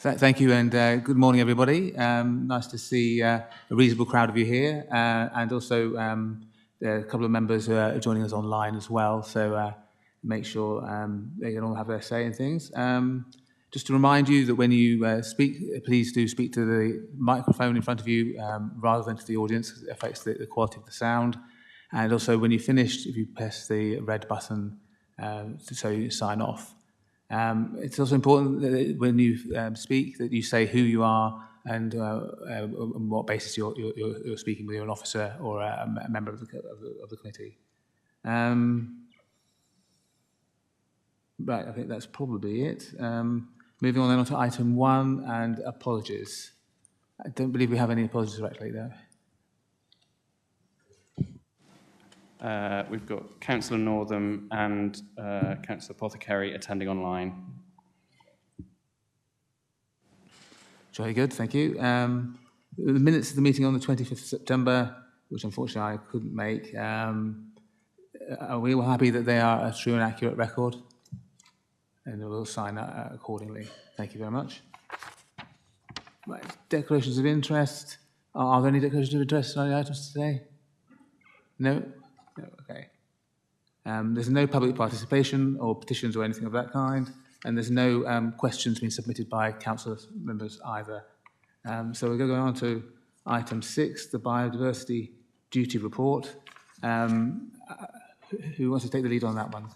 Thank you, and good morning, everybody. Nice to see a reasonable crowd of you here, and also there are a couple of members who are joining us online as well, so make sure they can all have their say in things. Just to remind you that when you speak, please do speak to the microphone in front of you rather than to the audience, because it affects the quality of the sound. And also, when you're finished, if you press the red button so you sign off. It's also important that when you speak that you say who you are and on what basis you're speaking, whether you're an officer or a member of the committee. Right, I think that's probably it. Moving on then to item 1 and apologies. I don't believe we have any apologies directly there. We've got Councillor Northam and Councillor Apothecary attending online. Very good, thank you. The minutes of the meeting on the 25th of September, which unfortunately I couldn't make, are we all happy that they are a true and accurate record? And we'll sign that accordingly. Thank you very much. Right, declarations of interest. Are there any declarations of interest on the items today? No? No, okay. There's no public participation or petitions or anything of that kind, and there's no questions being submitted by council members either. So we're going to go on to item 6, the biodiversity duty report. Who wants to take the lead on that one?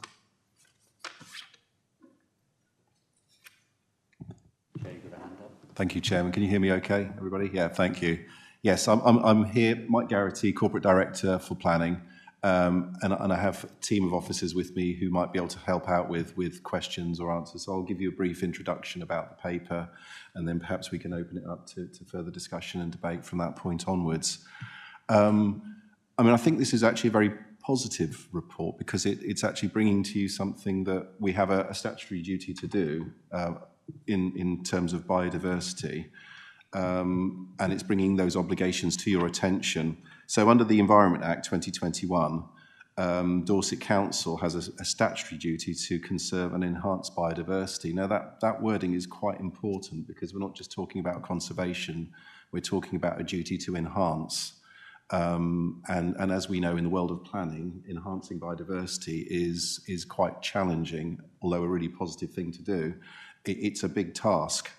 Thank you, Chairman. Can you hear me okay, everybody? Yeah, thank you. Yes, I'm here, Mike Garrity, Corporate Director for Planning, and I have a team of officers with me who might be able to help out with questions or answers. So I'll give you a brief introduction about the paper, and then perhaps we can open it up to further discussion and debate from that point onwards. I mean, I think this is actually a very positive report because it's actually bringing to you something that we have a statutory duty to do in terms of biodiversity, and it's bringing those obligations to your attention. So under the Environment Act 2021, Dorset Council has a statutory duty to conserve and enhance biodiversity. Now that wording is quite important because we're not just talking about conservation, we're talking about a duty to enhance. And as we know in the world of planning, enhancing biodiversity is quite challenging, although a really positive thing to do. It's a big task,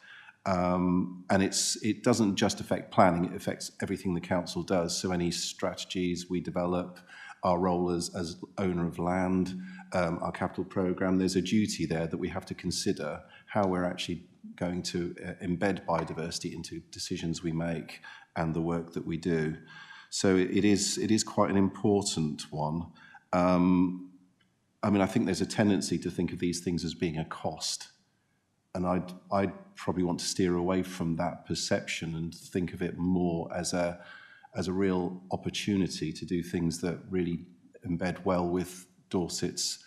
and it doesn't just affect planning, it affects everything the council does. So any strategies we develop, our role as owner of land, our capital programme, there's a duty there that we have to consider how we're actually going to embed biodiversity into decisions we make and the work that we do. So it is quite an important one. I mean, I think there's a tendency to think of these things as being a cost. And I'd probably want to steer away from that perception and think of it more as a real opportunity to do things that really embed well with Dorset's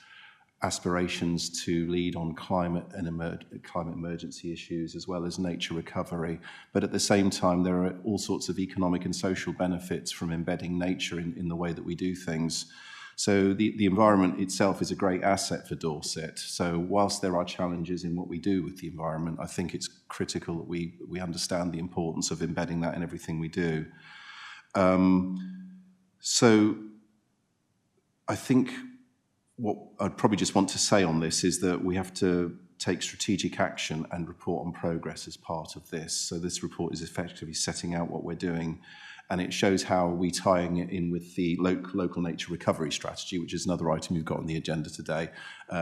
aspirations to lead on climate and climate emergency issues as well as nature recovery. But at the same time, there are all sorts of economic and social benefits from embedding nature in the way that we do things. So the environment itself is a great asset for Dorset. So whilst there are challenges in what we do with the environment, I think it's critical that we understand the importance of embedding that in everything we do. So I think what I'd probably just want to say on this is that we have to take strategic action and report on progress as part of this. So this report is effectively setting out what we're doing, and it shows how we're tying it in with the local nature recovery strategy, which is another item you've got on the agenda today,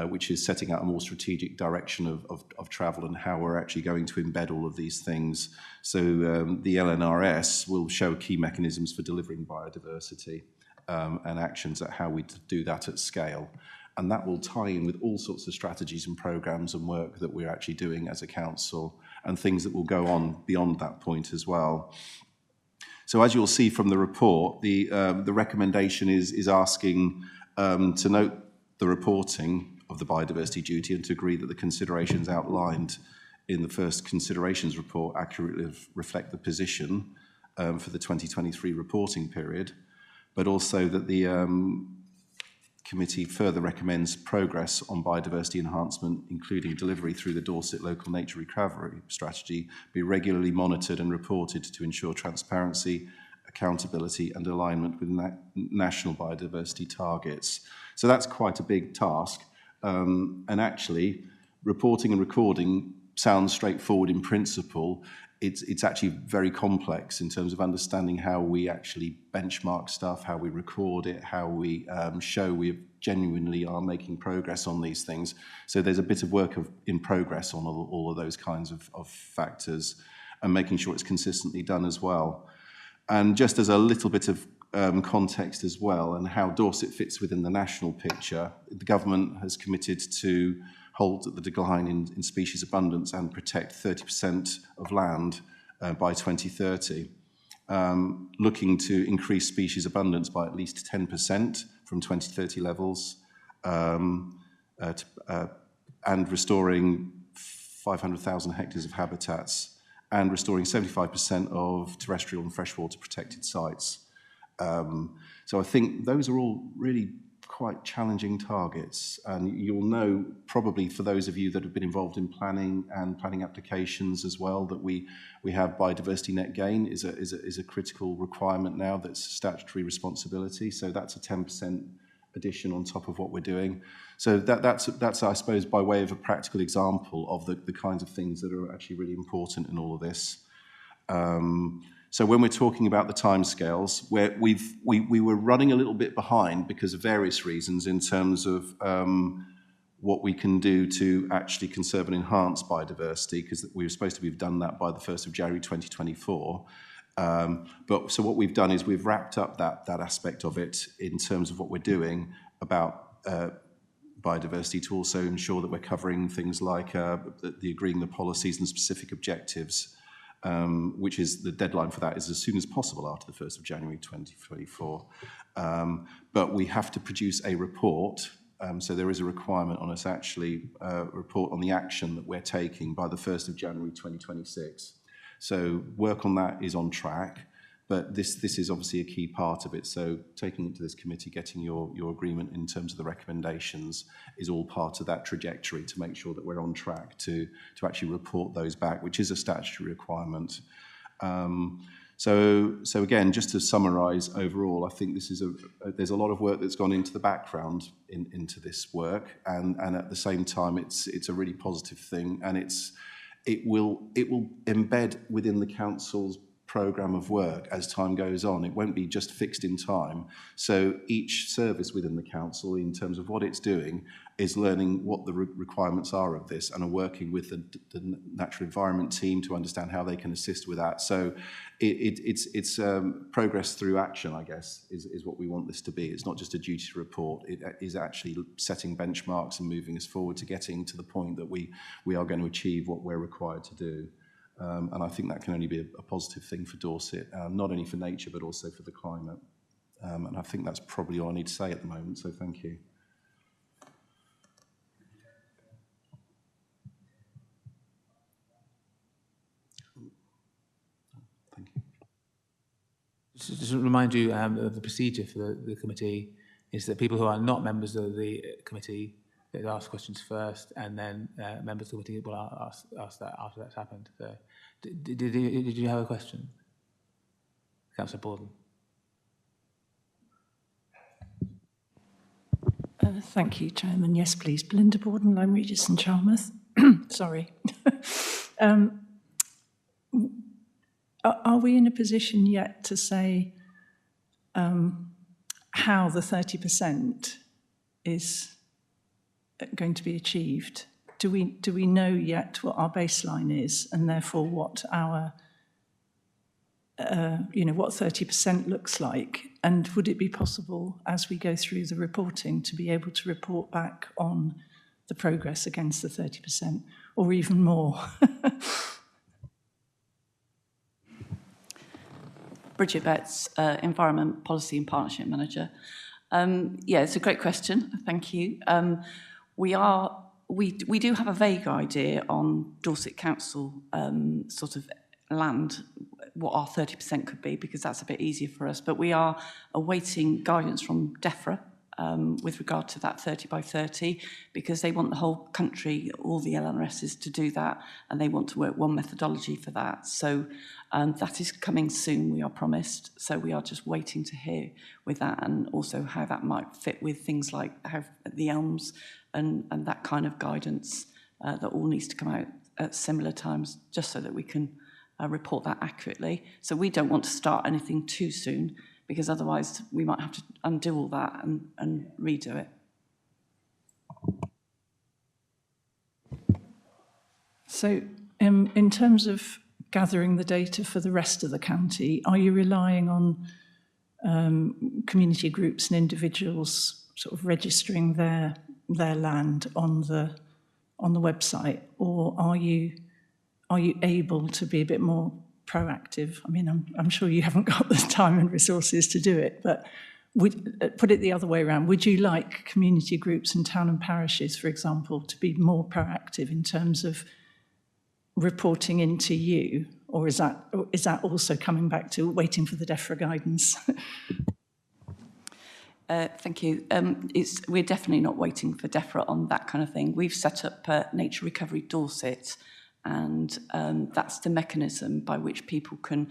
which is setting out a more strategic direction of travel and how we're actually going to embed all of these things. So the LNRS will show key mechanisms for delivering biodiversity and actions at how we do that at scale. And that will tie in with all sorts of strategies and programs and work that we're actually doing as a council and things that will go on beyond that point as well. So as you'll see from the report, the recommendation is asking to note the reporting of the biodiversity duty and to agree that the considerations outlined in the first considerations report accurately reflect the position for the 2023 reporting period, but also that the committee further recommends progress on biodiversity enhancement, including delivery through the Dorset Local Nature Recovery Strategy, be regularly monitored and reported to ensure transparency, accountability and alignment with national biodiversity targets. So that's quite a big task. And actually, reporting and recording sounds straightforward in principle. It's actually very complex in terms of understanding how we actually benchmark stuff, how we record it, how we show we genuinely are making progress on these things. So there's a bit of work in progress on all of those kinds of factors, and making sure it's consistently done as well. And just as a little bit of context as well, and how Dorset fits within the national picture, the government has committed to halt the decline in species abundance and protect 30% of land by 2030, looking to increase species abundance by at least 10% from 2030 levels, and restoring 500,000 hectares of habitats, and restoring 75% of terrestrial and freshwater protected sites. So I think those are all really quite challenging targets, and you'll know probably, for those of you that have been involved in planning and planning applications as well, that we have biodiversity net gain is a critical requirement now. That's statutory responsibility, so that's a 10% addition on top of what we're doing. So that's I suppose by way of a practical example of the kinds of things that are actually really important in all of this. So when we're talking about the timescales, where we were running a little bit behind because of various reasons in terms of what we can do to actually conserve and enhance biodiversity, because we were supposed to have done that by the 1st of January 2024. But so what we've done is we've wrapped up that aspect of it in terms of what we're doing about biodiversity, to also ensure that we're covering things like the agreeing the policies and specific objectives, which is the deadline for that is as soon as possible after the 1st of January 2024. But we have to produce a report, so there is a requirement on us actually report on the action that we're taking by the 1st of January 2026. So work on that is on track, but this is obviously a key part of it. So taking it to this committee, getting your agreement in terms of the recommendations is all part of that trajectory to make sure that we're on track to actually report those back, which is a statutory requirement. So again, just to summarise overall, I think this is there's a lot of work that's gone into the background into this work, and at the same time, it's a really positive thing, and it will embed within the council's programme of work as time goes on. It won't be just fixed in time. So each service within the council, in terms of what it's doing, is learning what the requirements are of this, and are working with the natural environment team to understand how they can assist with that. So it's progress through action, I guess, is what we want this to be. It's not just a duty to report. It is actually setting benchmarks and moving us forward to getting to the point that we are going to achieve what we're required to do. And I think that can only be a positive thing for Dorset, not only for nature, but also for the climate. And I think that's probably all I need to say at the moment, so thank you. Thank you. Just to remind you of the procedure for the committee is that people who are not members of the committee, they ask questions first, and then members of the committee will ask that after that's happened. So, did you have a question, Councillor Borden? Thank you, Chairman. Yes, please. Belinda Borden, Lyme Regis and Charmouth. Sorry. Are we in a position yet to say how the 30% is going to be achieved? Do we know yet what our baseline is, and therefore what our what 30% looks like? And would it be possible, as we go through the reporting, to be able to report back on the progress against the 30%, or even more? Bridget Betts, Environment Policy and Partnership Manager. Yeah, it's a great question. Thank you. We do have a vague idea on Dorset Council sort of land, what our 30% could be, because that's a bit easier for us. But we are awaiting guidance from DEFRA with regard to that 30 by 30, because they want the whole country, all the LNRSs, to do that, and they want to work one methodology for that. So that is coming soon, we are promised. So we are just waiting to hear with that, and also how that might fit with things like how the ELMS and that kind of guidance that all needs to come out at similar times, just so that we can report that accurately. So we don't want to start anything too soon, because otherwise we might have to undo all that and redo it. So in terms of gathering the data for the rest of the county, are you relying on community groups and individuals sort of registering their land on the website, or are you able to be a bit more proactive? I mean, I'm sure you haven't got the time and resources to do it, but put it the other way around. Would you like community groups and town and parishes, for example, to be more proactive in terms of reporting into you, or is that also coming back to waiting for the DEFRA guidance? Thank you. We're definitely not waiting for DEFRA on that kind of thing. We've set up Nature Recovery Dorset, and that's the mechanism by which people can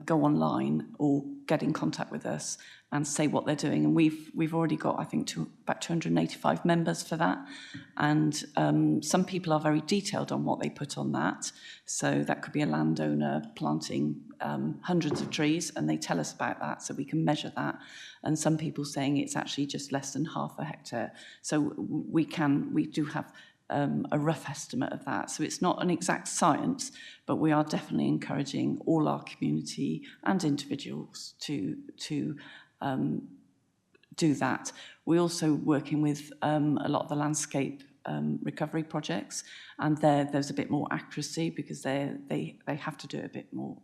go online or get in contact with us and say what they're doing. And we've already got, I think, about 285 members for that. And some people are very detailed on what they put on that. So that could be a landowner planting hundreds of trees, and they tell us about that, so we can measure that. And some people saying it's actually just less than half a hectare. So we do have a rough estimate of that. So it's not an exact science, but we are definitely encouraging all our community and individuals to do that. We're also working with a lot of the landscape recovery projects, and there's a bit more accuracy, because they have to do a bit more.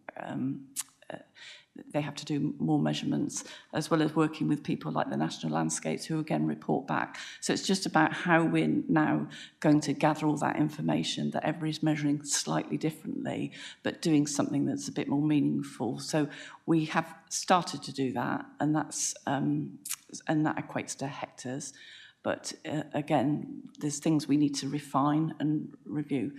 They have to do more measurements, as well as working with people like the National Landscapes, who again report back. So it's just about how we're now going to gather all that information, that everybody's measuring slightly differently, but doing something that's a bit more meaningful. So we have started to do that, and that equates to hectares. But again, there's things we need to refine and review.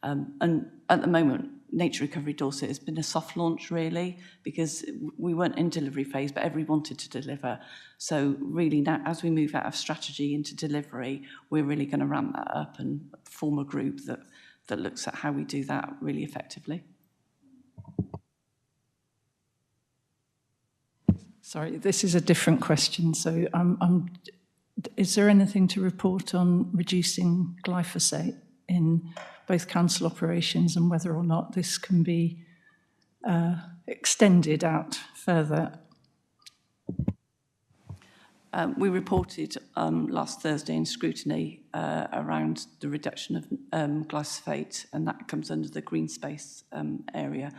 And at the moment, Nature Recovery Dorset has been a soft launch, really, because we weren't in delivery phase, but everybody wanted to deliver. So really now, as we move out of strategy into delivery, we're really going to ramp that up and form a group that looks at how we do that really effectively. Sorry, this is a different question. So is there anything to report on reducing glyphosate in both council operations, and whether or not this can be extended out further? We reported last Thursday in scrutiny around the reduction of glyphosate, and that comes under the green space area.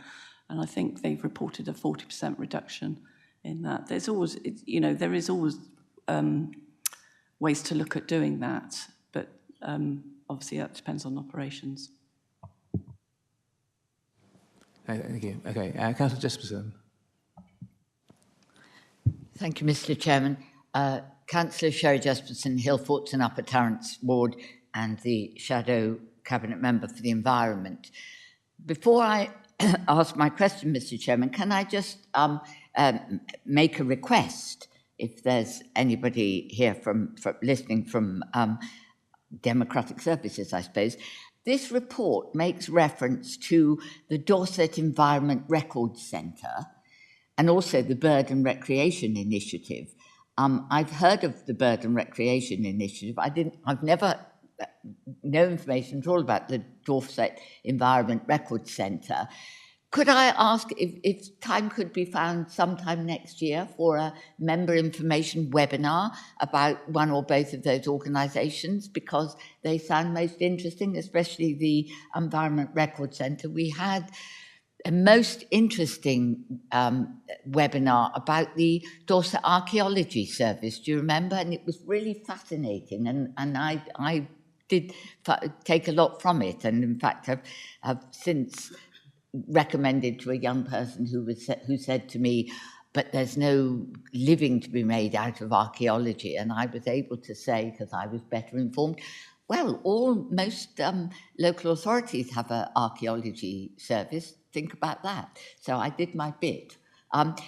And I think they've reported a 40% reduction in that. There's always, there is always ways to look at doing that, but obviously that depends on operations. Thank you. Okay, Councillor Jesperson. Thank you, Mr. Chairman. Councillor Sherry Jesperson, Hillforts and Upper Tarrants Ward, and the Shadow Cabinet Member for the Environment. Before I ask my question, Mr. Chairman, can I just make a request, if there's anybody here from listening from Democratic Services, I suppose. This report makes reference to the Dorset Environment Records Centre and also the Bird and Recreation Initiative. I've heard of the Bird and Recreation Initiative. I've never, no information at all about the Dorset Environment Records Centre. Could I ask if time could be found sometime next year for a member information webinar about one or both of those organisations, because they sound most interesting, especially the Environment Record Centre. We had a most interesting webinar about the Dorset Archaeology Service, do you remember? And it was really fascinating, and I did take a lot from it, and in fact have since recommended to a young person who said to me, but there's no living to be made out of archaeology. And I was able to say, because I was better informed, well, most local authorities have an archaeology service. Think about that. So I did my bit.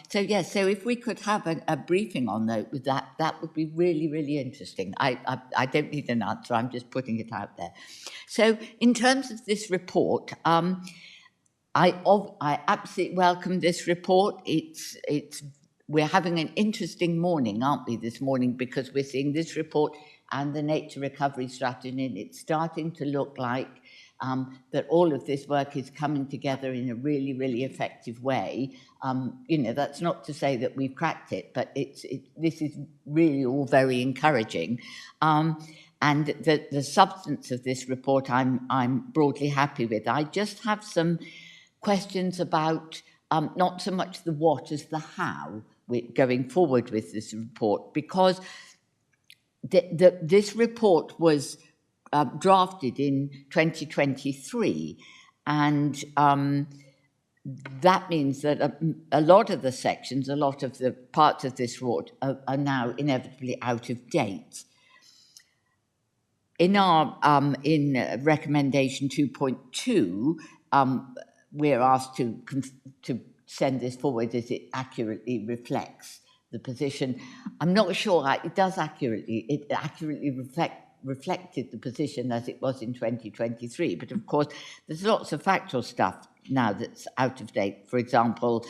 So if we could have a briefing on that would be really, really interesting. I don't need an answer, I'm just putting it out there. So in terms of this report, I absolutely welcome this report. We're having an interesting morning, aren't we, this morning, because we're seeing this report and the nature recovery strategy, and it's starting to look like that all of this work is coming together in a really, really effective way. That's not to say that we've cracked it, but this is really all very encouraging. And the substance of this report, I'm broadly happy with. I just have some questions about not so much the what as the how we're going forward with this report, because this report was drafted in 2023, and that means that a lot of the sections, a lot of the parts of this report are now inevitably out of date. In our recommendation 2.2, we're asked to send this forward as it accurately reflects the position. I'm not sure it does accurately. It accurately reflected the position as it was in 2023. But of course, there's lots of factual stuff now that's out of date. For example,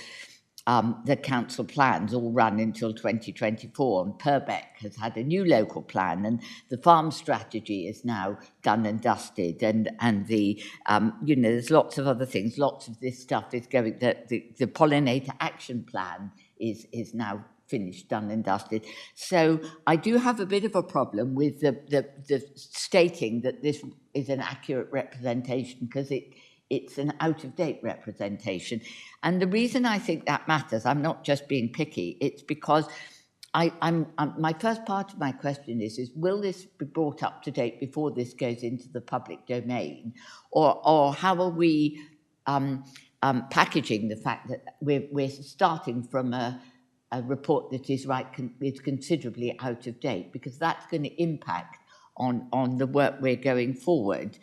the council plans all run until 2024, and Purbeck has had a new local plan, and the farm strategy is now done and dusted, and the there's lots of other things. Lots of this stuff is going. The pollinator action plan is now finished, done and dusted. So I do have a bit of a problem with the stating that this is an accurate representation, because it's an out-of-date representation. And the reason I think that matters, I'm not just being picky, it's because my first part of my question is will this be brought up to date before this goes into the public domain? Or how are we packaging the fact that we're starting from a report that is considerably out of date, because that's going to impact on the work we're going forward.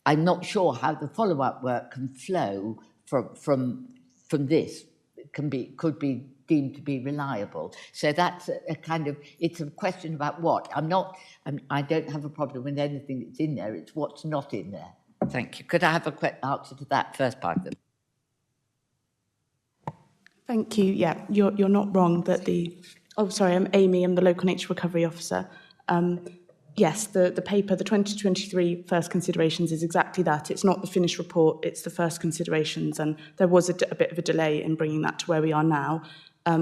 I'm not sure how the follow-up work can flow from this. Could be deemed to be reliable. So that's it's a question about what. I don't have a problem with anything that's in there. It's what's not in there. Thank you. Could I have a quick answer to that first part of it? Thank you. Yeah, you're not wrong that I'm Amy, I'm the Local Nature Recovery Officer. Yes, the paper, the 2023 first considerations is exactly that. It's not the finished report, it's the first considerations, and there was a bit of a delay in bringing that to where we are now.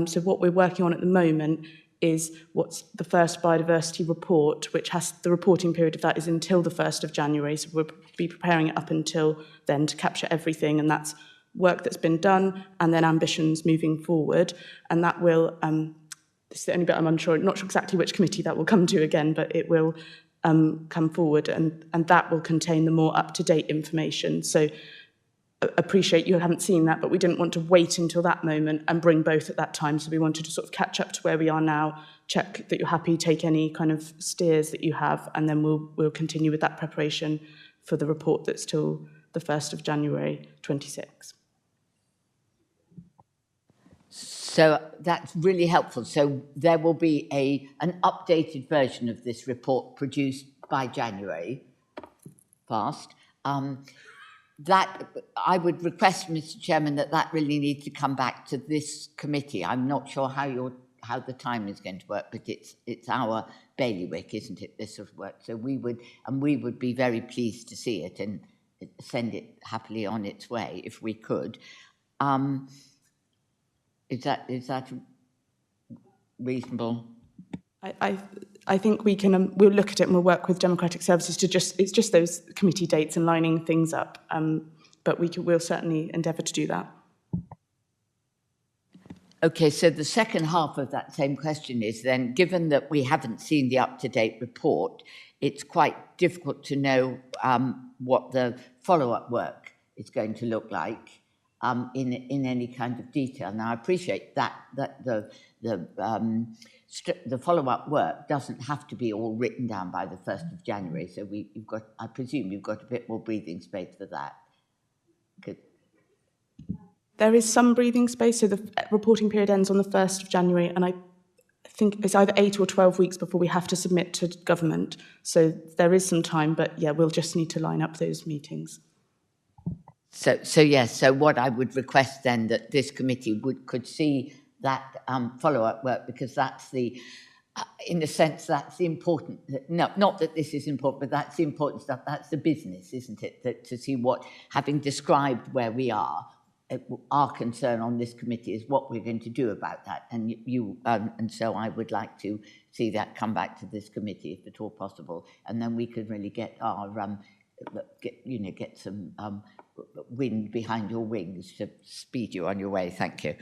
So what we're working on at the moment is what's the first biodiversity report, which has the reporting period of that is until the 1st of January. So we'll be preparing it up until then to capture everything, and that's work that's been done and then ambitions moving forward. And that will, this is the only bit I'm not sure exactly which committee that will come to again, but it will come forward, and that will contain the more up-to-date information. So appreciate you haven't seen that, but we didn't want to wait until that moment and bring both at that time. So we wanted to sort of catch up to where we are now, check that you're happy, take any kind of steers that you have, and then we'll continue with that preparation for the report that's till the 1st of January 26. So that's really helpful. So there will be an updated version of this report produced by January, fast. That I would request, Mr. Chairman, that really needs to come back to this committee. I'm not sure how the time is going to work, but it's our bailiwick, isn't it? This sort of work. So we would be very pleased to see it and send it happily on its way if we could. Is that reasonable? I think we can. We'll look at it and we'll work with Democratic Services to it's just those committee dates and lining things up. But we'll certainly endeavour to do that. Okay, so the second half of that same question is then, given that we haven't seen the up-to-date report, it's quite difficult to know what the follow-up work is going to look like. in any kind of detail. Now, I appreciate that the follow-up work doesn't have to be all written down by the 1st of January. So you've got, I presume you've got a bit more breathing space for that. Good. There is some breathing space, so the reporting period ends on the 1st of January, and I think it's either 8 or 12 weeks before we have to submit to government. So there is some time, but yeah, we'll just need to line up those meetings. So yes, so what I would request then that this committee could see that follow-up work, because that's the, in a sense, that's the important, no, not that this is important, but that's the important stuff, that's the business, isn't it? That to see what, having described where we are, our concern on this committee is what we're going to do about that. And and so I would like to see that come back to this committee if at all possible. And then we could really get our, get some wind behind your wings to speed you on your way. Thank you.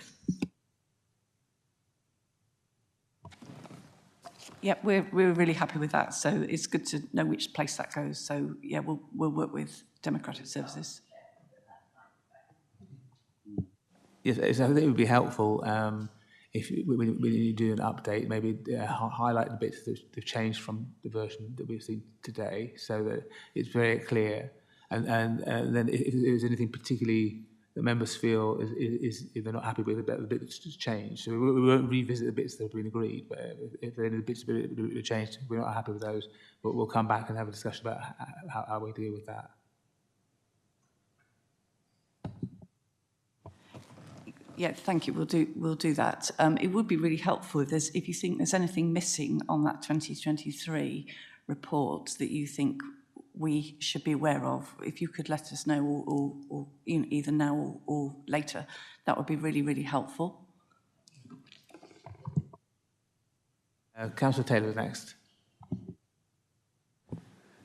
Yeah, we're really happy with that. So it's good to know which place that goes. So yeah, we'll work with Democratic Services. Yes, I think it would be helpful if we do an update, maybe highlight the bits that have changed from the version that we've seen today, so that it's very clear. And then if there's anything particularly that members feel is if they're not happy with the bit that's changed, so we won't revisit the bits that have been agreed. But if there are any bits that have changed, we're not happy with those, but we'll come back and have a discussion about how we deal with that. Yeah, thank you. We'll do that. It would be really helpful if you think there's anything missing on that 2023 report that you think we should be aware of. If you could let us know, or either now or later, that would be really, really helpful. Councillor Taylor next.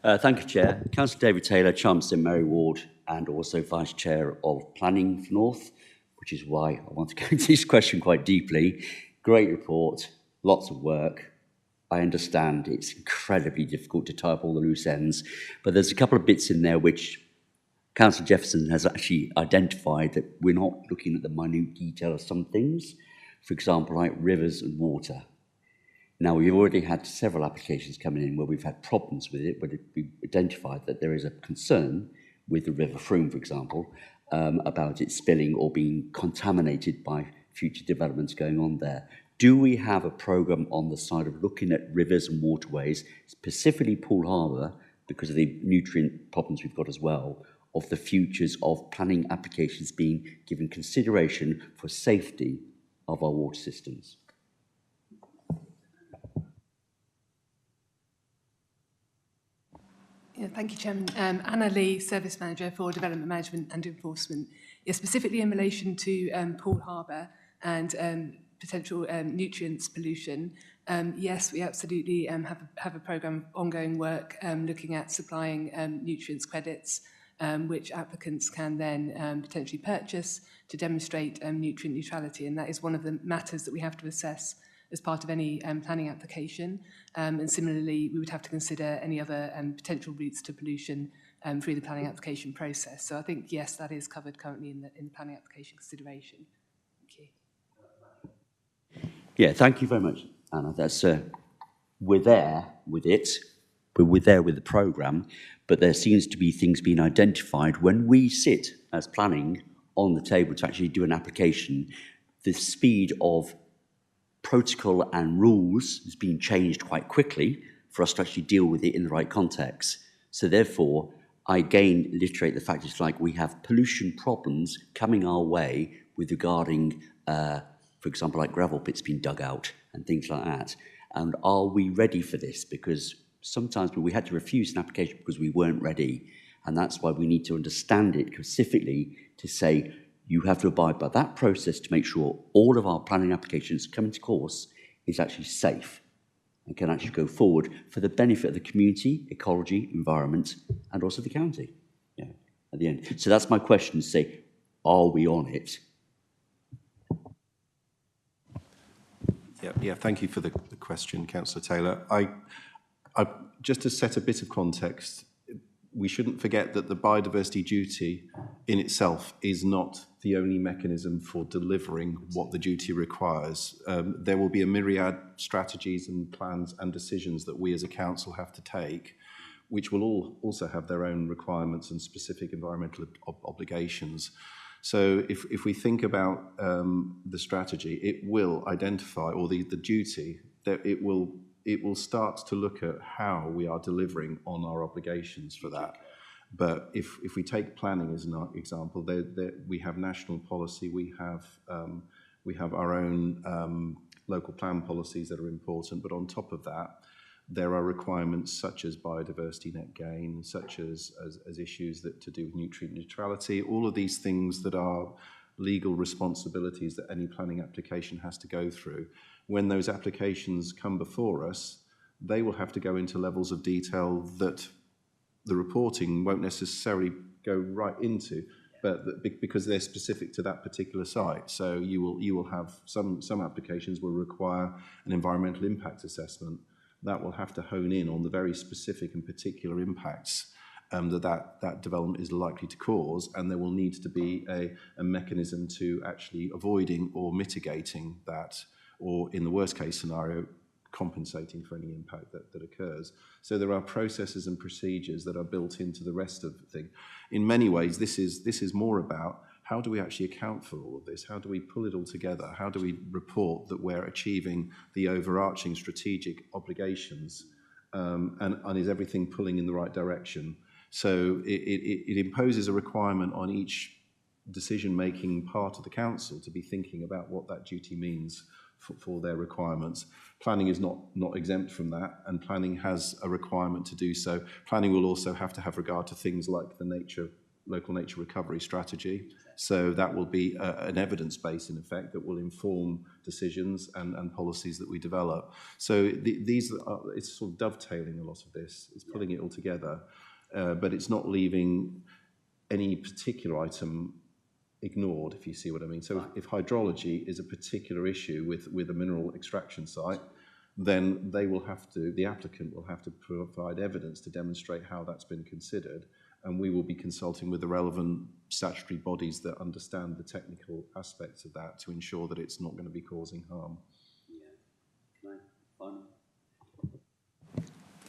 Thank you, Chair. Councillor David Taylor, Chelmsford Mary Ward, and also Vice Chair of Planning for North, which is why I want to go into this question quite deeply. Great report, lots of work. I understand it's incredibly difficult to tie up all the loose ends, but there's a couple of bits in there which Councillor Jefferson has actually identified that we're not looking at the minute detail of some things. For example, like rivers and water. Now, we've already had several applications coming in where we've had problems with it, but we've identified that there is a concern with the River Frome, for example, about it spilling or being contaminated by future developments going on there. Do we have a programme on the side of looking at rivers and waterways, specifically Poole Harbour, because of the nutrient problems we've got as well, of the futures of planning applications being given consideration for safety of our water systems? Yeah, thank you, Chairman. Anna Lee, Service Manager for Development Management and Enforcement. Yeah, specifically in relation to Poole Harbour and potential nutrients pollution, yes, we absolutely have a programme of ongoing work looking at supplying nutrients credits, which applicants can then potentially purchase to demonstrate nutrient neutrality. And that is one of the matters that we have to assess as part of any planning application. And similarly, we would have to consider any other potential routes to pollution through the planning application process. So I think, yes, that is covered currently in the planning application consideration. Thank you. Yeah, thank you very much, Anna. That's we're there with it, we're there with the programme, but there seems to be things being identified when we sit as planning on the table to actually do an application. The speed of protocol and rules is being changed quite quickly for us to actually deal with it in the right context. So therefore, I again reiterate the fact it's like we have pollution problems coming our way with regarding, for example, like gravel pits being dug out and things like that. And are we ready for this? Because sometimes we had to refuse an application because we weren't ready. And that's why we need to understand it specifically to say, you have to abide by that process to make sure all of our planning applications coming to course is actually safe and can actually go forward for the benefit of the community, ecology, environment, and also the county, yeah, at the end. So that's my question, to say, are we on it? Yeah, thank you for the question, Councillor Taylor. I just to set a bit of context, we shouldn't forget that the biodiversity duty in itself is not the only mechanism for delivering what the duty requires. There will be a myriad strategies and plans and decisions that we as a council have to take, which will all also have their own requirements and specific environmental obligations. So if we think about the strategy, it will identify, or the duty, that it will start to look at how we are delivering on our obligations for that. But if we take planning as an example, we have national policy, we have our own local plan policies that are important, but on top of that, there are requirements such as biodiversity net gain, such as issues that to do with nutrient neutrality, all of these things that are legal responsibilities that any planning application has to go through. When those applications come before us, they will have to go into levels of detail that the reporting won't necessarily go right into, but because they're specific to that particular site. So you will have some applications will require an environmental impact assessment that will have to hone in on the very specific and particular impacts that development is likely to cause, and there will need to be a mechanism to actually avoiding or mitigating that, or in the worst case scenario, compensating for any impact that occurs. So there are processes and procedures that are built into the rest of the thing. In many ways, this is more about how do we actually account for all of this? How do we pull it all together? How do we report that we're achieving the overarching strategic obligations, and is everything pulling in the right direction? So it imposes a requirement on each decision-making part of the council to be thinking about what that duty means for their requirements. Planning is not exempt from that, and planning has a requirement to do so. Planning will also have to have regard to things like the local nature recovery strategy. So that will be an evidence base, in effect, that will inform decisions and policies that we develop. So it's sort of dovetailing a lot of this. It's pulling it all together, but it's not leaving any particular item ignored, if you see what I mean. So if hydrology is a particular issue with a mineral extraction site, then the applicant will have to provide evidence to demonstrate how that's been considered, and we will be consulting with the relevant statutory bodies that understand the technical aspects of that to ensure that it's not going to be causing harm.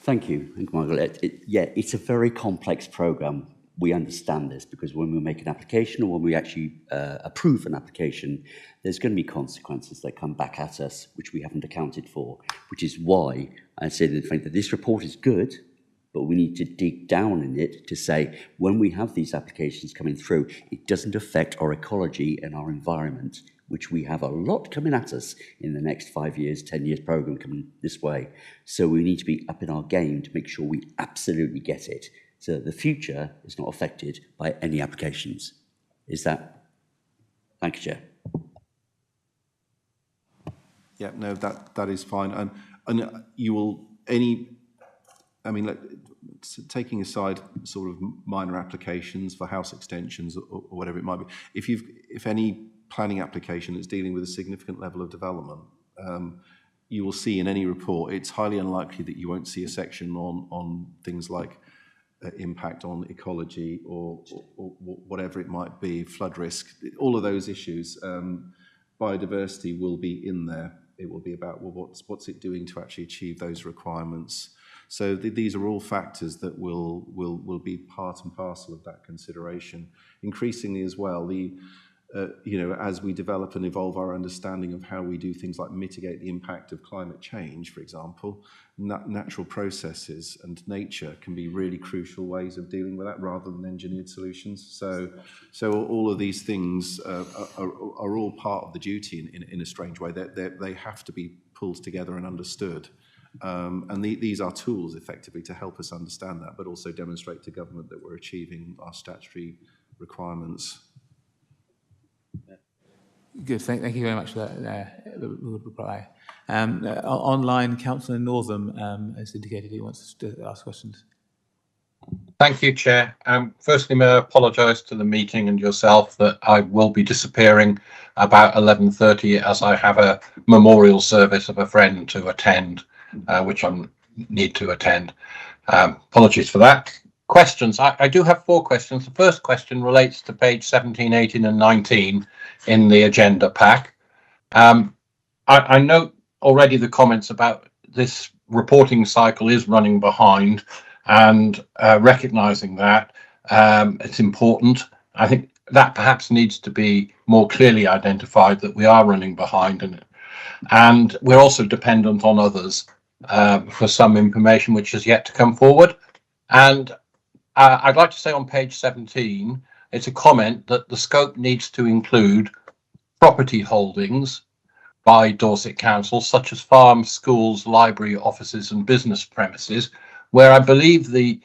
Thank you, Michael. It's a very complex programme. We understand this because when we make an application, or when we actually approve an application, there's going to be consequences that come back at us, which we haven't accounted for, which is why I say that this report is good, but we need to dig down in it to say, when we have these applications coming through, it doesn't affect our ecology and our environment, which we have a lot coming at us in the next 5 years, 10 years programme coming this way. So we need to be up in our game to make sure we absolutely get it, so that the future is not affected by any applications. Is that? Thank you, Chair. Yeah, no, that is fine. And you will, taking aside sort of minor applications for house extensions or whatever it might be, if any planning application is dealing with a significant level of development, you will see in any report, it's highly unlikely that you won't see a section on things like impact on ecology or whatever it might be, flood risk, all of those issues. Biodiversity will be in there. It will be about, well, what's it doing to actually achieve those requirements? So these are all factors that will be part and parcel of that consideration. Increasingly as well, as we develop and evolve our understanding of how we do things like mitigate the impact of climate change, for example, natural processes and nature can be really crucial ways of dealing with that rather than engineered solutions. So all of these things are all part of the duty in a strange way. They have to be pulled together and understood. And these are tools effectively to help us understand that, but also demonstrate to government that we're achieving our statutory requirements. Good, thank you very much for that reply. Online, Councillor Northam has indicated he wants to ask questions. Thank you, Chair. Firstly, may I apologise to the meeting and yourself that I will be disappearing about 11:30 as I have a memorial service of a friend to attend, which I need to attend. Apologies for that. questions. I do have 4 questions. The first question relates to page 17, 18 and 19 in the agenda pack. I note already the comments about this reporting cycle is running behind, and recognising that it's important. I think that perhaps needs to be more clearly identified, that we are running behind, and we're also dependent on others for some information which has yet to come forward. And I'd like to say on page 17, it's a comment that the scope needs to include property holdings by Dorset Council, such as farms, schools, library, offices and business premises, where I believe the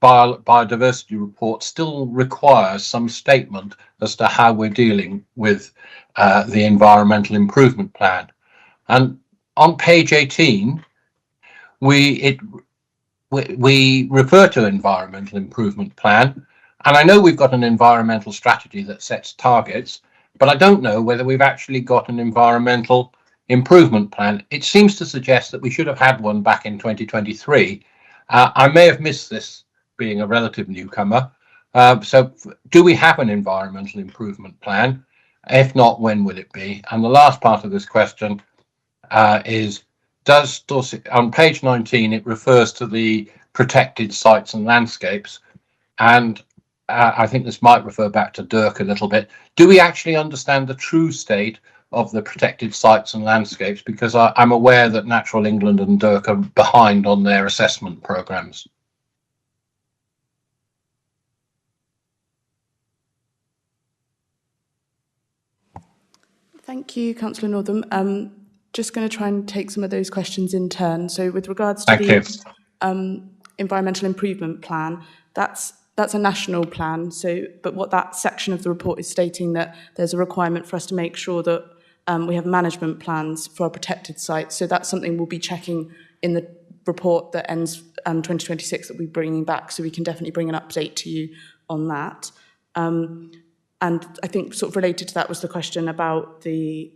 biodiversity report still requires some statement as to how we're dealing with the environmental improvement plan. And on page 18, we refer to environmental improvement plan, and I know we've got an environmental strategy that sets targets, but I don't know whether we've actually got an environmental improvement plan. It seems to suggest that we should have had one back in 2023. I may have missed this, being a relative newcomer. So do we have an environmental improvement plan? If not, when will it be? And the last part of this question is, does Dorset, on page 19, it refers to the protected sites and landscapes, and I think this might refer back to Dirk a little bit. Do we actually understand the true state of the protected sites and landscapes? Because I'm aware that Natural England and Dirk are behind on their assessment programmes. Thank you, Councillor Northam. Just going to try and take some of those questions in turn. So with regards to the environmental improvement plan, that's a national plan. So, but what that section of the report is stating, that there's a requirement for us to make sure that we have management plans for our protected sites. So that's something we'll be checking in the report that ends 2026 that we'll be bringing back. So we can definitely bring an update to you on that. And I think sort of related to that was the question about the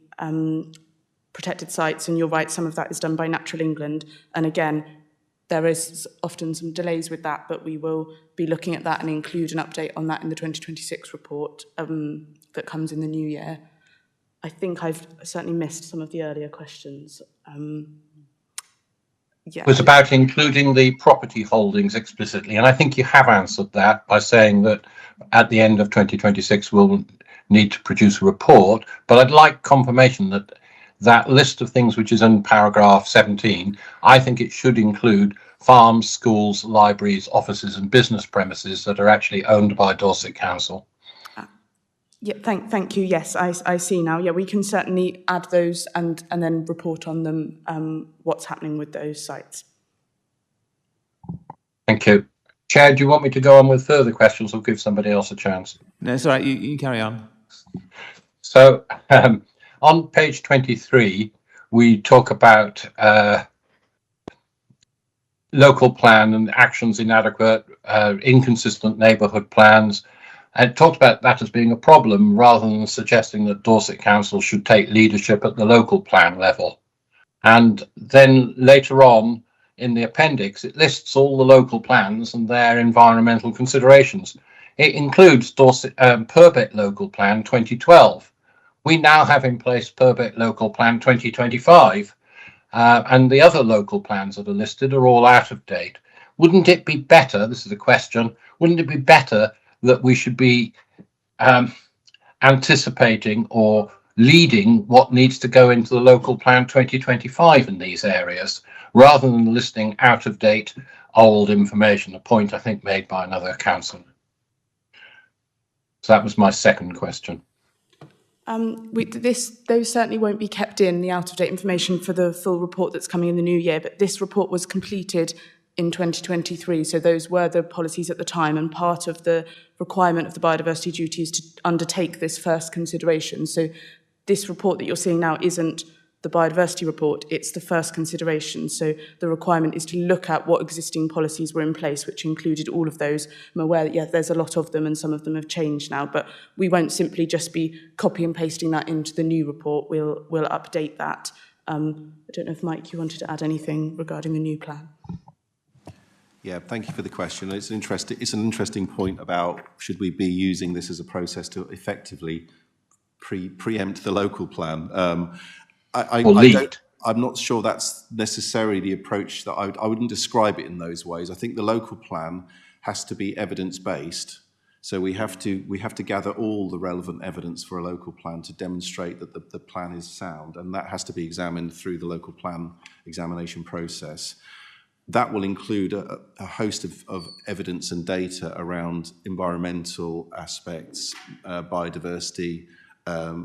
protected sites, and you're right, some of that is done by Natural England. And again, there is often some delays with that, but we will be looking at that and include an update on that in the 2026 report that comes in the new year. I think I've certainly missed some of the earlier questions. Yeah. It was about including the property holdings explicitly, and I think you have answered that by saying that at the end of 2026 we'll need to produce a report, but I'd like confirmation that that list of things which is in paragraph 17, I think it should include farms, schools, libraries, offices and business premises that are actually owned by Dorset Council. Yeah, thank you. Yes, I see now. Yeah, we can certainly add those and then report on them, what's happening with those sites. Thank you. Chair, do you want me to go on with further questions or give somebody else a chance? No, it's all right. You carry on. So on page 23, we talk about local plan and actions inadequate, inconsistent neighbourhood plans, and talked about that as being a problem rather than suggesting that Dorset Council should take leadership at the local plan level. And then later on in the appendix, it lists all the local plans and their environmental considerations. It includes Dorset Purbeck Local Plan 2012. We now have in place Purbeck Local Plan 2025, and the other local plans that are listed are all out of date. Wouldn't it be better, this is a question, wouldn't it be better that we should be anticipating or leading what needs to go into the local plan 2025 in these areas, rather than listing out of date old information, a point I think made by another councillor? So that was my second question. Those certainly won't be kept in, the out-of-date information, for the full report that's coming in the new year, but this report was completed in 2023, so those were the policies at the time, and part of the requirement of the biodiversity duty is to undertake this first consideration. So this report that you're seeing now isn't the biodiversity report, it's the first consideration. So the requirement is to look at what existing policies were in place, which included all of those. I'm aware that, yeah, there's a lot of them and some of them have changed now, but we won't simply just be copy and pasting that into the new report. We'll update that. I don't know if, Mike, you wanted to add anything regarding the new plan. Yeah, thank you for the question. It's an interesting point about should we be using this as a process to effectively preempt the local plan. I'm not sure that's necessarily the approach that I wouldn't describe it in those ways. I think the local plan has to be evidence-based. So we have to gather all the relevant evidence for a local plan to demonstrate that the plan is sound, and that has to be examined through the local plan examination process. That will include a host of evidence and data around environmental aspects, biodiversity,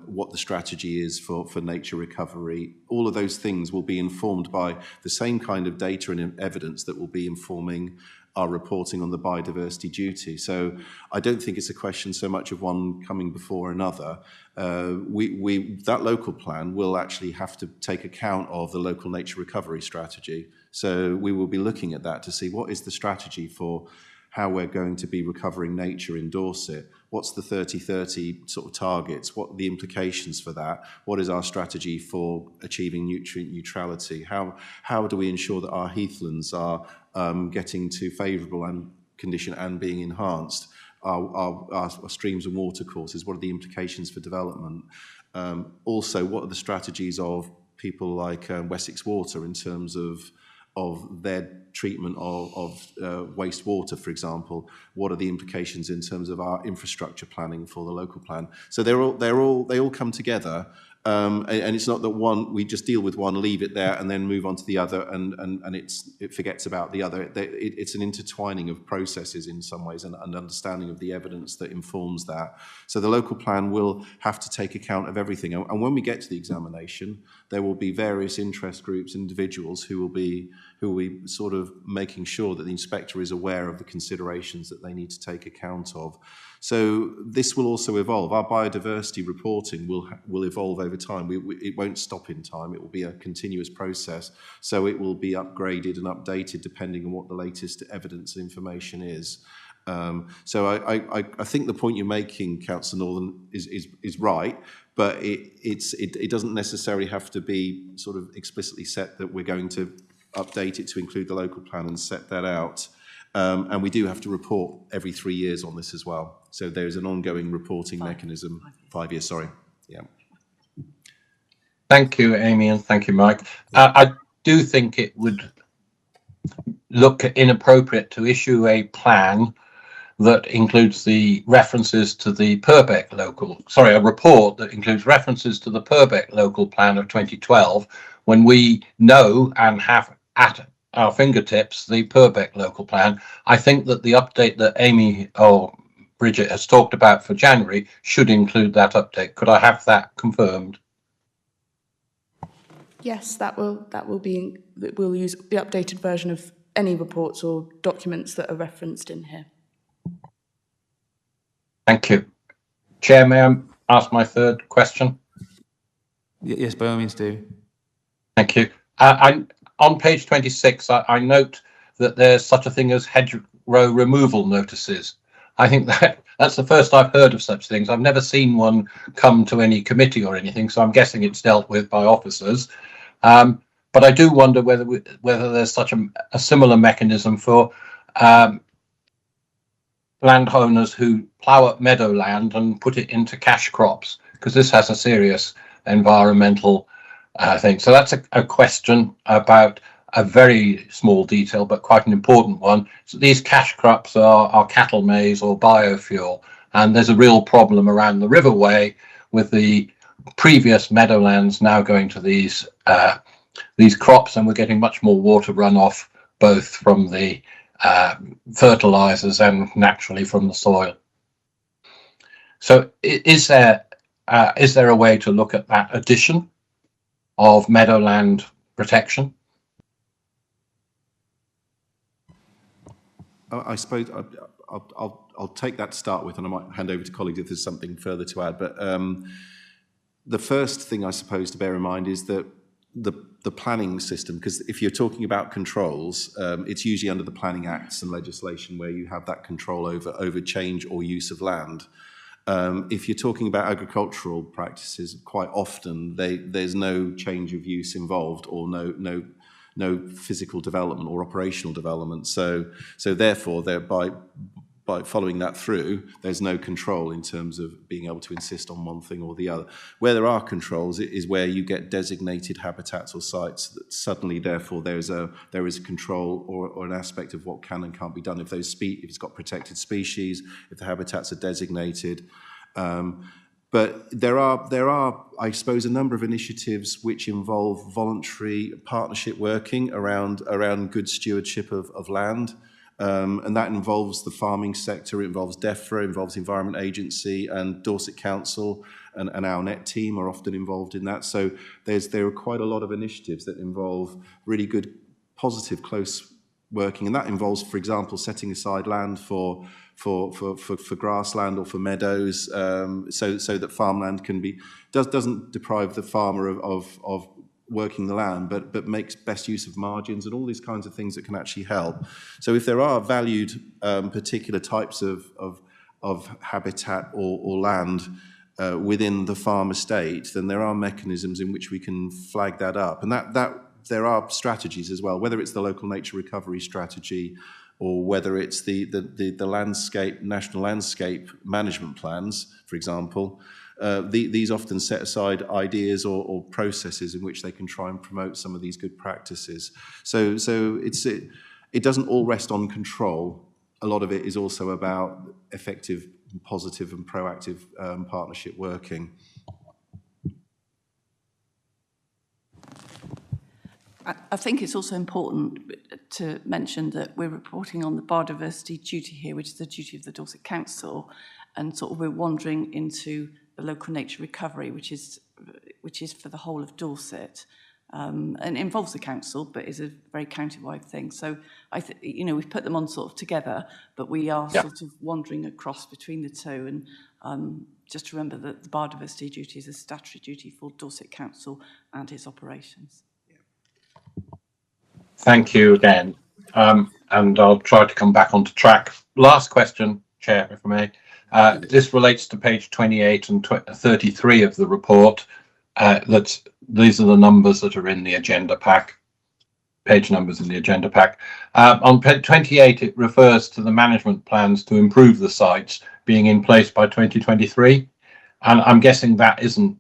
what the strategy is for nature recovery. All of those things will be informed by the same kind of data and evidence that will be informing our reporting on the biodiversity duty. So I don't think it's a question so much of one coming before another. That local plan will actually have to take account of the local nature recovery strategy. So we will be looking at that to see what is the strategy for how we're going to be recovering nature in Dorset. What's the 30-30 sort of targets? What are the implications for that? What is our strategy for achieving nutrient neutrality? How do we ensure that our heathlands are getting to favourable condition and being enhanced? Our streams and watercourses, what are the implications for development? Also, what are the strategies of people like Wessex Water in terms of their treatment of wastewater, for example? What are the implications in terms of our infrastructure planning for the local plan? So they all come together, and it's not that we just deal with one, leave it there, and then move on to the other, and it forgets about the other. It's an intertwining of processes in some ways, and understanding of the evidence that informs that. So the local plan will have to take account of everything, and when we get to the examination, there will be various interest groups, individuals who will be sort of making sure that the inspector is aware of the considerations that they need to take account of. So this will also evolve. Our biodiversity reporting will evolve over time. It won't stop in time. It will be a continuous process. So it will be upgraded and updated depending on what the latest evidence and information is. So I think the point you're making, Councillor Northern, is right, but it doesn't necessarily have to be sort of explicitly set that we're going to update it to include the local plan and set that out. And we do have to report every 3 years on this as well. So there's an ongoing reporting mechanism. 5 years, sorry. Yeah. Thank you, Amy, and thank you, Mike. I do think it would look inappropriate to issue a plan that includes the references to the Purbeck a report that includes references to the Purbeck local plan of 2012, when we know and have at our fingertips the Purbeck local plan. I think that the update that Amy or Bridget has talked about for January should include that update. Could I have that confirmed? Yes, we'll use the updated version of any reports or documents that are referenced in here. Thank you. Chair, may I ask my third question? Yes, by all means do. Thank you. On page 26, I note that there's such a thing as hedgerow removal notices. I think that's the first I've heard of such things. I've never seen one come to any committee or anything, so I'm guessing it's dealt with by officers. But I do wonder whether there's such a similar mechanism for landowners who plough up meadowland and put it into cash crops, because this has a serious environmental thing. So that's a question about a very small detail, but quite an important one. So these cash crops are cattle maize or biofuel, and there's a real problem around the riverway with the previous meadowlands now going to these crops, and we're getting much more water runoff, both from the fertilizers and naturally from the soil. So is there a way to look at that addition of meadowland protection? I suppose I'll take that to start with, and I might hand over to colleagues if there's something further to add. But the first thing I suppose to bear in mind is that the planning system, because if you're talking about controls, it's usually under the Planning Acts and legislation where you have that control over change or use of land. If you're talking about agricultural practices, quite often there's no change of use involved, or no physical development or operational development. So therefore, by following that through, there's no control in terms of being able to insist on one thing or the other. Where there are controls, it is where you get designated habitats or sites that suddenly, therefore, there is a control or an aspect of what can and can't be done. If it's got protected species, if the habitats are designated. But there are, I suppose, a number of initiatives which involve voluntary partnership working around good stewardship of land. And that involves the farming sector, it involves DEFRA, it involves the Environment Agency, and Dorset Council and our NET team are often involved in that. So there are quite a lot of initiatives that involve really good, positive, close working. And that involves, for example, setting aside land for grassland or for meadows, so that farmland doesn't deprive the farmer of working the land, but makes best use of margins and all these kinds of things that can actually help. So if there are valued particular types of habitat or land within the farm estate, then there are mechanisms in which we can flag that up. And that there are strategies as well, whether it's the local nature recovery strategy or whether it's the national landscape management plans, for example. These often set aside ideas or processes in which they can try and promote some of these good practices. So it doesn't all rest on control. A lot of it is also about effective, positive and proactive partnership working. I think it's also important to mention that we're reporting on the biodiversity duty here, which is the duty of the Dorset Council, and sort of we're wandering into the local nature recovery, which is for the whole of Dorset, and involves the council, but is a very county-wide thing. So we've put them on sort of together, but we are sort of wandering across between the two. And just to remember that the biodiversity duty is a statutory duty for Dorset Council and its operations. Thank you again. And I'll try to come back onto track. Last question, Chair, if I may. This relates to page 28 and 33 of the report. These are the numbers that are in the agenda pack, page numbers in the agenda pack. On page 28, it refers to the management plans to improve the sites being in place by 2023. And I'm guessing that isn't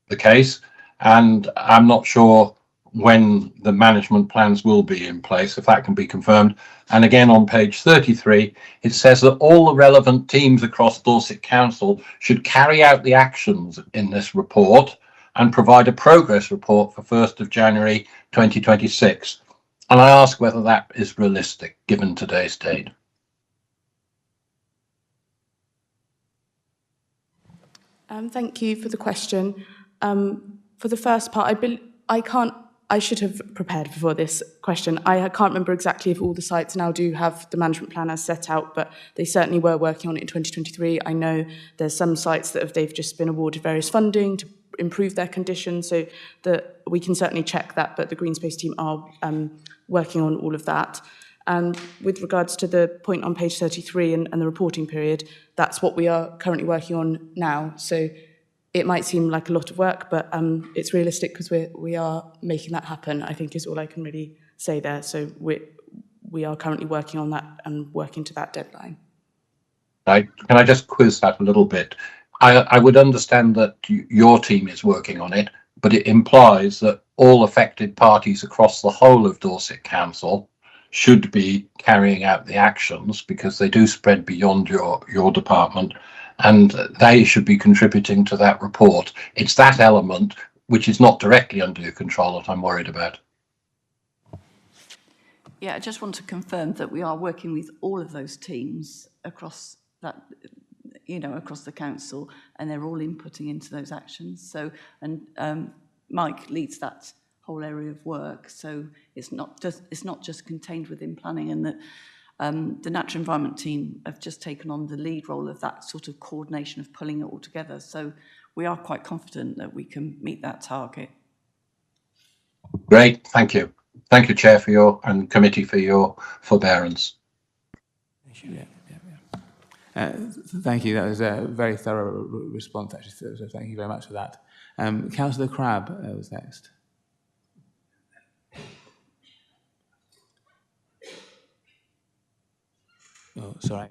the case. And I'm not sure when the management plans will be in place, if that can be confirmed. And again, on page 33, it says that all the relevant teams across Dorset Council should carry out the actions in this report and provide a progress report for 1st of January 2026. And I ask whether that is realistic, given today's date. Thank you for the question. For the first part, I should have prepared before this question. I can't remember exactly if all the sites now do have the management plan as set out, but they certainly were working on it in 2023. I know there's some sites that they've just been awarded various funding to improve their condition, so that we can certainly check that, but the Green Space team are working on all of that. And with regards to the point on page 33 and the reporting period, that's what we are currently working on now. So it might seem like a lot of work, but it's realistic because we are making that happen, I think is all I can really say there. So we are currently working on that and working to that deadline. Can I just quiz that a little bit? I would understand that your team is working on it, but it implies that all affected parties across the whole of Dorset Council should be carrying out the actions, because they do spread beyond your department, and they should be contributing to that report. It's that element which is not directly under your control that I'm worried about. Yeah, I just want to confirm that we are working with all of those teams across that, across the council, and they're all inputting into those actions. So, and Mike leads that whole area of work. So it's not just contained within planning, and that the Natural Environment team have just taken on the lead role of that sort of coordination of pulling it all together. So we are quite confident that we can meet that target. Great, thank you. Thank you, Chair, and committee for your forbearance. Thank you. That was a very thorough response, actually. So thank you very much for that. Councillor Crabb was next. Oh, sorry.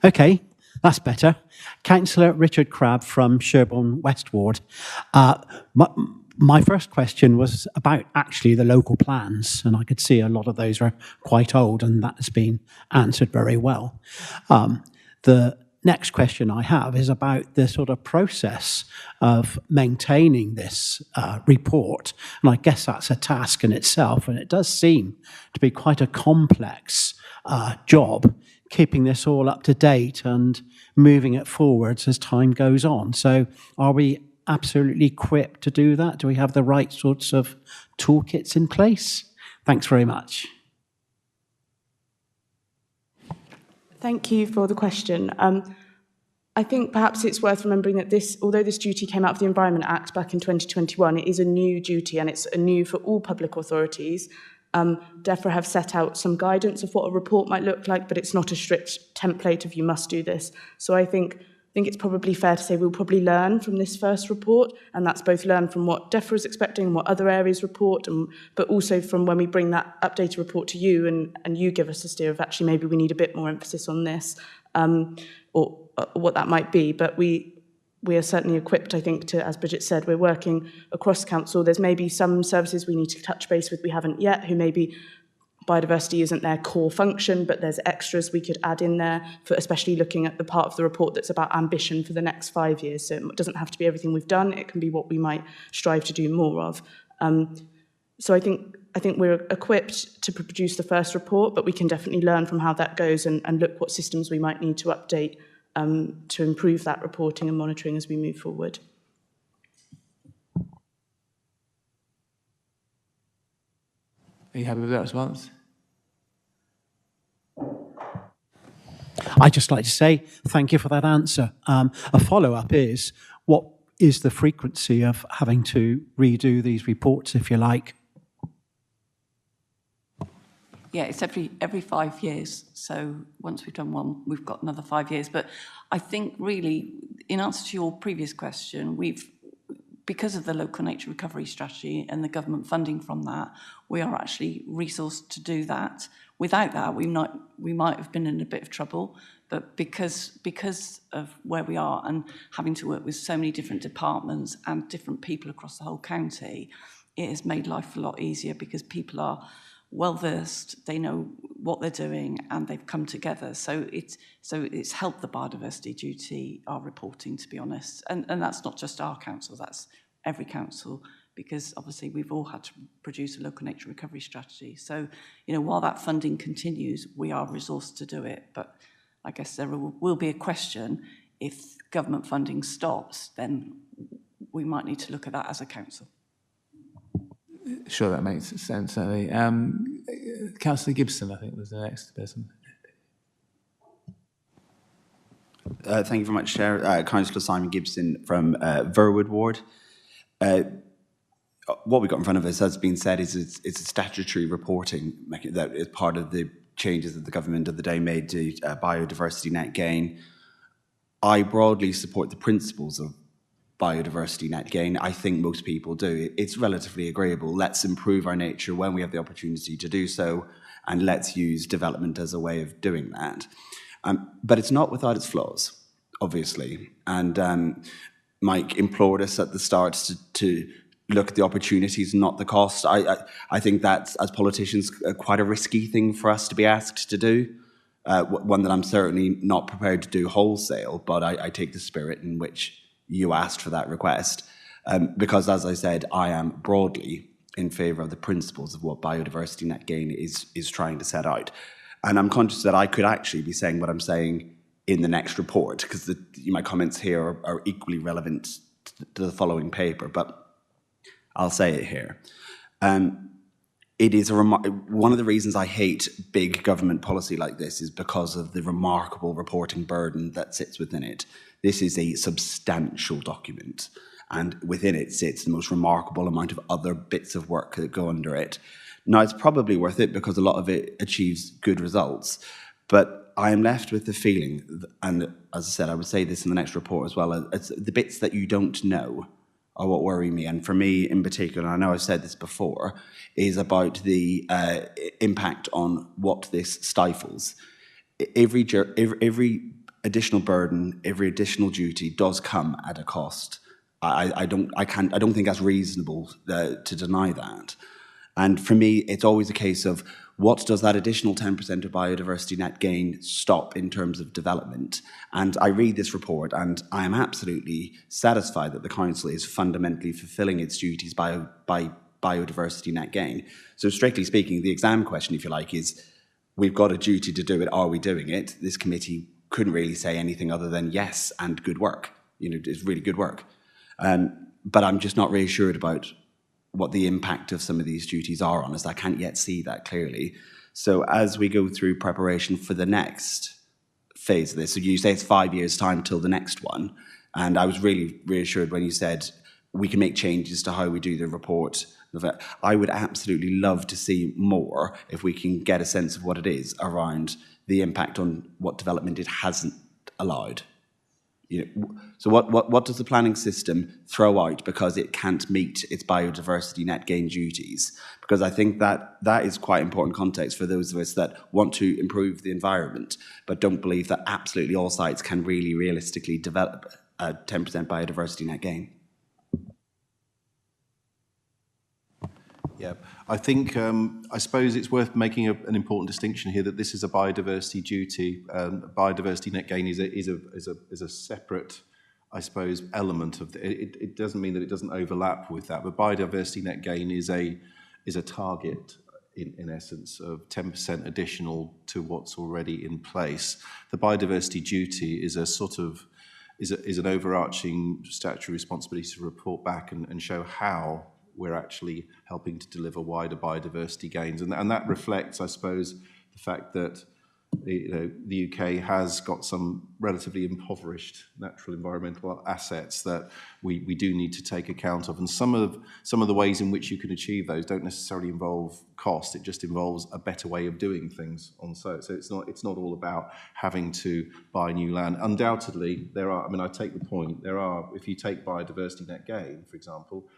Okay, that's better. Councillor Richard Crabb from Sherborne West Ward. My first question was about actually the local plans, and I could see a lot of those are quite old, and that has been answered very well. The next question I have is about the sort of process of maintaining this report, and I guess that's a task in itself, and it does seem to be quite a complex job, keeping this all up to date and moving it forwards as time goes on. So are we absolutely equipped to do that? Do we have the right sorts of toolkits in place? Thanks very much. Thank you for the question. I think perhaps it's worth remembering that although this duty came out of the Environment Act back in 2021, it is a new duty and it's new for all public authorities. DEFRA have set out some guidance of what a report might look like, but it's not a strict template of you must do this. So I think it's probably fair to say we'll probably learn from this first report, and that's both learn from what DEFRA is expecting and what other areas report, but also from when we bring that updated report to you and you give us a steer of actually maybe we need a bit more emphasis on this, or what that might be. But we are certainly equipped, I think, to, as Bridget said, we're working across council. There's maybe some services we need to touch base with we haven't yet, who maybe biodiversity isn't their core function, but there's extras we could add in there, for especially looking at the part of the report that's about ambition for the next 5 years. So it doesn't have to be everything we've done, it can be what we might strive to do more of. So I think we're equipped to produce the first report, but we can definitely learn from how that goes and look what systems we might need to update to improve that reporting and monitoring as we move forward. Are you happy with that response? I'd just like to say thank you for that answer. A follow-up is, what is the frequency of having to redo these reports, if you like? Yeah, it's every 5 years. So once we've done one, we've got another 5 years. But I think really, in answer to your previous question, because of the local nature recovery strategy and the government funding from that, we are actually resourced to do that. Without that, we might have been in a bit of trouble. But because of where we are and having to work with so many different departments and different people across the whole county, it has made life a lot easier because people are well versed, they know what they're doing, and they've come together. So it's helped the biodiversity duty, our reporting, to be honest. And that's not just our council, that's every council, because obviously we've all had to produce a local nature recovery strategy. So, while that funding continues, we are resourced to do it. But I guess there will be a question, if government funding stops, then we might need to look at that as a council. Sure, that makes sense, certainly. Councillor Gibson, I think, was the next person. Thank you very much, Chair. Councillor Simon Gibson from Verwood Ward. What we've got in front of us, as has been said, is it's a statutory reporting that is part of the changes that the government of the day made to biodiversity net gain. I broadly support the principles of biodiversity net gain. I think most people do. It's relatively agreeable. Let's improve our nature when we have the opportunity to do so, and let's use development as a way of doing that. But it's not without its flaws, obviously. And Mike implored us at the start to look at the opportunities, not the cost. I think that's, as politicians, quite a risky thing for us to be asked to do. One that I'm certainly not prepared to do wholesale, but I take the spirit in which you asked for that request, because, as I said, I am broadly in favour of the principles of what biodiversity net gain is trying to set out. And I'm conscious that I could actually be saying what I'm saying in the next report, because my comments here are equally relevant to the following paper, but I'll say it here. It is one of the reasons I hate big government policy like this is because of the remarkable reporting burden that sits within it. This is a substantial document, and within it sits the most remarkable amount of other bits of work that go under it. Now, it's probably worth it because a lot of it achieves good results, but I am left with the feeling, and as I said, I would say this in the next report as well, it's the bits that you don't know are what worry me. And for me in particular, and I know I've said this before, is about the impact on what this stifles. Every additional burden, every additional duty does come at a cost. I don't think that's reasonable to deny that. And for me, it's always a case of what does that additional 10% of biodiversity net gain stop in terms of development? And I read this report and I am absolutely satisfied that the council is fundamentally fulfilling its duties by biodiversity net gain. So strictly speaking, the exam question, if you like, is we've got a duty to do it. Are we doing it? This committee couldn't really say anything other than yes and good work. You know, it's really good work. But I'm just not reassured about what the impact of some of these duties are on us. I can't yet see that clearly. So as we go through preparation for the next phase of this, so you say it's 5 years' time till the next one, and I was really reassured when you said we can make changes to how we do the report. I would absolutely love to see more if we can get a sense of what it is around the impact on what development it hasn't allowed. You know, so what does the planning system throw out because it can't meet its biodiversity net gain duties? Because I think that is quite important context for those of us that want to improve the environment, but don't believe that absolutely all sites can really realistically develop a 10% biodiversity net gain. Yeah, I think, I suppose it's worth making an important distinction here that this is a biodiversity duty. Biodiversity net gain is a separate, I suppose, element of it doesn't mean that it doesn't overlap with that, but biodiversity net gain is a target in essence of 10% additional to what's already in place. The biodiversity duty is a sort of is an overarching statutory responsibility to report back and show how we're actually helping to deliver wider biodiversity gains. And that reflects, I suppose, the fact that the UK has got some relatively impoverished natural environmental assets that we do need to take account of. And some of the ways in which you can achieve those don't necessarily involve cost. It just involves a better way of doing things on site. So it's not all about having to buy new land. Undoubtedly, there are, I mean, I take the point, there are, if you take biodiversity net gain, for example,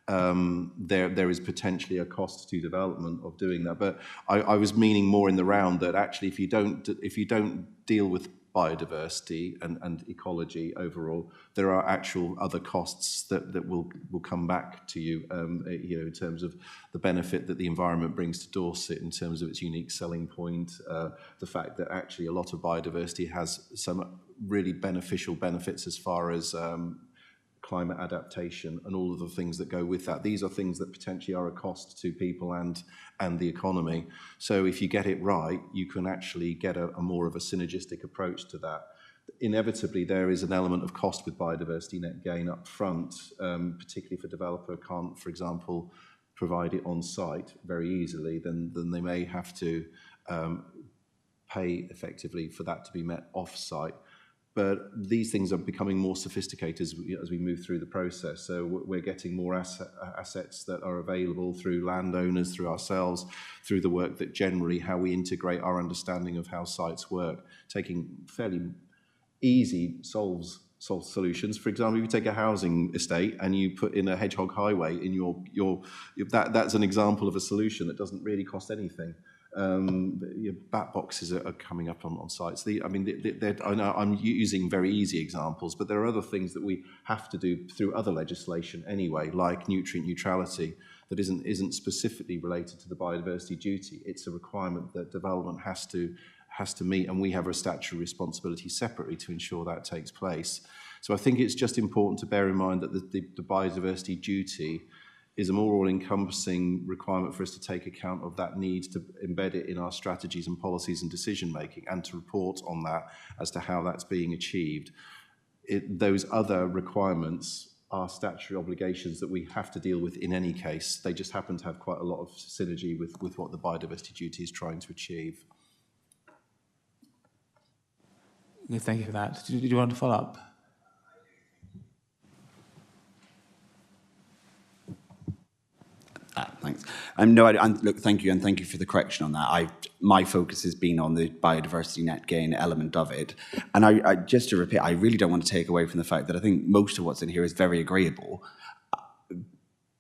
there is potentially a cost to development of doing that, but I was meaning more in the round that actually if you don't deal with biodiversity and ecology overall, there are actual other costs that will come back to you, you know, in terms of the benefit that the environment brings to Dorset, in terms of its unique selling point, the fact that actually a lot of biodiversity has some really beneficial benefits as far as climate adaptation and all of the things that go with that. These are things that potentially are a cost to people and the economy. So if you get it right, you can actually get a more of a synergistic approach to that. Inevitably, there is an element of cost with biodiversity net gain up front, particularly if a developer can't, for example, provide it on site very easily, then they may have to pay effectively for that to be met off site. But these things are becoming more sophisticated as we move through the process. So we're getting more assets that are available through landowners, through ourselves, through the work that generally how we integrate our understanding of how sites work, taking fairly easy solves solutions. For example, if you take a housing estate and you put in a hedgehog highway in that's an example of a solution that doesn't really cost anything. Bat boxes are coming up on sites. I know I'm using very easy examples, but there are other things that we have to do through other legislation anyway, like nutrient neutrality, that isn't specifically related to the biodiversity duty. It's a requirement that development has to meet, and we have a statutory responsibility separately to ensure that takes place. So I think it's just important to bear in mind that the biodiversity duty is a more all-encompassing requirement for us to take account of that need to embed it in our strategies and policies and decision-making, and to report on that as to how that's being achieved. Those other requirements are statutory obligations that we have to deal with in any case. They just happen to have quite a lot of synergy with what the biodiversity duty is trying to achieve. Thank you for that. Did you want to follow up? Thanks. Look, thank you, and thank you for the correction on that. My focus has been on the biodiversity net gain element of it. And I just to repeat, I really don't want to take away from the fact that I think most of what's in here is very agreeable.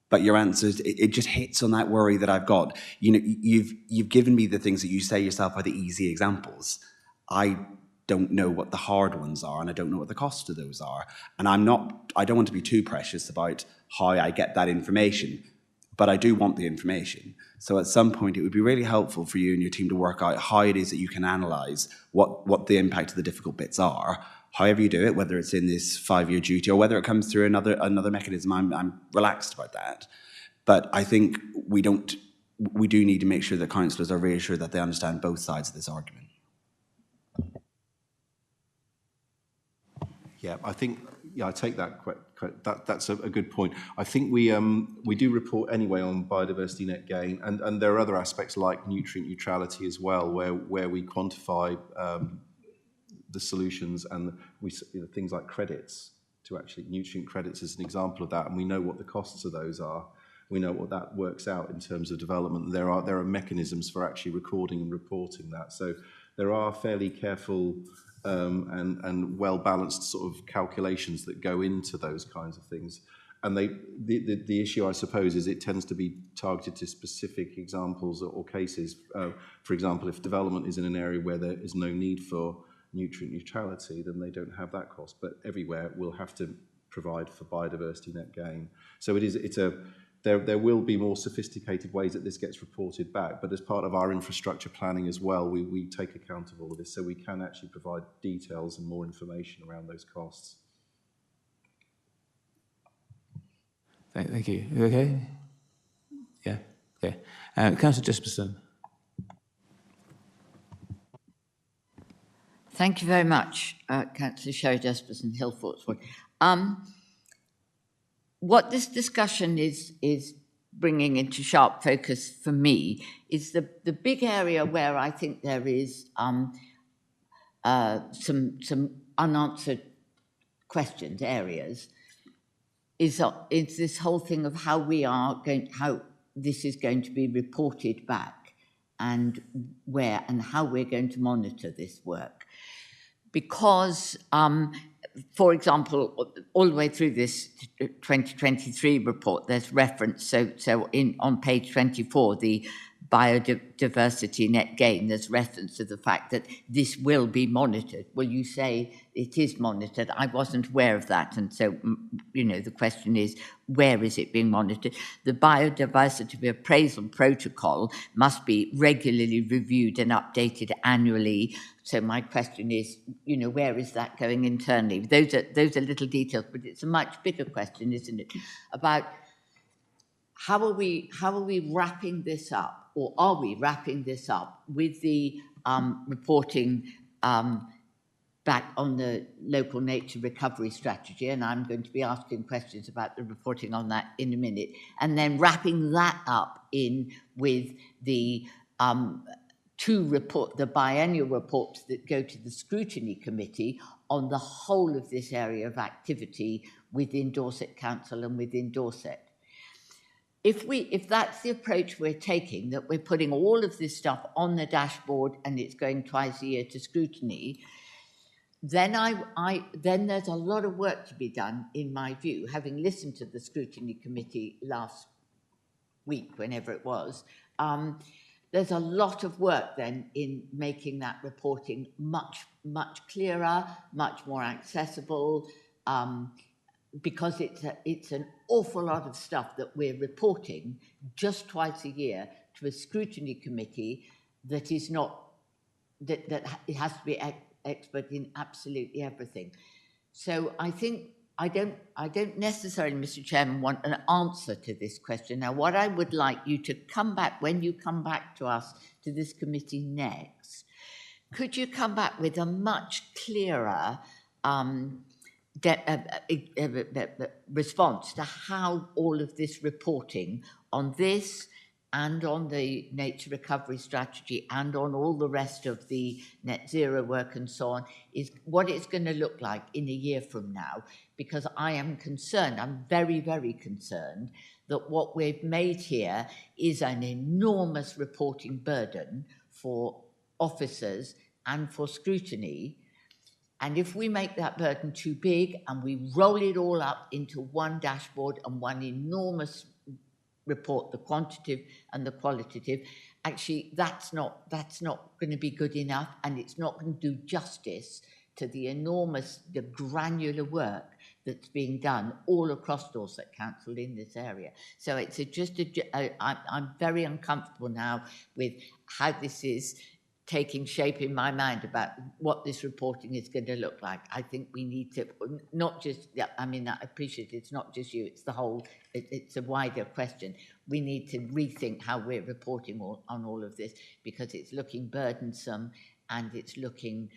But your answers, it just hits on that worry that I've got. You know, you've given me the things that you say yourself are the easy examples. I don't know what the hard ones are, and I don't know what the cost of those are. And I don't want to be too precious about how I get that information, but I do want the information. So at some point, it would be really helpful for you and your team to work out how it is that you can analyse what the impact of the difficult bits are. However you do it, whether it's in this 5-year duty or whether it comes through another mechanism, I'm relaxed about that. But I think we do need to make sure that councillors are reassured that they understand both sides of this argument. Yeah, I think, I take that. That's a good point. I think we do report anyway on biodiversity net gain, and there are other aspects like nutrient neutrality as well, where we quantify the solutions, and things like credits, to actually nutrient credits is an example of that, and we know what the costs of those are. We know what that works out in terms of development. There are mechanisms for actually recording and reporting that. So there are fairly careful and well-balanced sort of calculations that go into those kinds of things. And the issue, I suppose, is it tends to be targeted to specific examples or cases. For example, if development is in an area where there is no need for nutrient neutrality, then they don't have that cost. But everywhere we'll have to provide for biodiversity net gain. So there will be more sophisticated ways that this gets reported back, but as part of our infrastructure planning as well, we take account of all of this, so we can actually provide details and more information around those costs. Thank you. You okay? Yeah. Okay. Councillor Jesperson. Thank you very much, Councillor Sherry Jesperson, Hill Fortswood. What this discussion is bringing into sharp focus for me is the big area where I think there is some unanswered questions, areas, is this whole thing of how this is going to be reported back, and where and how we're going to monitor this work. Because, for example, all the way through this 2023 report, there's reference, so on page 24, the biodiversity net gain, there's reference to the fact that this will be monitored. Well, you say it is monitored. I wasn't aware of that. And so, the question is, where is it being monitored? The biodiversity appraisal protocol must be regularly reviewed and updated annually. So my question is, where is that going internally? Those are little details, but it's a much bigger question, isn't it? About how are we wrapping this up, or are we wrapping this up with the reporting back on the local nature recovery strategy? And I'm going to be asking questions about the reporting on that in a minute. And then wrapping that up in with the the biennial reports that go to the scrutiny committee on the whole of this area of activity within Dorset Council and within Dorset. If that's the approach we're taking, that we're putting all of this stuff on the dashboard and it's going twice a year to scrutiny, then then there's a lot of work to be done, in my view, having listened to the scrutiny committee last week, whenever it was. There's a lot of work then in making that reporting much, much clearer, much more accessible, because it's an awful lot of stuff that we're reporting just twice a year to a scrutiny committee that is not, that it has to be expert in absolutely everything. So I think I don't necessarily, Mr. Chairman, want an answer to this question. Now, what I would like you to come back, when you come back to us, to this committee next, could you come back with a much clearer response to how all of this reporting on this and on the nature recovery strategy and on all the rest of the net zero work and so on, is what it's going to look like in a year from now? Because I am concerned, I'm very, very concerned that what we've made here is an enormous reporting burden for officers and for scrutiny. And if we make that burden too big and we roll it all up into one dashboard and one enormous report, the quantitative and the qualitative, actually that's not going to be good enough, and it's not going to do justice to the granular work that's being done all across Dorset Council in this area. So it's I'm very uncomfortable now with how this is taking shape in my mind about what this reporting is going to look like. I think we need to not just, I appreciate it's not just you, it's the whole, it's a wider question. We need to rethink how we're reporting on all of this, because it's looking burdensome and it's looking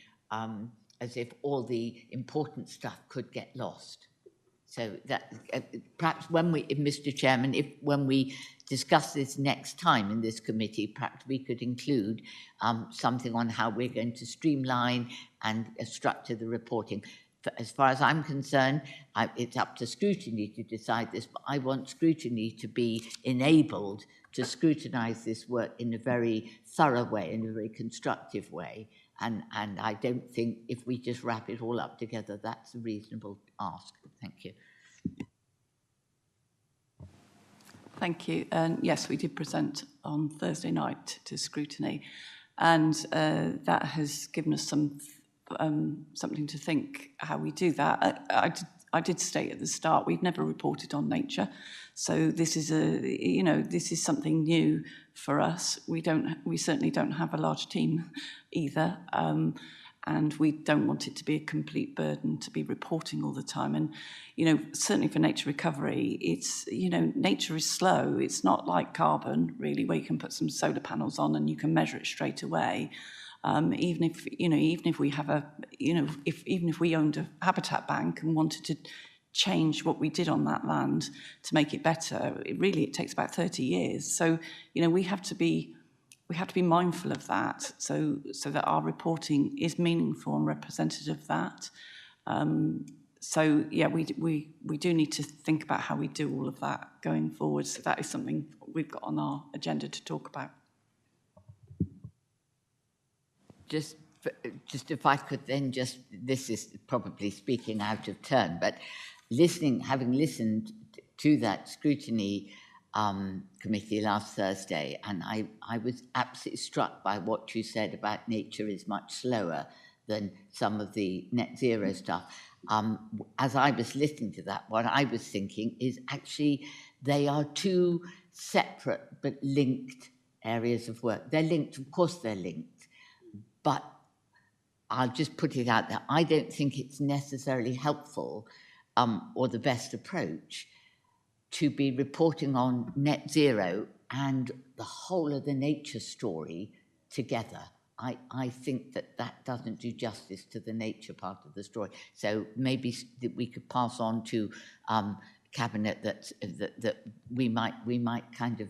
as if all the important stuff could get lost. So that perhaps Mr. Chairman, when we discuss this next time in this committee, perhaps we could include something on how we're going to streamline and structure the reporting. As far as I'm concerned, it's up to scrutiny to decide this, but I want scrutiny to be enabled to scrutinise this work in a very thorough way, in a very constructive way. And I don't think if we just wrap it all up together, that's a reasonable ask. Thank you. Thank you. And yes, we did present on Thursday night to scrutiny, and that has given us something to think how we do that. I did state at the start we've never reported on nature, so this is this is something new for us. We certainly don't have a large team either, and we don't want it to be a complete burden to be reporting all the time. And certainly for nature recovery, it's nature is slow. It's not like carbon really, where you can put some solar panels on and you can measure it straight away. Even if we have even if we owned a habitat bank and wanted to change what we did on that land to make it better, it takes about 30 years. So we have to be mindful of that, so that our reporting is meaningful and representative of that. So yeah, we do need to think about how we do all of that going forward. So that is something we've got on our agenda to talk about. Just if I could then this is probably speaking out of turn, but having listened to that scrutiny committee last Thursday, and I was absolutely struck by what you said about nature is much slower than some of the net zero stuff. As I was listening to that, what I was thinking is actually they are two separate but linked areas of work. They're linked, of course they're linked, but I'll just put it out there. I don't think it's necessarily helpful or the best approach to be reporting on net zero and the whole of the nature story together. I think that doesn't do justice to the nature part of the story. So maybe that we could pass on to Cabinet that we might kind of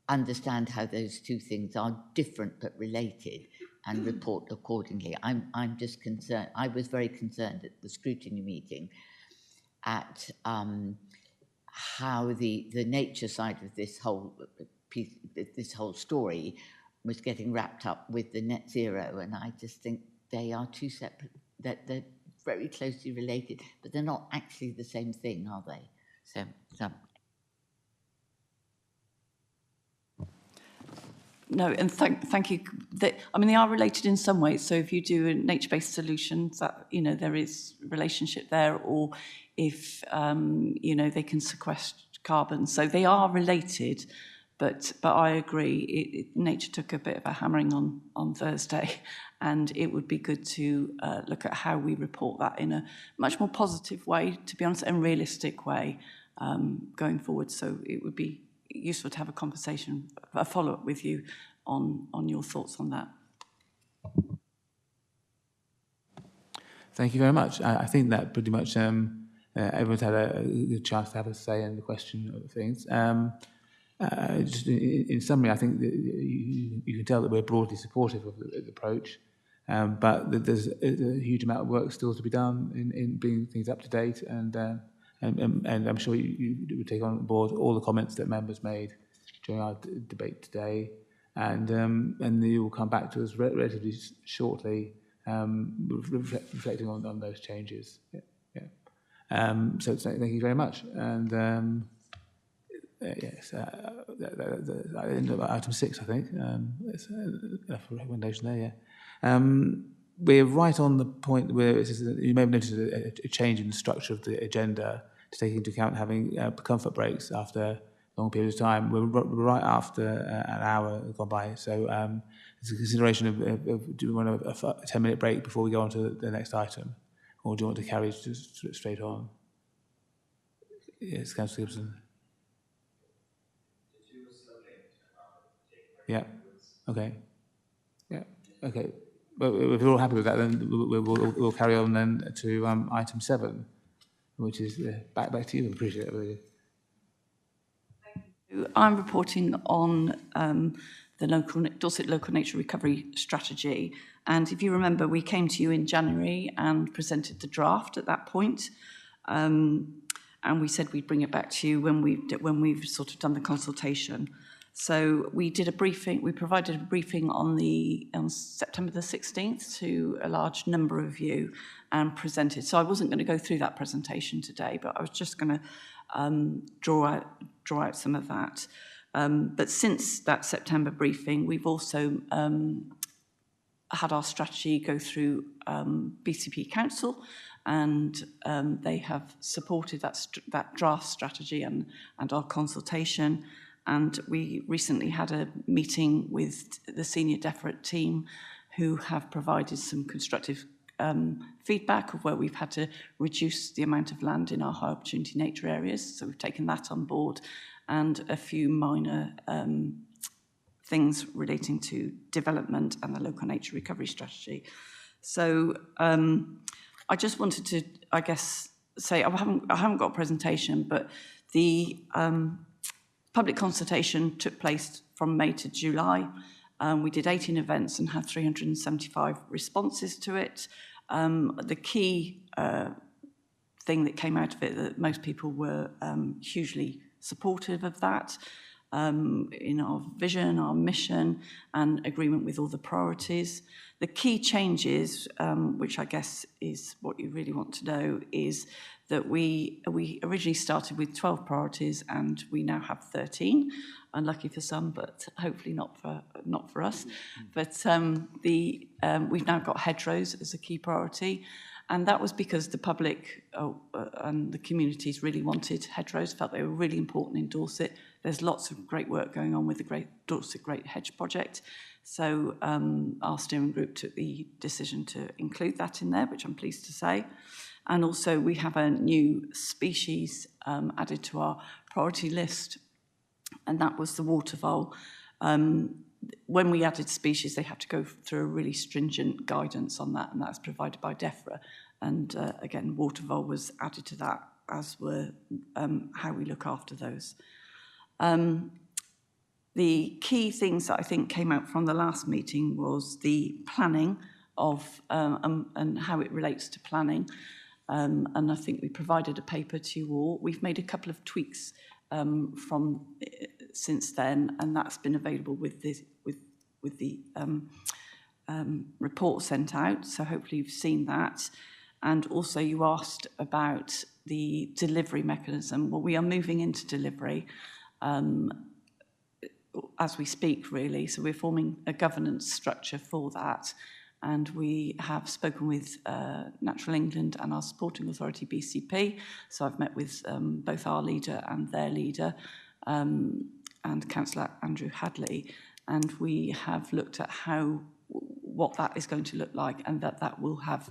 understand how those two things are different but related and report accordingly. I'm just concerned. I was very concerned at the scrutiny meeting at how the nature side of this whole piece, this whole story, was getting wrapped up with the net zero, and I just think they are two separate. That they're very closely related, but they're not actually the same thing, are they? So. No, and thank you. They are related in some ways. So if you do a nature-based solutions, that there is relationship there, or if they can sequester carbon, so they are related. But I agree. Nature took a bit of a hammering on Thursday, and it would be good to look at how we report that in a much more positive way, to be honest, and realistic way going forward. So it would be useful to have a conversation, a follow-up with you on your thoughts on that. Thank you very much. I think that pretty much everyone's had a good chance to have a say in the question of things. Just in summary, I think that you can tell that we're broadly supportive of the approach, but there's a huge amount of work still to be done in bringing things up to date and and I'm sure you would take on board all the comments that members made during our debate today, and you will come back to us relatively shortly, reflecting on those changes. So thank you very much, and yes, item 6, I think. It's enough recommendation there. Yeah. We're right on the point where it says that you may have noticed a change in the structure of the agenda to take into account having comfort breaks after long periods of time. We're right after an hour gone by, so there's a consideration of do we want a 10-minute break before we go on to the next item, or do you want to carry just straight on? Yes, Councillor Gibson. Yeah. Okay. Yeah. Okay. Well, if you're all happy with that, then we'll carry on then to item 7, which is back to you. I appreciate it. I'm reporting on the Dorset Local Nature Recovery Strategy. And if you remember, we came to you in January and presented the draft at that point. And we said we'd bring it back to you when we've sort of done the consultation. So we did a briefing. We provided a briefing on September the 16th to a large number of you and presented. So I wasn't going to go through that presentation today, but I was just going to draw out some of that. But since that September briefing, we've also had our strategy go through BCP Council, and they have supported that draft strategy and our consultation. And we recently had a meeting with the senior DEFRA team who have provided some constructive feedback of where we've had to reduce the amount of land in our high opportunity nature areas. So we've taken that on board, and a few minor things relating to development and the local nature recovery strategy. So I just wanted to, I guess, say I haven't got a presentation, but the public consultation took place from May to July. We did 18 events and had 375 responses to it. The key thing that came out of it, that most people were hugely supportive of that, in our vision, our mission, and agreement with all the priorities. The key changes, which I guess is what you really want to know, is that we originally started with 12 priorities and we now have 13. Unlucky for some, but hopefully not for us. But we've now got hedgerows as a key priority, and that was because the public and the communities really wanted hedgerows, felt they were really important in Dorset. There's lots of great work going on with the Dorset Great Hedge Project. So our steering group took the decision to include that in there, which I'm pleased to say. And also we have a new species added to our priority list, and that was the water vole. When we added species, they had to go through a really stringent guidance on that, and that's provided by DEFRA. And again, water vole was added to that, as were how we look after those. The key things that I think came out from the last meeting was the planning of and how it relates to planning. And I think we provided a paper to you all. We've made a couple of tweaks from since then, and that's been available with the report sent out. So hopefully you've seen that. And also you asked about the delivery mechanism. Well, we are moving into delivery as we speak, really. So we're forming a governance structure for that. And we have spoken with Natural England and our supporting authority, BCP. So I've met with both our leader and their leader, and Councillor Andrew Hadley. And we have looked at what that is going to look like, and that will have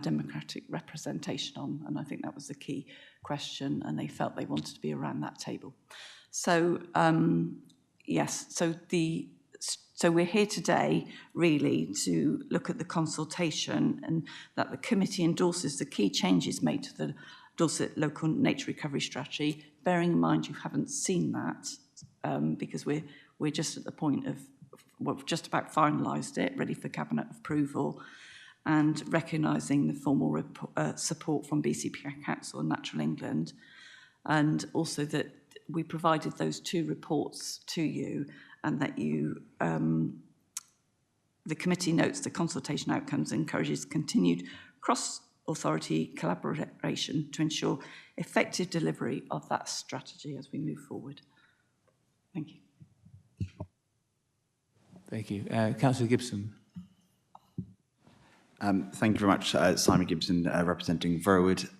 democratic representation on. And I think that was the key question, and they felt they wanted to be around that table. So, yes, so we're here today really to look at the consultation, and that the committee endorses the key changes made to the Dorset Local Nature Recovery Strategy, bearing in mind you haven't seen that, because we're just at the point of, we've just about finalised it, ready for Cabinet approval. and recognising the formal support from BCP Council and Natural England, and also that we provided those 2 reports to you, and that you, the committee notes the consultation outcomes encourages continued cross-authority collaboration to ensure effective delivery of that strategy as we move forward. Thank you. Thank you. Councillor Gibson. Thank you very much, Simon Gibson, representing Verwood.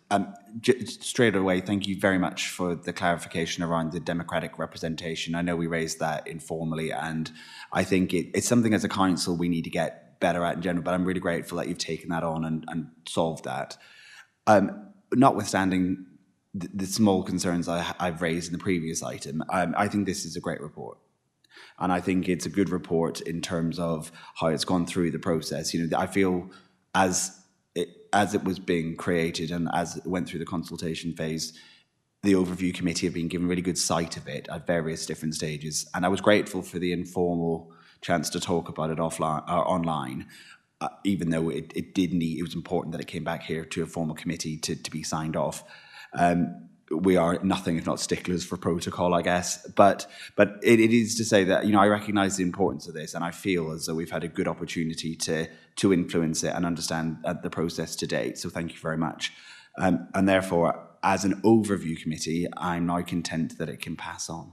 Straight away, thank you very much for the clarification around the democratic representation. I know we raised that informally, and I think it's something as a council we need to get better at in general, but I'm really grateful that you've taken that on and solved that. Notwithstanding the small concerns I've raised in the previous item, I think this is a great report. And I think it's a good report in terms of how it's gone through the process. You know, I feel as it was being created and as it went through the consultation phase, the overview committee have been given really good sight of it at various different stages. And I was grateful for the informal chance to talk about it offline or online, even though it was important that it came back here to a formal committee to be signed off. We are nothing if not sticklers for protocol, I guess. But it is to say that, you know, I recognise the importance of this, and I feel as though we've had a good opportunity to influence it and understand the process to date. So thank you very much. And therefore, as an overview committee, I'm now content that it can pass on.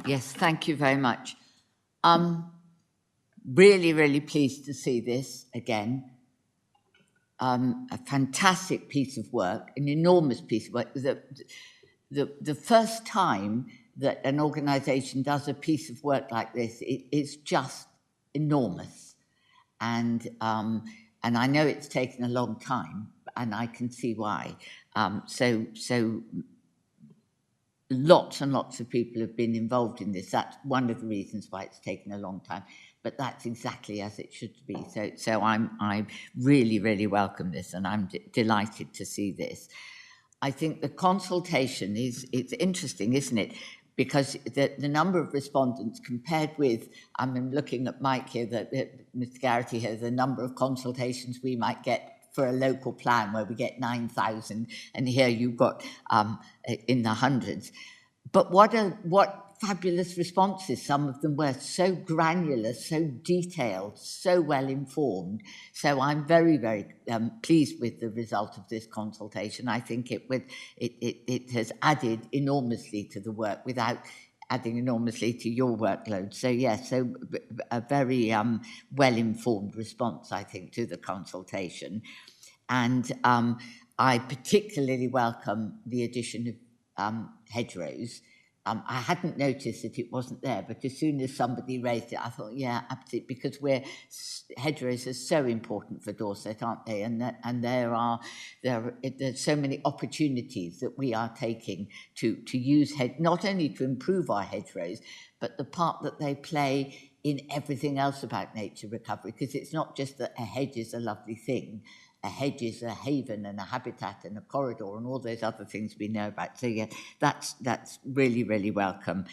Yes, thank you very much. Really, really pleased to see this again. A fantastic piece of work, an enormous piece of work. The first time that an organisation does a piece of work like this, it's just enormous. And I know it's taken a long time, and I can see why. So lots and lots of people have been involved in this. That's one of the reasons why it's taken a long time. But that's exactly as it should be. So I really, really welcome this, and I'm delighted to see this. I think the consultation it's interesting, isn't it? Because the number of respondents compared with, I'm looking at Mike here, that Mr. Garrity here, the number of consultations we might get for a local plan where we get 9,000, and here you've got in the hundreds. But what fabulous responses. Some of them were so granular, so detailed, so well informed. So I'm very, very pleased with the result of this consultation. I think it has added enormously to the work without adding enormously to your workload. So yes, so a very well informed response, I think, to the consultation. And I particularly welcome the addition of hedgerows. I hadn't noticed that it wasn't there, but as soon as somebody raised it, I thought, yeah, absolutely, because hedgerows are so important for Dorset, aren't they? And there's so many opportunities that we are taking to use not only to improve our hedgerows, but the part that they play in everything else about nature recovery, because it's not just that a hedge is a lovely thing. A hedge is a haven and a habitat and a corridor and all those other things we know about. So yeah, that's really, really welcome.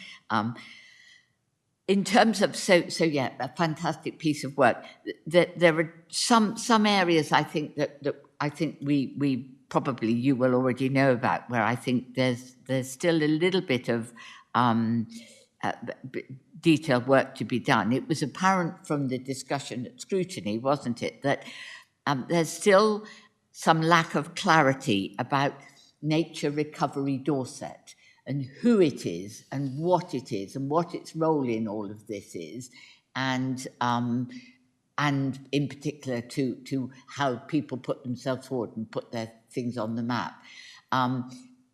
In terms of yeah, a fantastic piece of work. There are some areas I think that I think we probably you will already know about, where I think there's still a little bit of detailed work to be done. It was apparent from the discussion at scrutiny, wasn't it, that there's still some lack of clarity about Nature Recovery Dorset and who it is and what its role in all of this is, and in particular to how people put themselves forward and put their things on the map.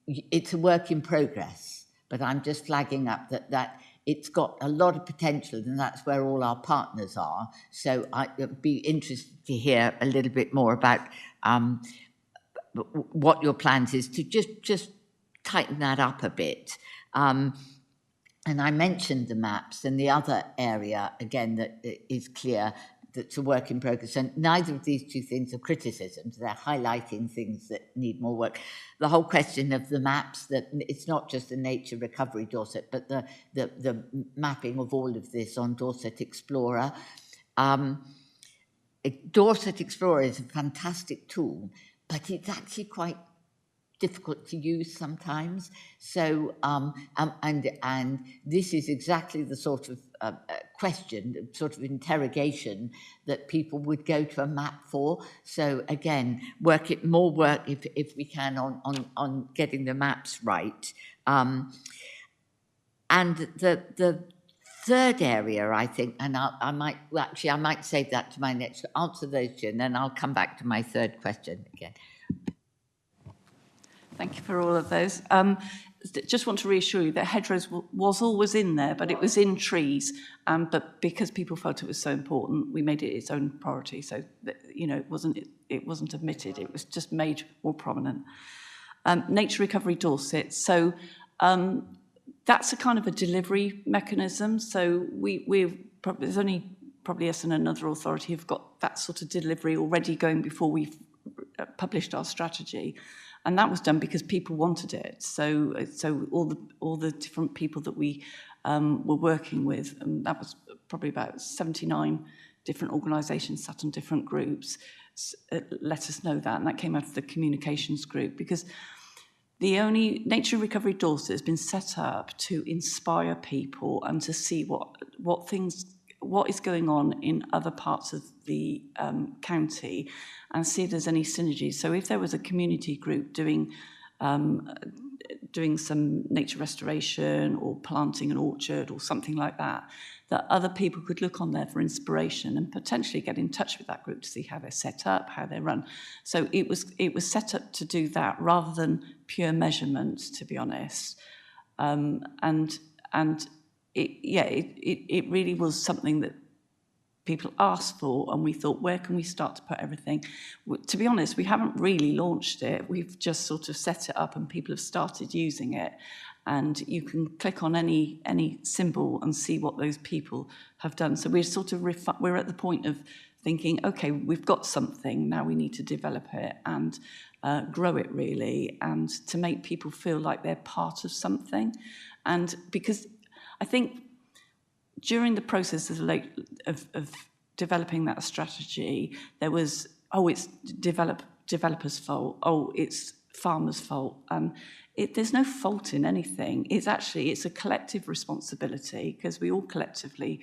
It's a work in progress, but I'm just flagging up that it's got a lot of potential, and that's where all our partners are. So I'd be interested to hear a little bit more about what your plans is to just tighten that up a bit. And I mentioned the maps, and the other area, again, that is clear, that's a work in progress. And neither of these two things are criticisms. They're highlighting things that need more work. The whole question of the maps, that it's not just the nature recovery Dorset, but the mapping of all of this on Dorset Explorer. Dorset Explorer is a fantastic tool, but it's actually quite difficult to use sometimes. So, and this is exactly the sort of question, sort of interrogation that people would go to a map for. So again, more work if we can on getting the maps right. And the third area, I think, and I might save that to my next answer those two, and then I'll come back to my third question again. Thank you for all of those. Just want to reassure you that hedgerows was always in there, but it was in trees. But because people felt it was so important, we made it its own priority. So that, you know, it wasn't omitted. It was just made more prominent. Nature Recovery Dorset. So that's a kind of a delivery mechanism. So there's only probably us and another authority have got that sort of delivery already going before we've published our strategy. And that was done because people wanted it. So all the different people that we were working with, and that was probably about 79 different organisations sat on different groups, let us know that. And that came out of the communications group, because the only Nature Recovery Dorset has been set up to inspire people and to see what is going on in other parts of the county, and see if there's any synergy. So if there was a community group doing some nature restoration or planting an orchard or something like that, that other people could look on there for inspiration and potentially get in touch with that group to see how they're set up, how they run. So it was set up to do that rather than pure measurements, to be honest. And it really was something that people asked for, and we thought, where can we start to put everything? To be honest, we haven't really launched it. We've just sort of set it up and people have started using it. And you can click on any symbol and see what those people have done. So we're sort of, we're at the point of thinking, okay, we've got something, now we need to develop it and grow it really, and to make people feel like they're part of something. And because I think during the process of developing that strategy, there was, it's developers' fault, it's farmers' fault. There's no fault in anything. It's a collective responsibility, because we all collectively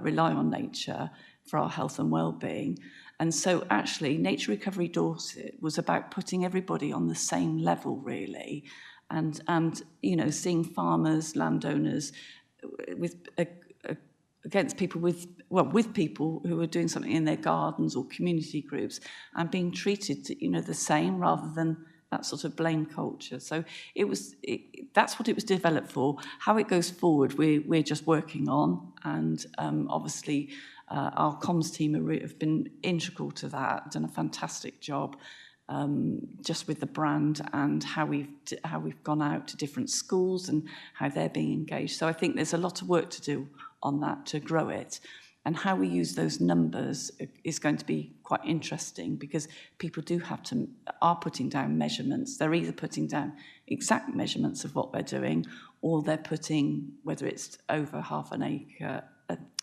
rely on nature for our health and well-being. And so actually, Nature Recovery Dorset was about putting everybody on the same level, really, and seeing farmers, landowners against people with people who are doing something in their gardens or community groups, and being treated, the same, rather than that sort of blame culture. So that's what it was developed for. How it goes forward, we're just working on, and obviously our comms team have been integral to that, done a fantastic job. Just with the brand and how we've gone out to different schools and how they're being engaged. So I think there's a lot of work to do on that to grow it, and how we use those numbers is going to be quite interesting, because people are putting down measurements. They're either putting down exact measurements of what they're doing, or they're putting, whether it's over half an acre,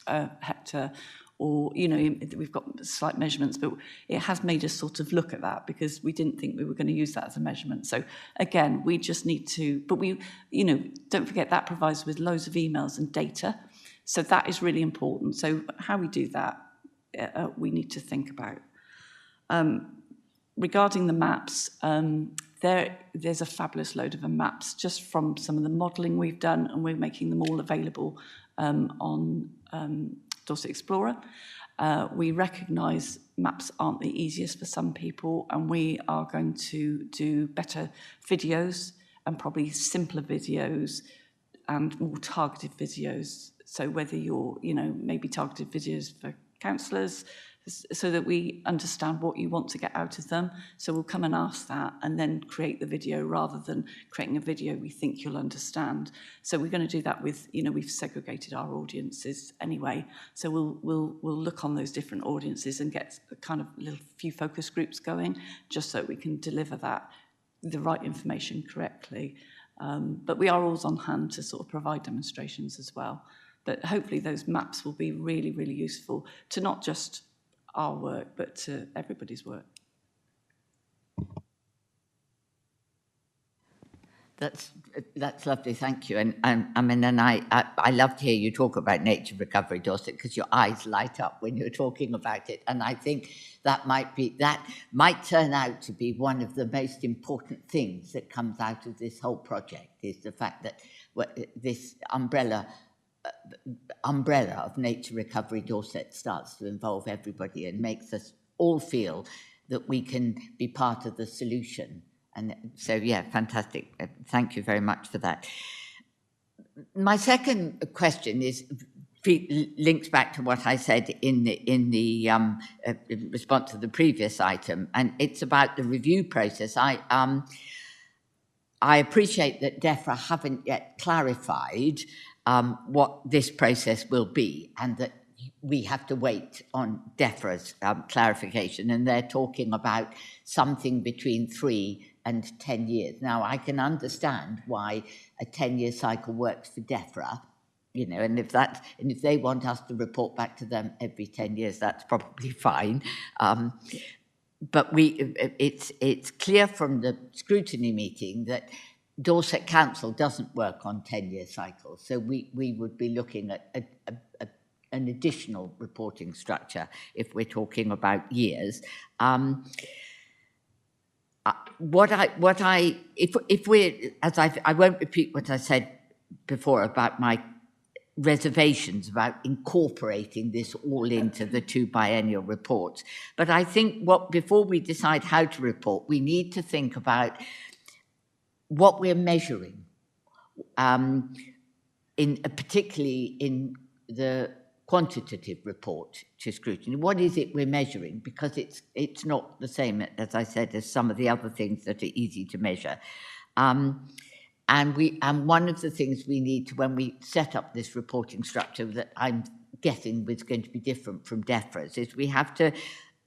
a hectare, or, we've got slight measurements, but it has made us sort of look at that, because we didn't think we were going to use that as a measurement. So again, we just need to, but don't forget that provides with loads of emails and data. So that is really important. So how we do that, we need to think about. Regarding the maps, there's a fabulous load of maps just from some of the modelling we've done, and we're making them all available on Dorset Explorer. We recognise maps aren't the easiest for some people, and we are going to do better videos, and probably simpler videos and more targeted videos. So whether you're, maybe targeted videos for councillors, so that we understand what you want to get out of them. So we'll come and ask that and then create the video rather than creating a video we think you'll understand. So we're going to do that with, we've segregated our audiences anyway. So we'll look on those different audiences and get a kind of little few focus groups going, just so we can deliver the right information correctly. But we are always on hand to sort of provide demonstrations as well. But hopefully those maps will be really, really useful to not just our work, but to everybody's work. That's lovely, thank you. And I mean, and I love to hear you talk about nature recovery, Dorset, because your eyes light up when you're talking about it. And I think that might turn out to be one of the most important things that comes out of this whole project, is the fact that this umbrella of nature recovery Dorset starts to involve everybody and makes us all feel that we can be part of the solution. And so, yeah, fantastic. Thank you very much for that. My second question links back to what I said in the response to the previous item, and it's about the review process. I appreciate that DEFRA haven't yet clarified what this process will be, and that we have to wait on DEFRA's clarification, and they're talking about something between 3 and 10 years. Now, I can understand why a 10-year cycle works for DEFRA, and if they want us to report back to them every 10 years, that's probably fine. But it's clear from the scrutiny meeting that Dorset Council doesn't work on 10-year cycles, so we would be looking at an additional reporting structure if we're talking about years. I won't repeat what I said before about my reservations about incorporating this all into the 2 biennial reports, but I think before we decide how to report, we need to think about what we're measuring, particularly in the quantitative report to scrutiny. What is it we're measuring? Because it's not the same, as I said, as some of the other things that are easy to measure. And one of the things we need to, when we set up this reporting structure that I'm guessing was going to be different from DEFRA's, is we have to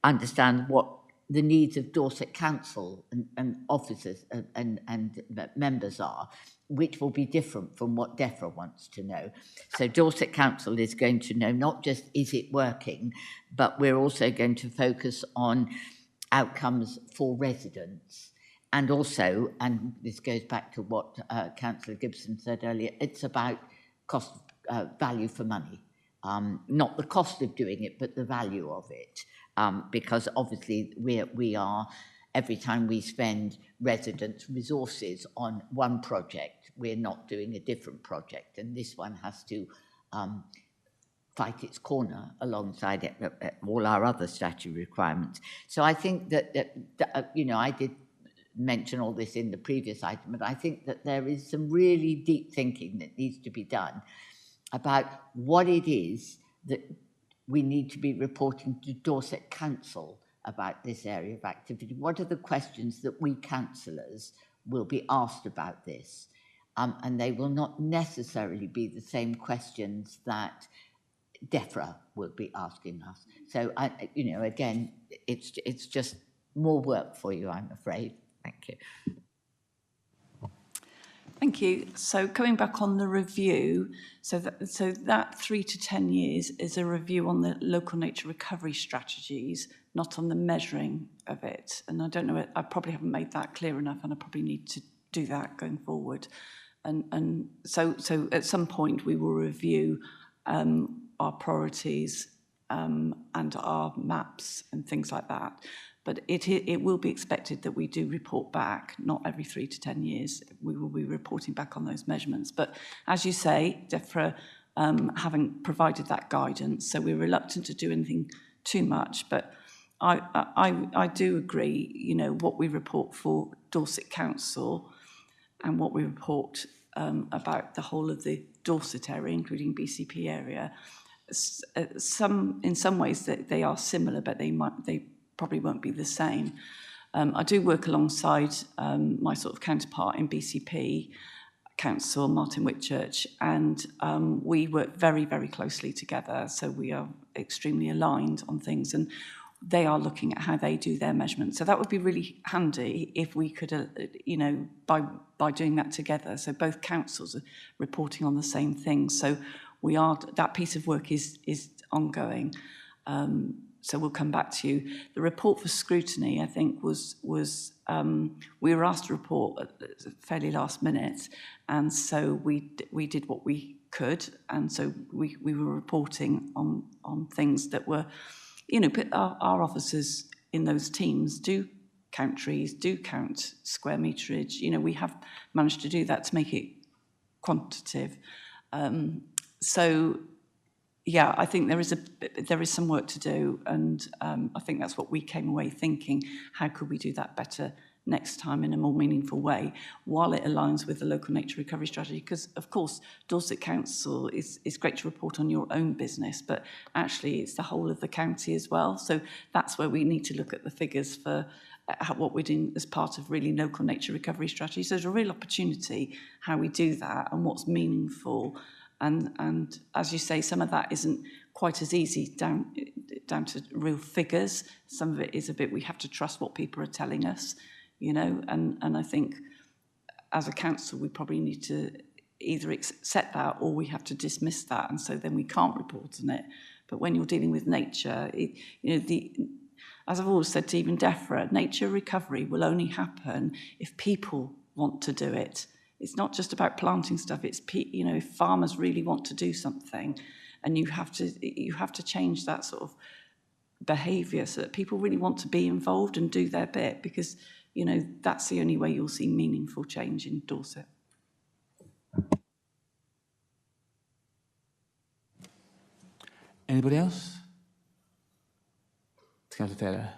understand what the needs of Dorset Council and officers and members are, which will be different from what DEFRA wants to know. So Dorset Council is going to know not just is it working, but we're also going to focus on outcomes for residents. And also, and this goes back to what Councillor Gibson said earlier, it's about cost, value for money. Not the cost of doing it, but the value of it. Because obviously we are, every time we spend residents' resources on one project, we're not doing a different project, and this one has to fight its corner alongside all our other statutory requirements. So I think that I did mention all this in the previous item, but I think that there is some really deep thinking that needs to be done about what it is that we need to be reporting to Dorset Council about this area of activity. What are the questions that we councillors will be asked about this? And they will not necessarily be the same questions that DEFRA will be asking us. So, again, it's just more work for you, I'm afraid. Thank you. Thank you. So coming back on the review, so that 3 to 10 years is a review on the local nature recovery strategies, not on the measuring of it. And I don't know, I probably haven't made that clear enough, and I probably need to do that going forward. And so at some point we will review our priorities and our maps and things like that. But it will be expected that we do report back, not every 3 to 10 years. We will be reporting back on those measurements. But as you say, DEFRA haven't provided that guidance, so we're reluctant to do anything too much. But I do agree, what we report for Dorset Council and what we report about the whole of the Dorset area, including BCP area, in some ways they are similar, but they probably won't be the same. I do work alongside my sort of counterpart in BCP Council, Martin Whitchurch, and we work very, very closely together. So we are extremely aligned on things, and they are looking at how they do their measurements. So that would be really handy if we could, by doing that together. So both councils are reporting on the same thing. So that piece of work is ongoing. So we'll come back to you. The report for scrutiny, I think, was we were asked to report at fairly last minute, and so we did what we could, and so we were reporting on things that were, but our officers in those teams do count trees, do count square meterage. We have managed to do that to make it quantitative. So. Yeah, I think there is some work to do, and I think that's what we came away thinking. How could we do that better next time in a more meaningful way, while it aligns with the local nature recovery strategy? Because, of course, Dorset Council is great to report on your own business, but actually it's the whole of the county as well. So that's where we need to look at the figures for what we're doing as part of really local nature recovery strategy. So there's a real opportunity how we do that and what's meaningful. And as you say, some of that isn't quite as easy down to real figures. Some of it is a bit, we have to trust what people are telling us, and I think as a council, we probably need to either accept that or we have to dismiss that. And so then we can't report on it. But when you're dealing with nature, as I've always said to even DEFRA, nature recovery will only happen if people want to do it. It's not just about planting stuff. It's if farmers really want to do something, and you have to change that sort of behaviour so that people really want to be involved and do their bit, because that's the only way you'll see meaningful change in Dorset. Anybody else? Councillor Taylor.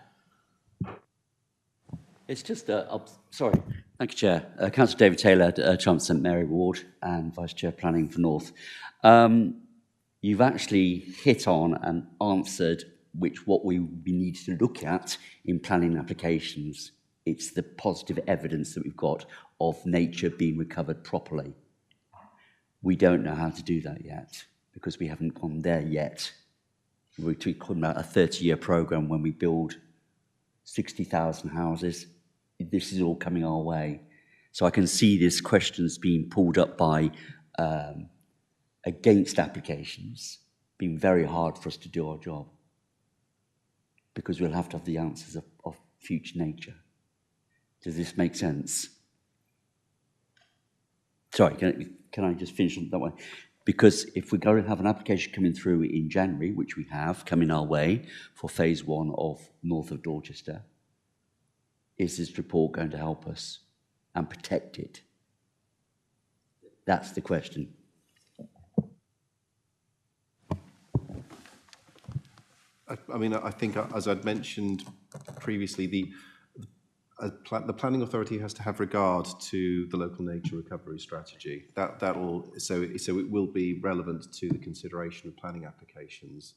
It's just, sorry, thank you, Chair. Councillor David Taylor, Chancellor St Mary Ward and Vice Chair Planning for North. You've actually hit on and answered what we need to look at in planning applications. It's the positive evidence that we've got of nature being recovered properly. We don't know how to do that yet because we haven't gone there yet. We're talking about a 30-year programme when we build 60,000 houses. This is all coming our way. So I can see these questions being pulled up by against applications being very hard for us to do our job, because we'll have to have the answers of future nature. Does this make sense? Sorry, can I just finish on that one? Because if we're going to have an application coming through in January, which we have coming our way for phase 1 of north of Dorchester, is this report going to help us and protect it? That's the question. I think, as I'd mentioned previously, the planning authority has to have regard to the local nature recovery strategy. So it will be relevant to the consideration of planning applications,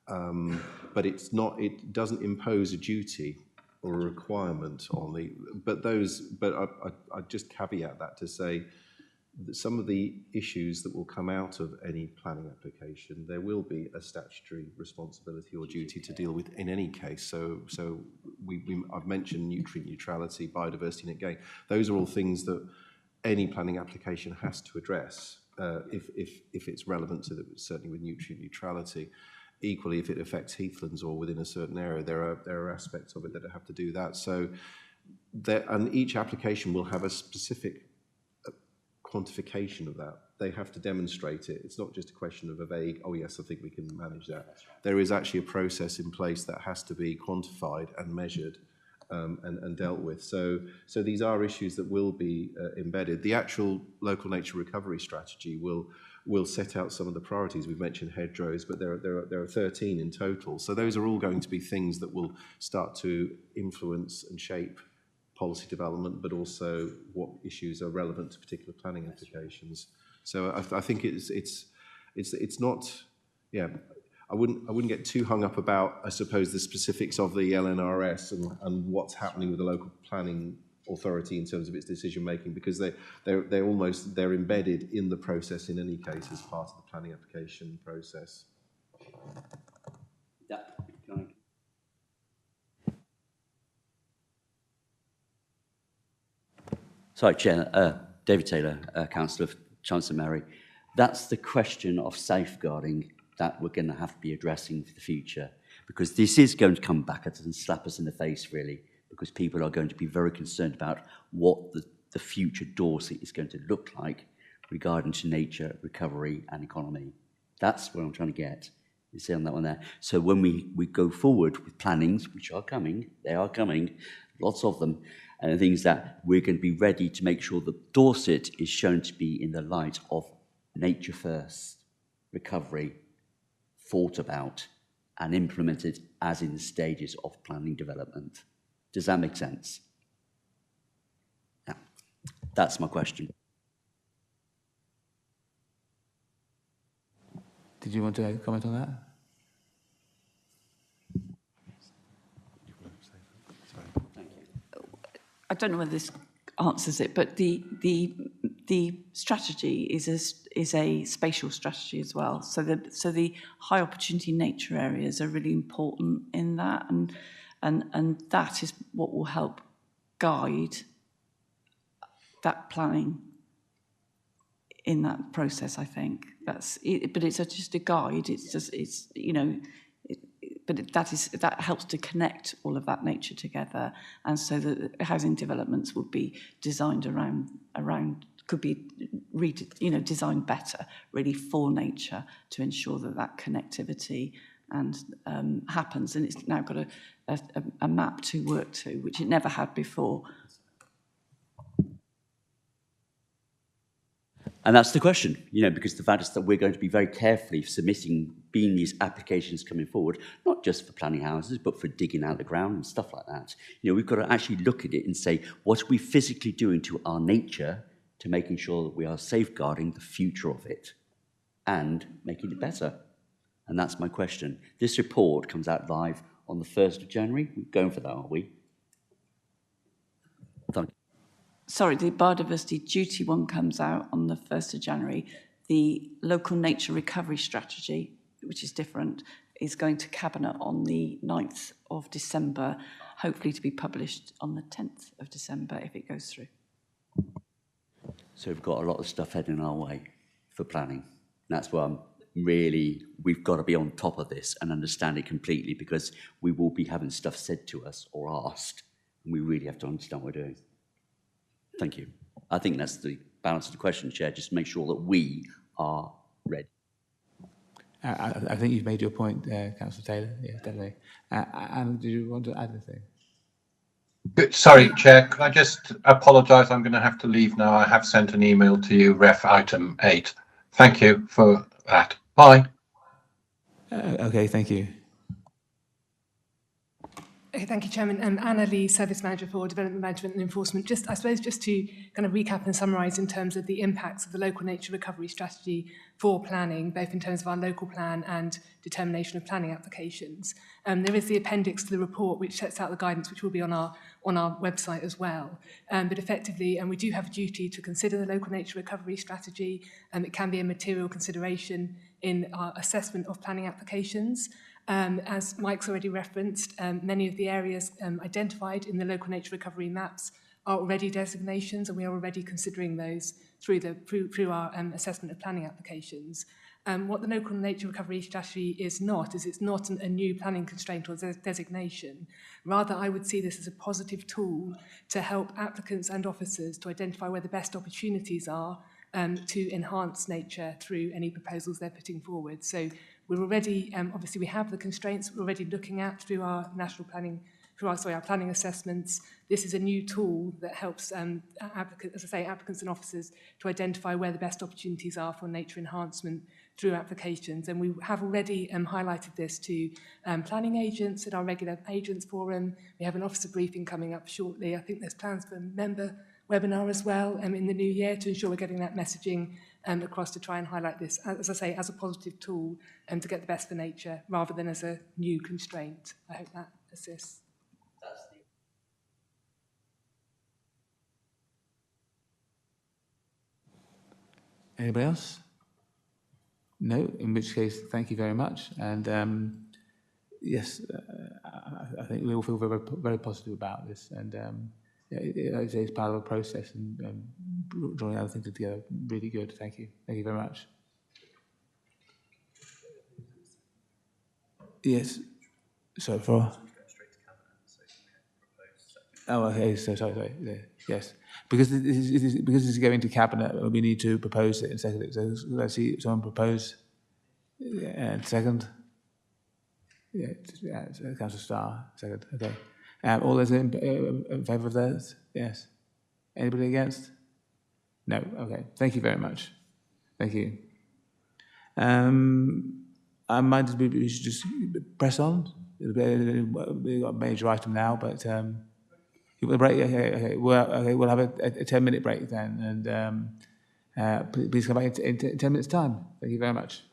but it doesn't impose a duty or a requirement on the. But I just caveat that to say that some of the issues that will come out of any planning application, there will be a statutory responsibility or duty to deal with in any case. So I've mentioned nutrient neutrality, biodiversity net gain. Those are all things that any planning application has to address if it's relevant to certainly with nutrient neutrality. Equally, if it affects heathlands or within a certain area, there are aspects of it that have to do that. So, and each application will have a specific quantification of that. They have to demonstrate it. It's not just a question of a vague, oh yes, I think we can manage that. Right. There is actually a process in place that has to be quantified and measured and dealt with. So these are issues that will be embedded. The actual local nature recovery strategy will set out some of the priorities. We've mentioned hedgerows, but there are 13 in total. So those are all going to be things that will start to influence and shape policy development, but also what issues are relevant to particular planning applications. So I think it's not, yeah, I wouldn't get too hung up about, I suppose, the specifics of the LNRS and what's happening with the local planning authority in terms of its decision making, because they're embedded in the process in any case as part of the planning application process. Yeah, can I... Sorry, Chair. David Taylor, Councillor for Chancellor Mary. That's the question of safeguarding that we're going to have to be addressing for the future, because this is going to come back at us and slap us in the face, really, because people are going to be very concerned about what the future Dorset is going to look like regarding to nature, recovery and economy. That's where I'm trying to get. You see on that one there. So when we go forward with plannings, which are coming, they are coming, lots of them, and things that we're going to be ready to make sure that Dorset is shown to be in the light of nature first, recovery, thought about and implemented as in the stages of planning development. Does that make sense? Yeah, that's my question. Did you want to comment on that? I don't know whether this answers it, but the strategy is a spatial strategy as well. So the high opportunity nature areas are really important in that, and that is what will help guide that planning in that process. I think that's it, but it's just a guide. It's you know. But that helps to connect all of that nature together, and so that housing developments would be designed around could be designed better really for nature to ensure that connectivity and happens. And it's now got a map to work to, which it never had before. And that's the question, because the fact is that we're going to be very carefully submitting, being these applications coming forward, not just for planning houses, but for digging out the ground and stuff like that. We've got to actually look at it and say, what are we physically doing to our nature to making sure that we are safeguarding the future of it and making it better? And that's my question. This report comes out live on the 1st of January. We're going for that, are we? Thank you. Sorry, the biodiversity duty one comes out on the 1st of January. The local nature recovery strategy, which is different, is going to Cabinet on the 9th of December, hopefully to be published on the 10th of December if it goes through. So we've got a lot of stuff heading our way for planning. And that's why we've got to be on top of this and understand it completely, because we will be having stuff said to us or asked, and we really have to understand what we're doing. Thank you. I think that's the balance of the question, Chair, just to make sure that we are ready. I think you've made your point, Councillor Taylor. Yeah, definitely. And do you want to add anything? Sorry, Chair, could I just apologise? I'm going to have to leave now. I have sent an email to you, ref item 8. Thank you for that. Bye. Okay, thank you. Okay, thank you, Chairman. Anna Lee, Service Manager for Development Management and Enforcement. I suppose just to kind of recap and summarise in terms of the impacts of the local nature recovery strategy for planning, both in terms of our local plan and determination of planning applications. There is the appendix to the report which sets out the guidance, which will be on our website as well. But effectively, and we do have a duty to consider the local nature recovery strategy, and it can be a material consideration in our assessment of planning applications. As Mike's already referenced, many of the areas identified in the local nature recovery maps are already designations, and we are already considering those through our assessment of planning applications. What the local nature recovery strategy is not it's not a new planning constraint or designation. Rather, I would see this as a positive tool to help applicants and officers to identify where the best opportunities are to enhance nature through any proposals they're putting forward. So we're already, obviously we have the constraints we're already looking at through our national planning, our planning assessments. This is a new tool that helps applicants and officers to identify where the best opportunities are for nature enhancement through applications. And we have already highlighted this to planning agents at our regular agents forum. We have an officer briefing coming up shortly. I think there's plans for a member webinar as well in the new year to ensure we're getting that messaging across to try and highlight this, as I say, as a positive tool to get the best for nature rather than as a new constraint. I hope that assists. Anybody else? No, in which case, thank you very much. And yes, I think we all feel very, very positive about this. And yeah, it's part of a process and drawing other things together. Really good. Thank you. Thank you very much. Yes. So for. Oh, okay. So sorry. Yeah. Yes, because this is going to cabinet, we need to propose it and second it. So let's see someone propose. And second. Yeah, Councillor Starr, second. Okay. All those in favour of those? Yes. Anybody against? No. Okay. Thank you very much. Thank you. I might we should just press on. We've got a major item now, but we'll break. Okay. We'll have a 10-minute break then, and please come back in 10 minutes' time. Thank you very much.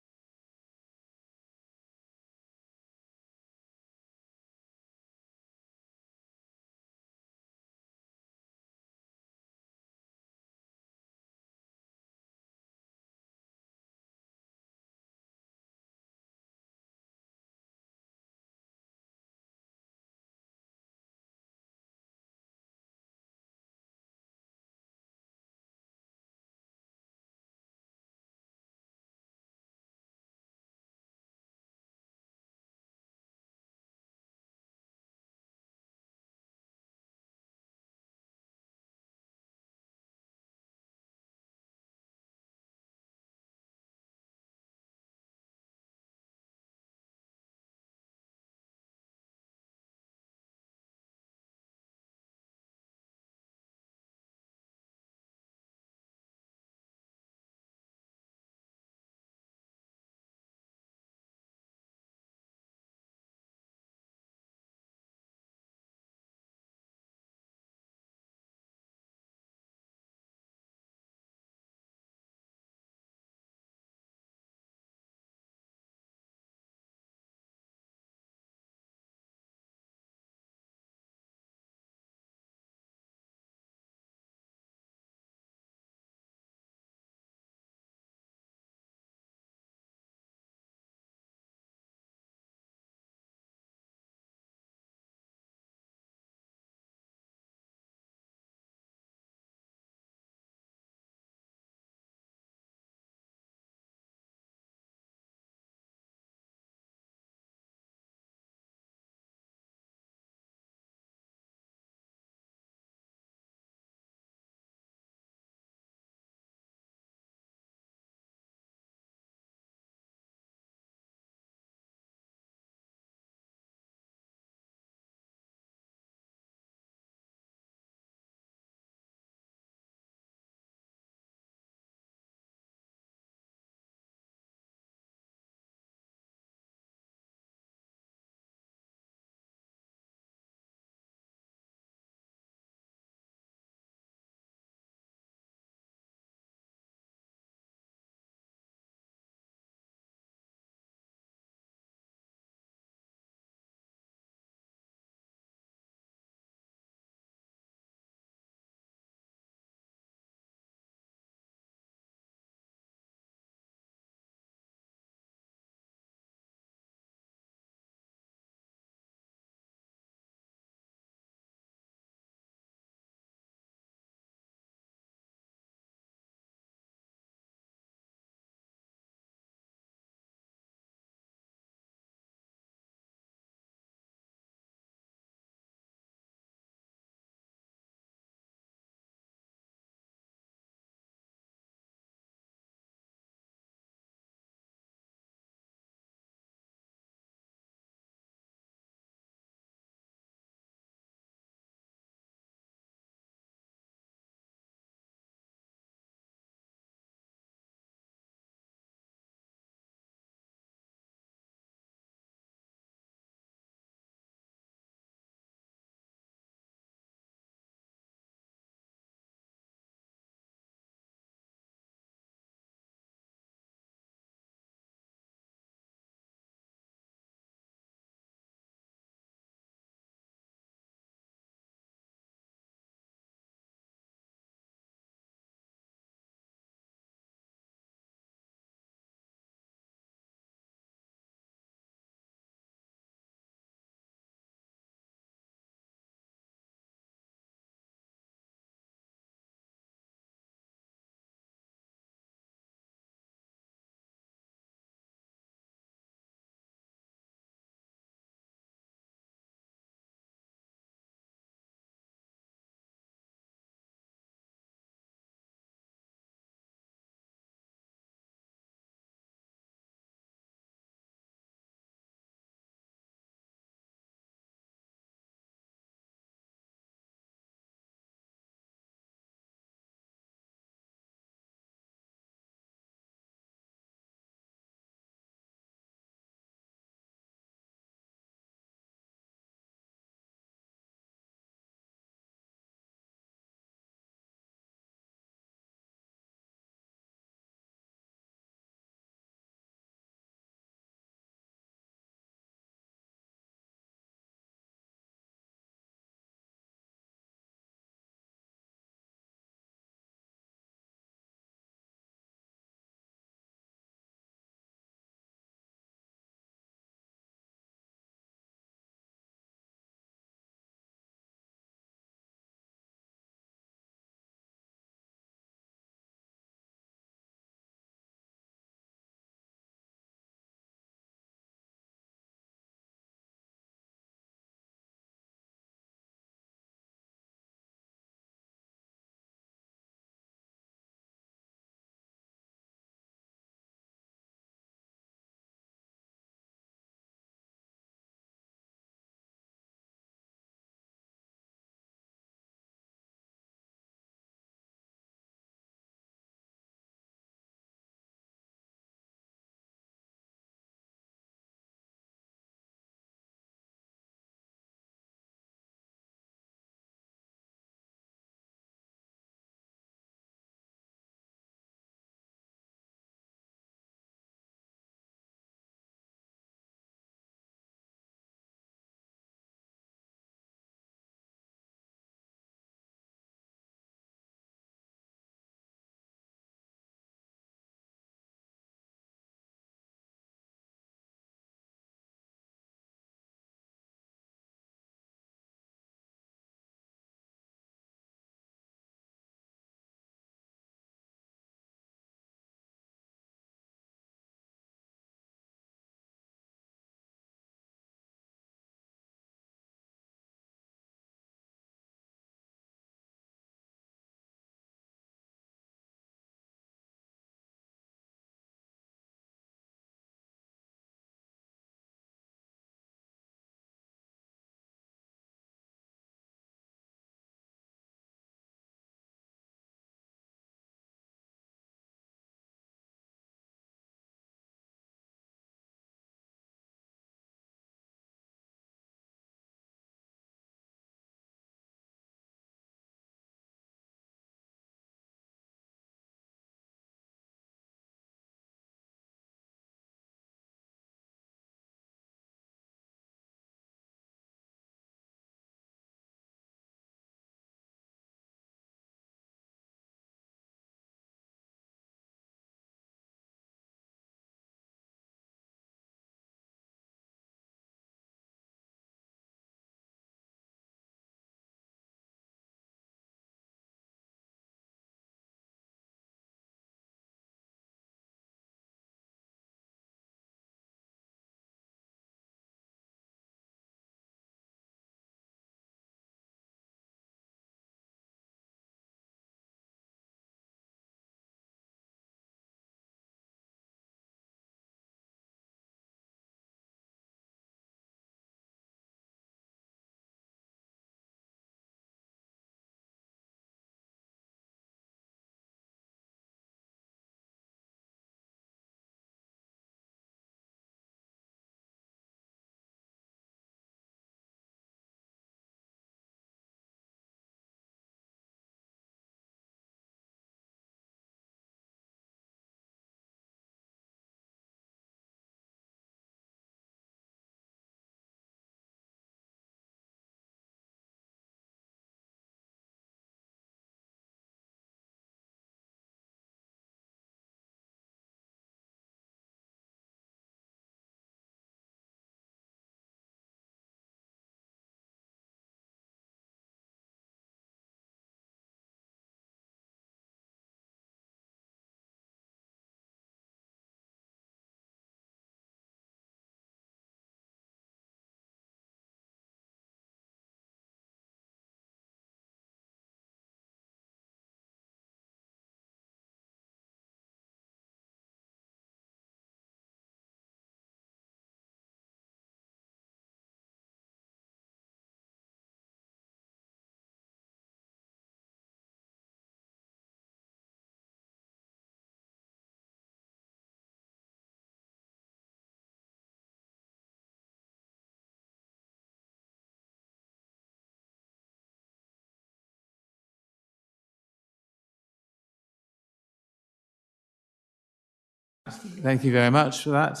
Thank you very much for that.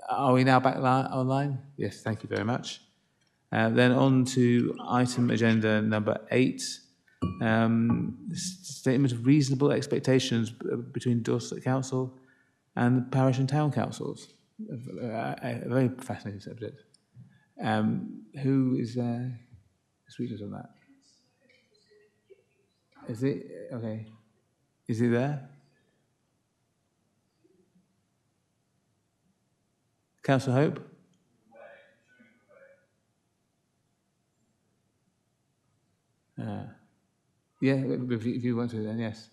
Are we now back online? Yes, thank you very much. Then on to item agenda number 8, statement of reasonable expectations between Dorset Council and the parish and town councils. A very fascinating subject. Who is there? Speakers on that. Is it okay? Is he there? Councillor Hope? Yeah, if you want to, then yes.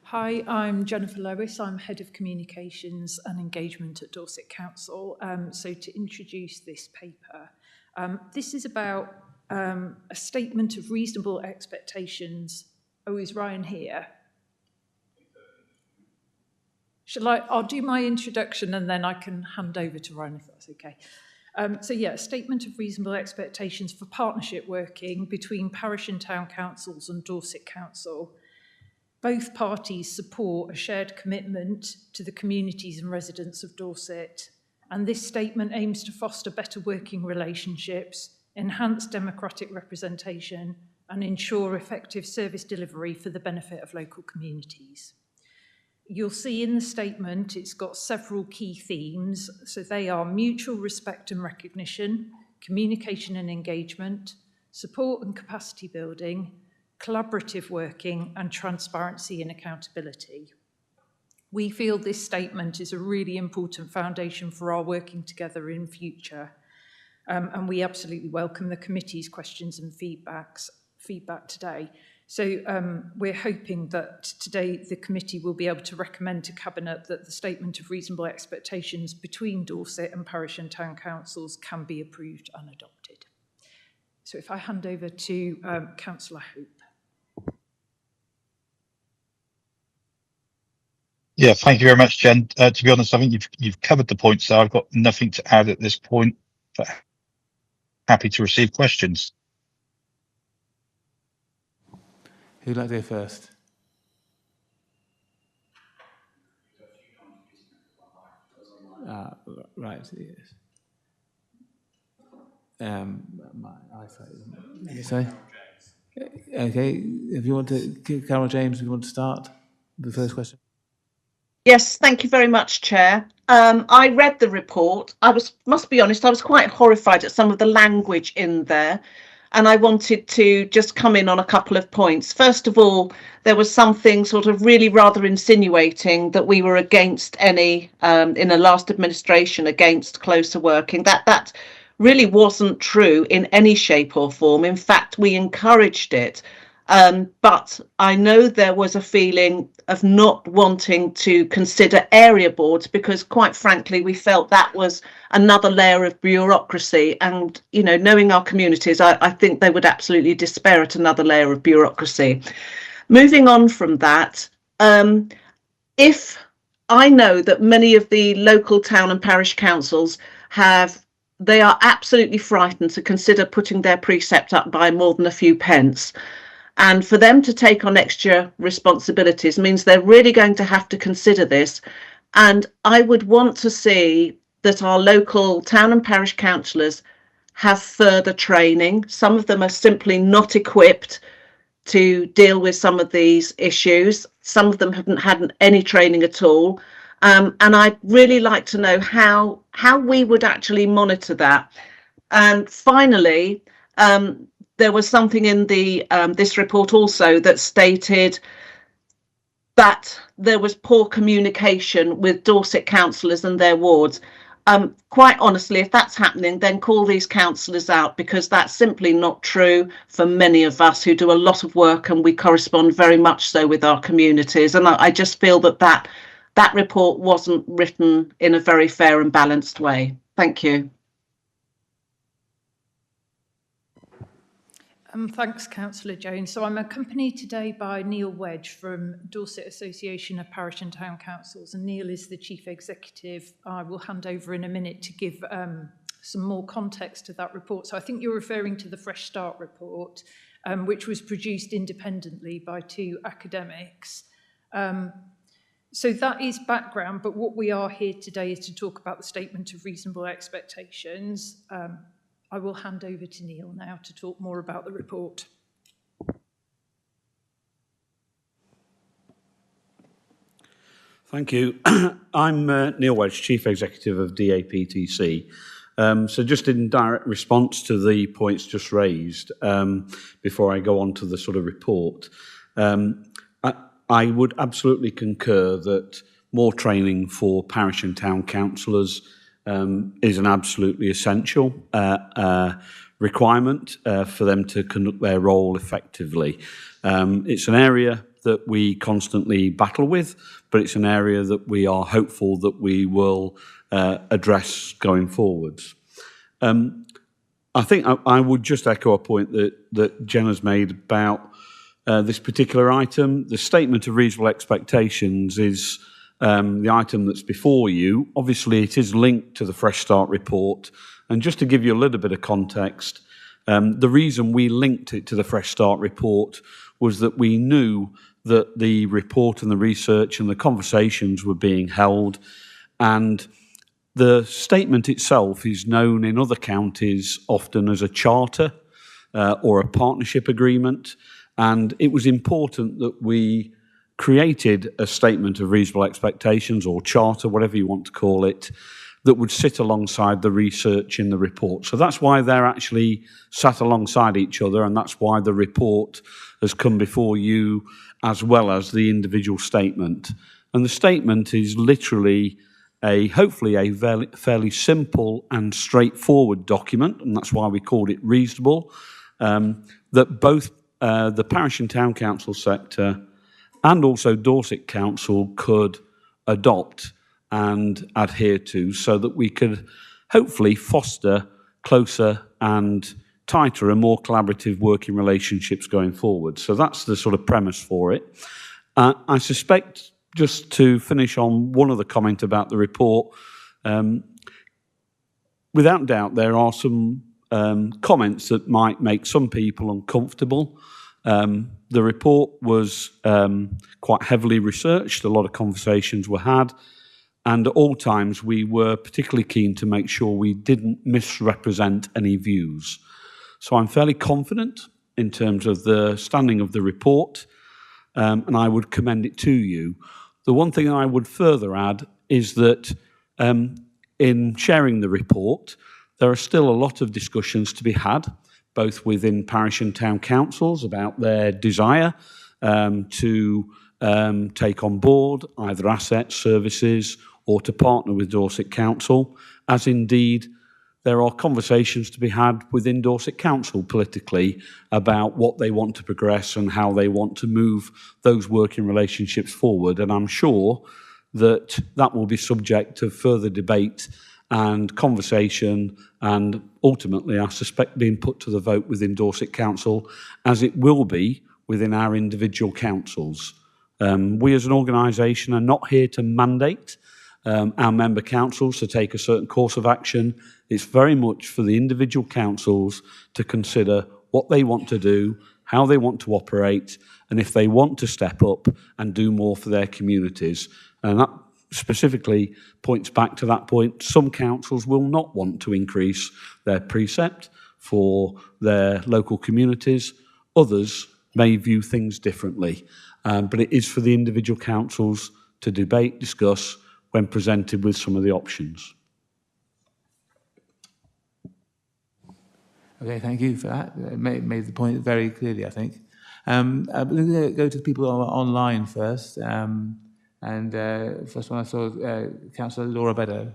Hi, I'm Jennifer Lewis. I'm Head of Communications and Engagement at Dorset Council. So to introduce this paper, this is about a statement of reasonable expectations. Oh, is Ryan here? I'll do my introduction and then I can hand over to Ryan if that's okay. So yeah, a statement of reasonable expectations for partnership working between parish and town councils and Dorset Council. Both parties support a shared commitment to the communities and residents of Dorset, and this statement aims to foster better working relationships, enhance democratic representation, and ensure effective service delivery for the benefit of local communities. You'll see in the statement it's got several key themes. So they are mutual respect and recognition, communication and engagement, support and capacity building, collaborative working, and transparency and accountability. We feel this statement is a really important foundation for our working together in future. And we absolutely welcome the committee's questions and feedback today. So we're hoping that today the committee will be able to recommend to Cabinet that the statement of reasonable expectations between Dorset and parish and town councils can be approved and adopted. So if I hand over to Councillor Hope. Yeah, thank you very much, Jen. To be honest, I think you've covered the points, so I've got nothing to add at this point, but happy to receive questions. Who'd like to go first? Right, yes. My eyesight. Sorry? Okay, if you want to, Carol James, if you want to start the first question. Yes, thank you very much, Chair. I read the report. Must be honest, I was quite horrified at some of the language in there. And I wanted to just come in on a couple of points. First of all, there was something sort of really rather insinuating that we were against any, in a last administration, against closer working. That really wasn't true in any shape or form. In fact, we encouraged it. But I know there was a feeling of not wanting to consider area boards because, quite frankly, we felt that was another layer of bureaucracy. And, you know, knowing our communities, I think they would absolutely despair at another layer of bureaucracy. Moving on from that, if I know that many of the local town and parish councils they are absolutely frightened to consider putting their precept up by more than a few pence. And for them to take on extra responsibilities means they're really going to have to consider this. And I would want to see that our local town and parish councillors have further training. Some of them are simply not equipped to deal with some of these issues. Some of them haven't had any training at all. And I'd really like to know how we would actually monitor that. And finally, there was something in the this report also that stated that there was poor communication with Dorset councillors and their wards. Quite honestly, if that's happening, then call these councillors out, because that's simply not true for many of us who do a lot of work and we correspond very much so with our communities. And I just feel that report wasn't written in a very fair and balanced way. Thank you. Thanks, Councillor Jones. So I'm accompanied today by Neil Wedge from Dorset Association of Parish and Town Councils, and Neil is the Chief Executive. I will hand over in a minute to give some more context to that report. So I think you're referring to the Fresh Start report, which was produced independently by two academics. So that is background, but what we are here today is to talk about the Statement of Reasonable Expectations. I will hand over to Neil now to talk more about the report. Thank you. I'm Neil Wedge, Chief Executive of DAPTC. So just in direct response to the points just raised, before I go on to the sort of report, I would absolutely concur that more training for parish and town councillors is an absolutely essential requirement for them to conduct their role effectively. It's an area that we constantly battle with, but it's an area that we are hopeful that we will address going forwards. I think I would just echo a point that Jen has made about this particular item. The Statement of Reasonable Expectations is the item that's before you. Obviously, it is linked to the Fresh Start report. And just to give you a little bit of context, the reason we linked it to the Fresh Start report was that we knew that the report and the research and the conversations were being held, and the statement itself is known in other counties often as a charter or a partnership agreement, and it was important that we created a Statement of Reasonable Expectations or charter, whatever you want to call it, that would sit alongside the research in the report. So that's why they're actually sat alongside each other, and that's why the report has come before you as well as the individual statement. And the statement is literally hopefully a fairly simple and straightforward document, and that's why we called it reasonable, that both the parish and town council sector and also Dorset Council could adopt and adhere to, so that we could hopefully foster closer and tighter and more collaborative working relationships going forward. So that's the sort of premise for it. I suspect, just to finish on one other comment about the report, without doubt there are some comments that might make some people uncomfortable. The report was quite heavily researched, a lot of conversations were had, and at all times we were particularly keen to make sure we didn't misrepresent any views. So I'm fairly confident in terms of the standing of the report, and I would commend it to you. The one thing I would further add is that in sharing the report, there are still a lot of discussions to be had, both within parish and town councils about their desire to take on board either assets, services, or to partner with Dorset Council, as indeed there are conversations to be had within Dorset Council politically about what they want to progress and how they want to move those working relationships forward. And I'm sure that that will be subject of further debate and conversation, and ultimately, I suspect, being put to the vote within Dorset Council, as it will be within our individual councils. We as an organisation are not here to mandate our member councils to take a certain course of action. It's very much for the individual councils to consider what they want to do, how they want to operate, and if they want to step up and do more for their communities. And that specifically points back to that point. Some councils will not want to increase their precept for their local communities. Others may view things differently. But it is for the individual councils to debate, discuss, when presented with some of the options. Okay, thank you for that. Made the point very clearly, I think. I'm going to go to the people online first. First one I saw, Councillor Laura Beddoe.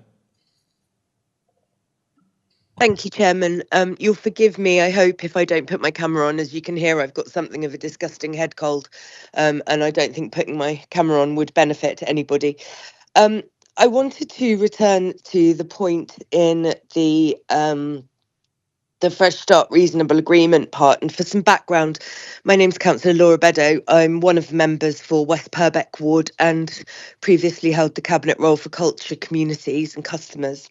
Thank you, Chairman. You'll forgive me, I hope, if I don't put my camera on. As you can hear, I've got something of a disgusting head cold, and I don't think putting my camera on would benefit anybody. I wanted to return to the point in the Fresh Start Reasonable Agreement part, and for some background, my name's Councillor Laura Beddoe. I'm one of the members for West Purbeck Ward and previously held the Cabinet role for Culture, Communities and Customers.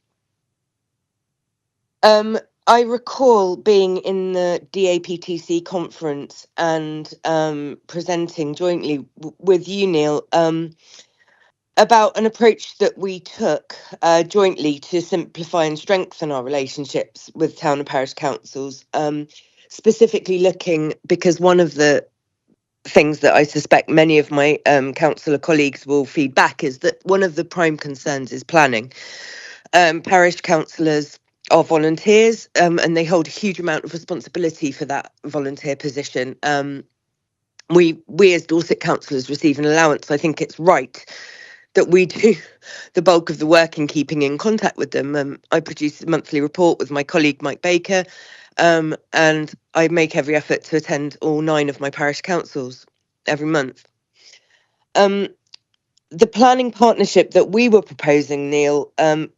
I recall being in the DAPTC conference and presenting jointly with you, Neil, about an approach that we took jointly to simplify and strengthen our relationships with town and parish councils, specifically looking, because one of the things that I suspect many of my councillor colleagues will feed back is that one of the prime concerns is planning. Parish councillors are volunteers and they hold a huge amount of responsibility for that volunteer position. We as Dorset councillors receive an allowance. I think it's right that we do the bulk of the work in keeping in contact with them. I produce a monthly report with my colleague Mike Baker, and I make every effort to attend all 9 of my parish councils every month. The planning partnership that we were proposing, Neil,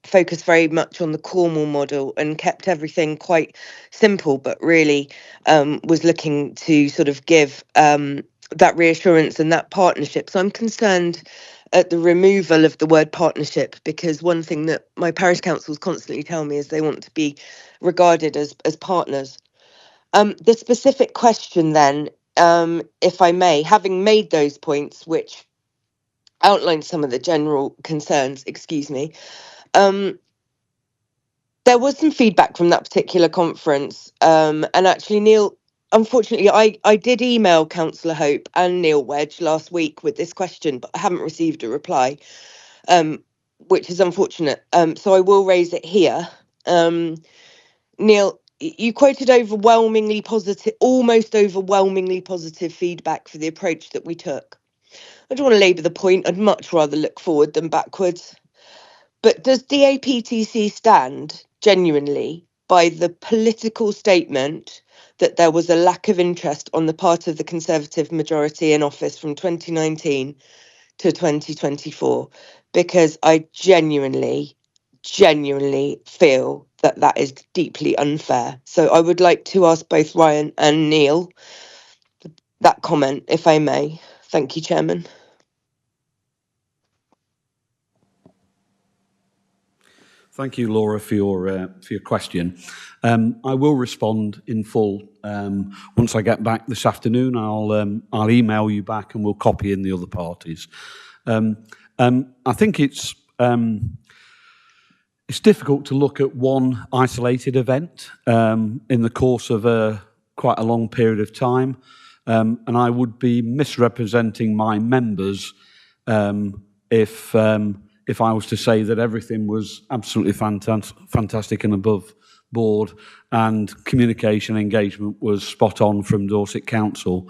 focused very much on the Cornwall model and kept everything quite simple, but really was looking to sort of give that reassurance and that partnership. So I'm concerned at the removal of the word partnership, because one thing that my parish councils constantly tell me is they want to be regarded as partners. The specific question then, if I may, having made those points, which outlined some of the general concerns, there was some feedback from that particular conference. And actually, Neil, unfortunately, I did email Councillor Hope and Neil Wedge last week with this question, but I haven't received a reply, which is unfortunate. So I will raise it here. Neil, you quoted overwhelmingly positive, almost overwhelmingly positive feedback for the approach that we took. I don't want to labour the point. I'd much rather look forward than backwards. But does DAPTC stand genuinely by the political statement that there was a lack of interest on the part of the Conservative majority in office from 2019 to 2024? Because I genuinely feel that that is deeply unfair. So I would like to ask both Ryan and Neil that comment, if I may. Thank you, Chairman. Thank you, Laura, for your question. I will respond in full once I get back this afternoon. I'll email you back, and we'll copy in the other parties. I think it's difficult to look at one isolated event in the course of quite a long period of time, and I would be misrepresenting my members if I was to say that everything was absolutely fantastic and above board and communication engagement was spot on from Dorset Council.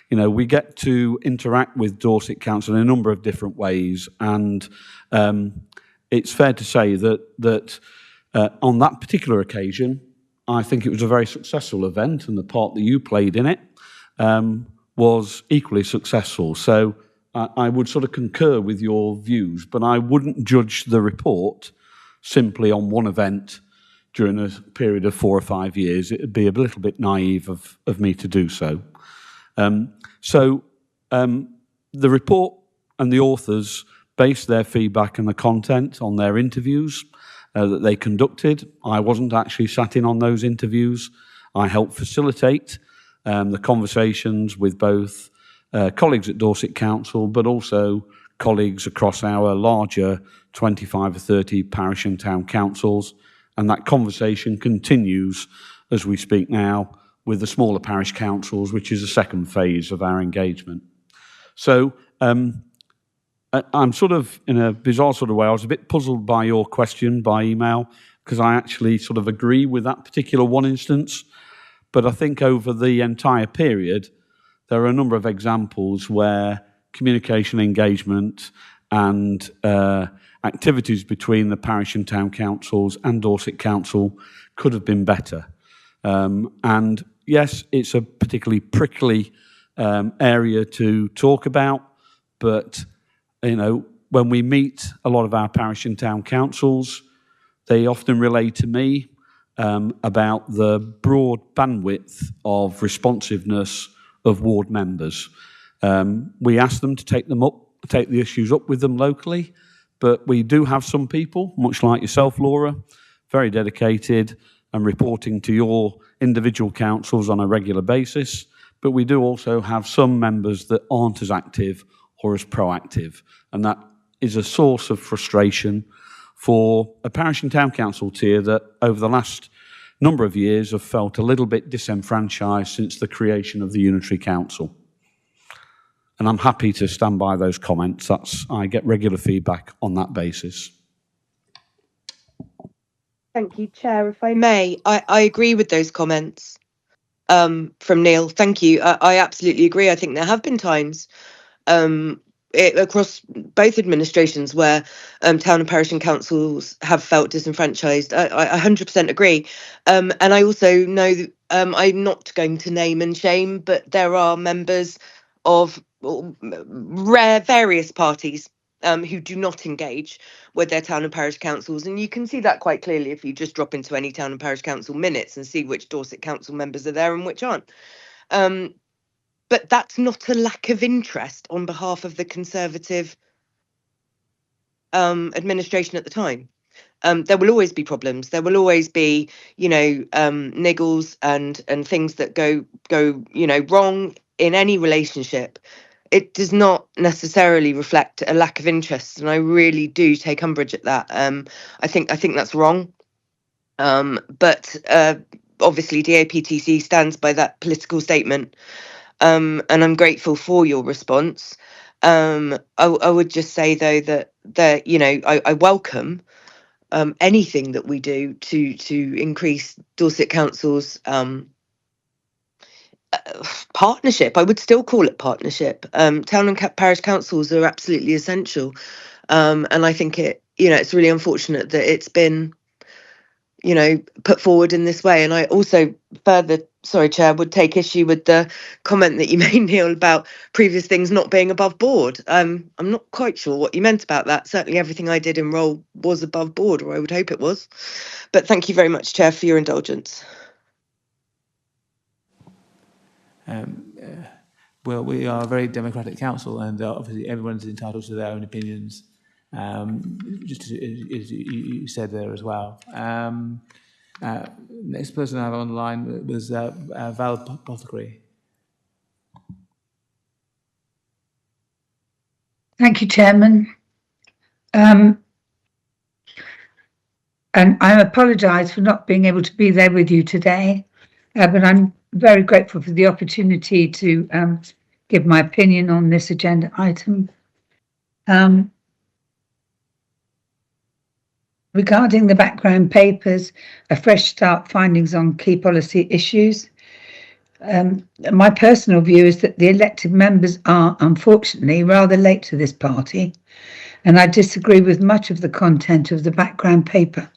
You know, we get to interact with Dorset Council in a number of different ways, and it's fair to say that on that particular occasion, I think it was a very successful event, and the part that you played in it was equally successful. So I would sort of concur with your views, but I wouldn't judge the report simply on one event during a period of 4 or 5 years. It would be a little bit naive of me to do so. The report and the authors based their feedback and the content on their interviews that they conducted. I wasn't actually sat in on those interviews. I helped facilitate the conversations with both colleagues at Dorset Council, but also colleagues across our larger 25 or 30 parish and town councils. And that conversation continues as we speak now with the smaller parish councils, which is the second phase of our engagement. So I'm sort of, in a bizarre sort of way, I was a bit puzzled by your question by email, because I actually sort of agree with that particular one instance. But I think over the entire period, there are a number of examples where communication engagement and activities between the parish and town councils and Dorset Council could have been better. And yes, it's a particularly prickly area to talk about, but you know, when we meet a lot of our parish and town councils, they often relay to me about the broad bandwidth of responsiveness of ward members. We ask them to take the issues up with them locally, but we do have some people, much like yourself, Laura, very dedicated, and reporting to your individual councils on a regular basis, but we do also have some members that aren't as active or as proactive, and that is a source of frustration for a parish and town council tier that over the last number of years have felt a little bit disenfranchised since the creation of the Unitary Council. And I'm happy to stand by those comments. I get regular feedback on that basis. Thank you, Chair. If I may, I agree with those comments from Neil. Thank you. I absolutely agree. I think there have been times across both administrations where town and parish and councils have felt disenfranchised. I 100% agree. And I also know that I'm not going to name and shame, but there are members of various parties who do not engage with their town and parish councils. And you can see that quite clearly if you just drop into any town and parish council minutes and see which Dorset council members are there and which aren't. But that's not a lack of interest on behalf of the Conservative administration at the time. There will always be problems. There will always be, niggles and things that go wrong in any relationship. It does not necessarily reflect a lack of interest, and I really do take umbrage at that. I think that's wrong. But obviously, DAPTC stands by that political statement. And I'm grateful for your response. I would just say though that I welcome anything that we do to increase Dorset Council's partnership. I would still call it partnership. Town and parish councils are absolutely essential, and I think it's really unfortunate that it's been put forward in this way. And I also sorry, Chair, would take issue with the comment that you made, Neil, about previous things not being above board. I'm not quite sure what you meant about that. Certainly everything I did in role was above board, or I would hope it was. But thank you very much, Chair, for your indulgence. Well, we are a very democratic council, and obviously everyone's entitled to their own opinions, just as you said there as well. Next person I have online was Val Apothecary. Thank you, Chairman. And I apologise for not being able to be there with you today, but I'm very grateful for the opportunity to give my opinion on this agenda item. Regarding the background papers, a fresh start findings on key policy issues. My personal view is that the elected members are, unfortunately, rather late to this party, and I disagree with much of the content of the background paper.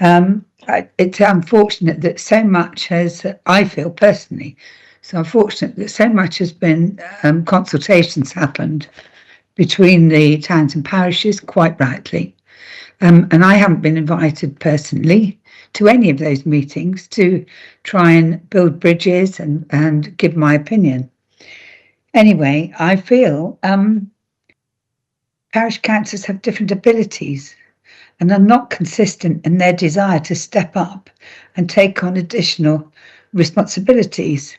It's unfortunate that so much has, I feel personally, so unfortunate that so much has been consultations happened between the towns and parishes, quite rightly. And I haven't been invited personally to any of those meetings to try and build bridges and give my opinion. Anyway, I feel parish councils have different abilities and are not consistent in their desire to step up and take on additional responsibilities.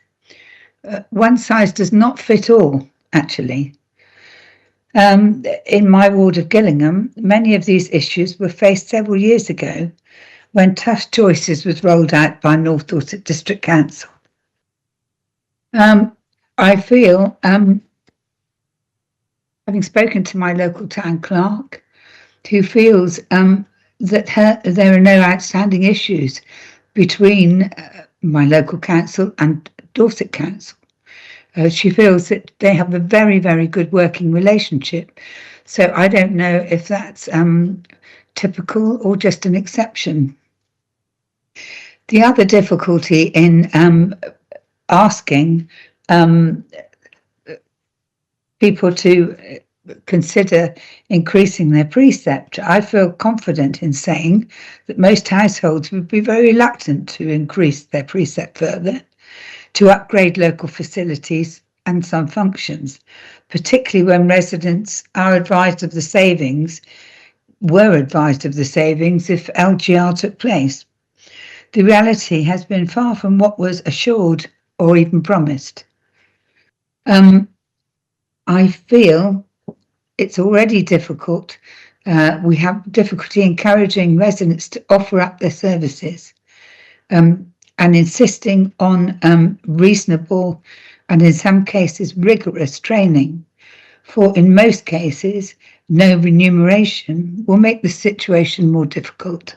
One size does not fit all, actually. In my ward of Gillingham, many of these issues were faced several years ago when Tough Choices was rolled out by North Dorset District Council. I feel, having spoken to my local town clerk, who feels that there are no outstanding issues between my local council and Dorset Council. She feels that they have a very, very good working relationship. So I don't know if that's typical or just an exception. The other difficulty in asking people to consider increasing their precept, I feel confident in saying that most households would be very reluctant to increase their precept further, to upgrade local facilities and some functions, particularly when residents are advised of the savings, were advised of the savings if LGR took place. the reality has been far from what was assured or even promised. I feel it's already difficult. We have difficulty encouraging residents to offer up their services and insisting on reasonable and in some cases rigorous training, for in most cases no remuneration will make the situation more difficult.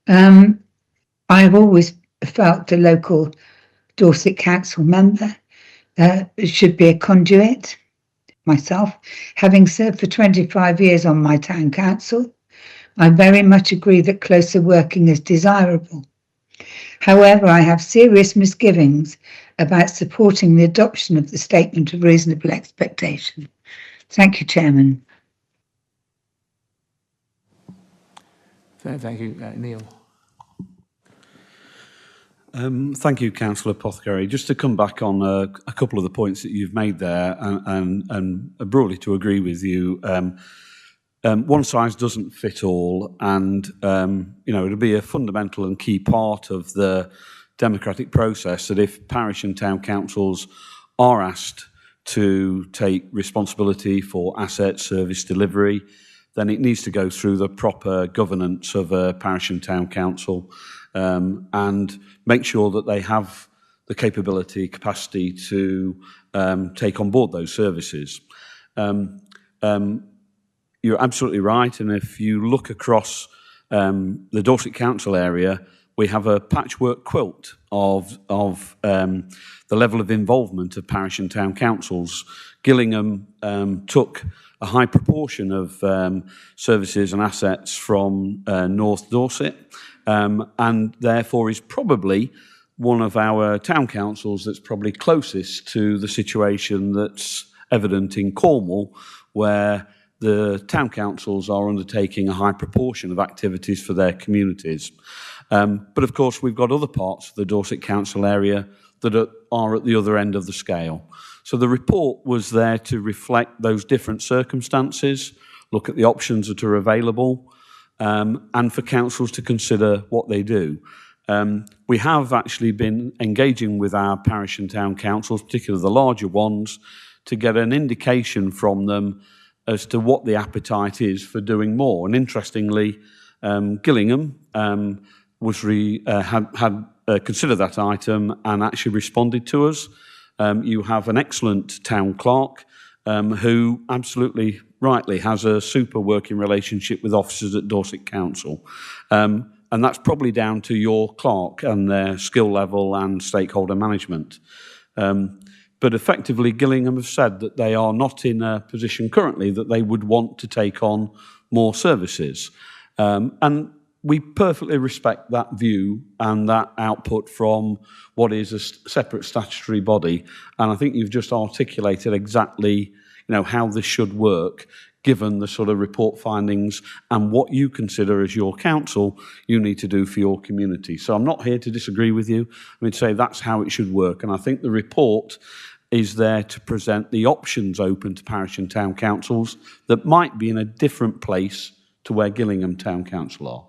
I've always felt a local Dorset Council member should be a conduit. Myself, having served for 25 years on my town council, I very much agree that closer working is desirable. However, I have serious misgivings about supporting the adoption of the Statement of Reasonable Expectation. Thank you, Chairman. Thank you, Neil. Thank you, Councillor Apothecary. Just to come back on a couple of the points that you've made there, and broadly to agree with you, one size doesn't fit all, and it'll be a fundamental and key part of the democratic process that if parish and town councils are asked to take responsibility for asset service delivery, then it needs to go through the proper governance of a parish and town council. And make sure that they have the capacity to take on board those services. You're absolutely right, and if you look across the Dorset Council area, we have a patchwork quilt of the level of involvement of parish and town councils. Gillingham took a high proportion of services and assets from North Dorset, and therefore is probably one of our town councils that's probably closest to the situation that's evident in Cornwall, where the town councils are undertaking a high proportion of activities for their communities. But of course, we've got other parts of the Dorset Council area that are at the other end of the scale. So the report was there to reflect those different circumstances, look at the options that are available, and for councils to consider what they do. We have actually been engaging with our parish and town councils, particularly the larger ones, to get an indication from them as to what the appetite is for doing more. And interestingly, Gillingham had considered that item and actually responded to us. You have an excellent town clerk who absolutely rightly has a super working relationship with officers at Dorset Council. And that's probably down to your clerk and their skill level and stakeholder management. But effectively, Gillingham have said that they are not in a position currently that they would want to take on more services. And we perfectly respect that view and that output from what is a separate statutory body. And I think you've just articulated exactly, how this should work, given the sort of report findings and what you consider as your council you need to do for your community. So I'm not here to disagree with you. I mean, to say that's how it should work. And I think the report is there to present the options open to parish and town councils that might be in a different place to where Gillingham Town Council are.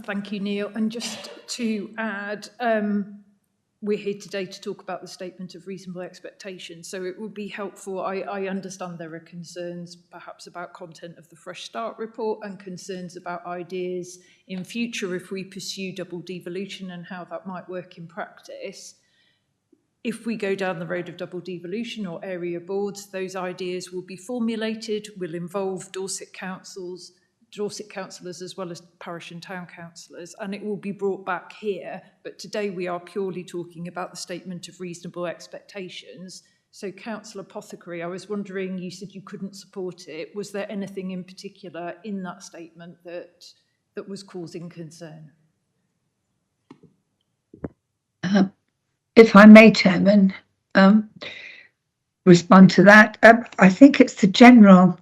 Thank you, Neil. And just to add, we're here today to talk about the Statement of Reasonable Expectations, so it would be helpful. I understand there are concerns perhaps about content of the Fresh Start report and concerns about ideas in future if we pursue double devolution and how that might work in practice. If we go down the road of double devolution or area boards, those ideas will be formulated, will involve Dorset councillors as well as parish and town councillors, and it will be brought back here. But today we are purely talking about the Statement of Reasonable Expectations. So Councillor Apothecary, I was wondering, you said you couldn't support it. Was there anything in particular in that statement that was causing concern? If I may, Chairman, respond to that. I think it's the general,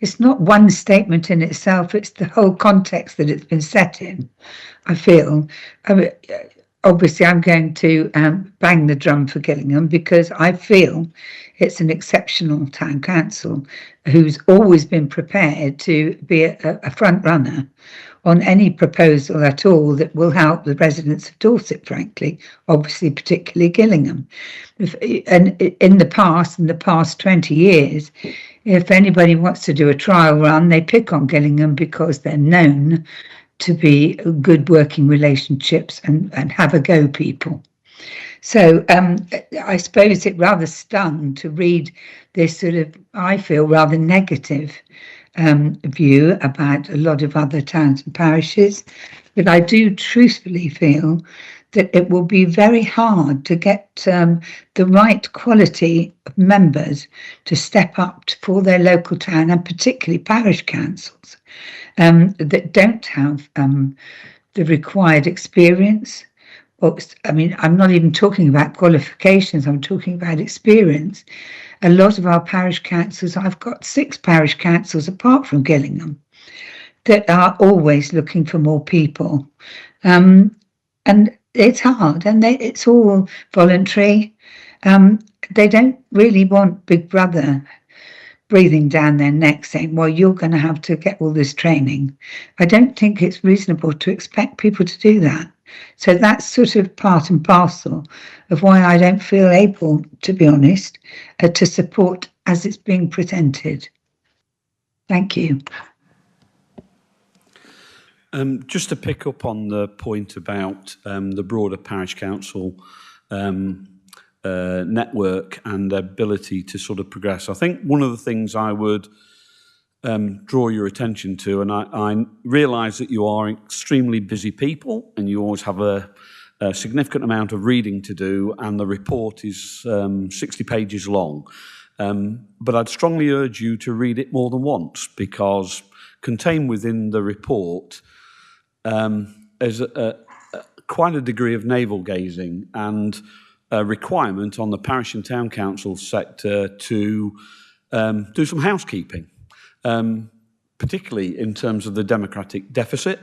it's not one statement in itself, it's the whole context that it's been set in, I feel. obviously I'm going to bang the drum for Gillingham because I feel it's an exceptional town council who's always been prepared to be a front runner on any proposal at all that will help the residents of Dorset, frankly, obviously particularly Gillingham. And in the past 20 years, if anybody wants to do a trial run, they pick on Gillingham because they're known to be good working relationships and have a go people. So I suppose it rather stung to read this sort of, I feel, rather negative view about a lot of other towns and parishes. But I do truthfully feel that it will be very hard to get the right quality of members to step up for their local town, and particularly parish councils that don't have the required experience. I mean, I'm not even talking about qualifications, I'm talking about experience. A lot of our parish councils, I've got 6 parish councils apart from Gillingham, that are always looking for more people. And it's hard, and it's all voluntary. They don't really want Big Brother breathing down their neck saying, well, you're going to have to get all this training. I don't think it's reasonable to expect people to do that. So that's sort of part and parcel of why I don't feel able, to be honest, to support as it's being presented. Thank you. Just to pick up on the point about the broader parish council network and ability to sort of progress, I think one of the things I would draw your attention to, and I realise that you are extremely busy people and you always have a significant amount of reading to do, and the report is 60 pages long. But I'd strongly urge you to read it more than once, because contained within the report is quite a degree of navel-gazing and a requirement on the parish and town council sector to do some housekeeping. Particularly in terms of the democratic deficit.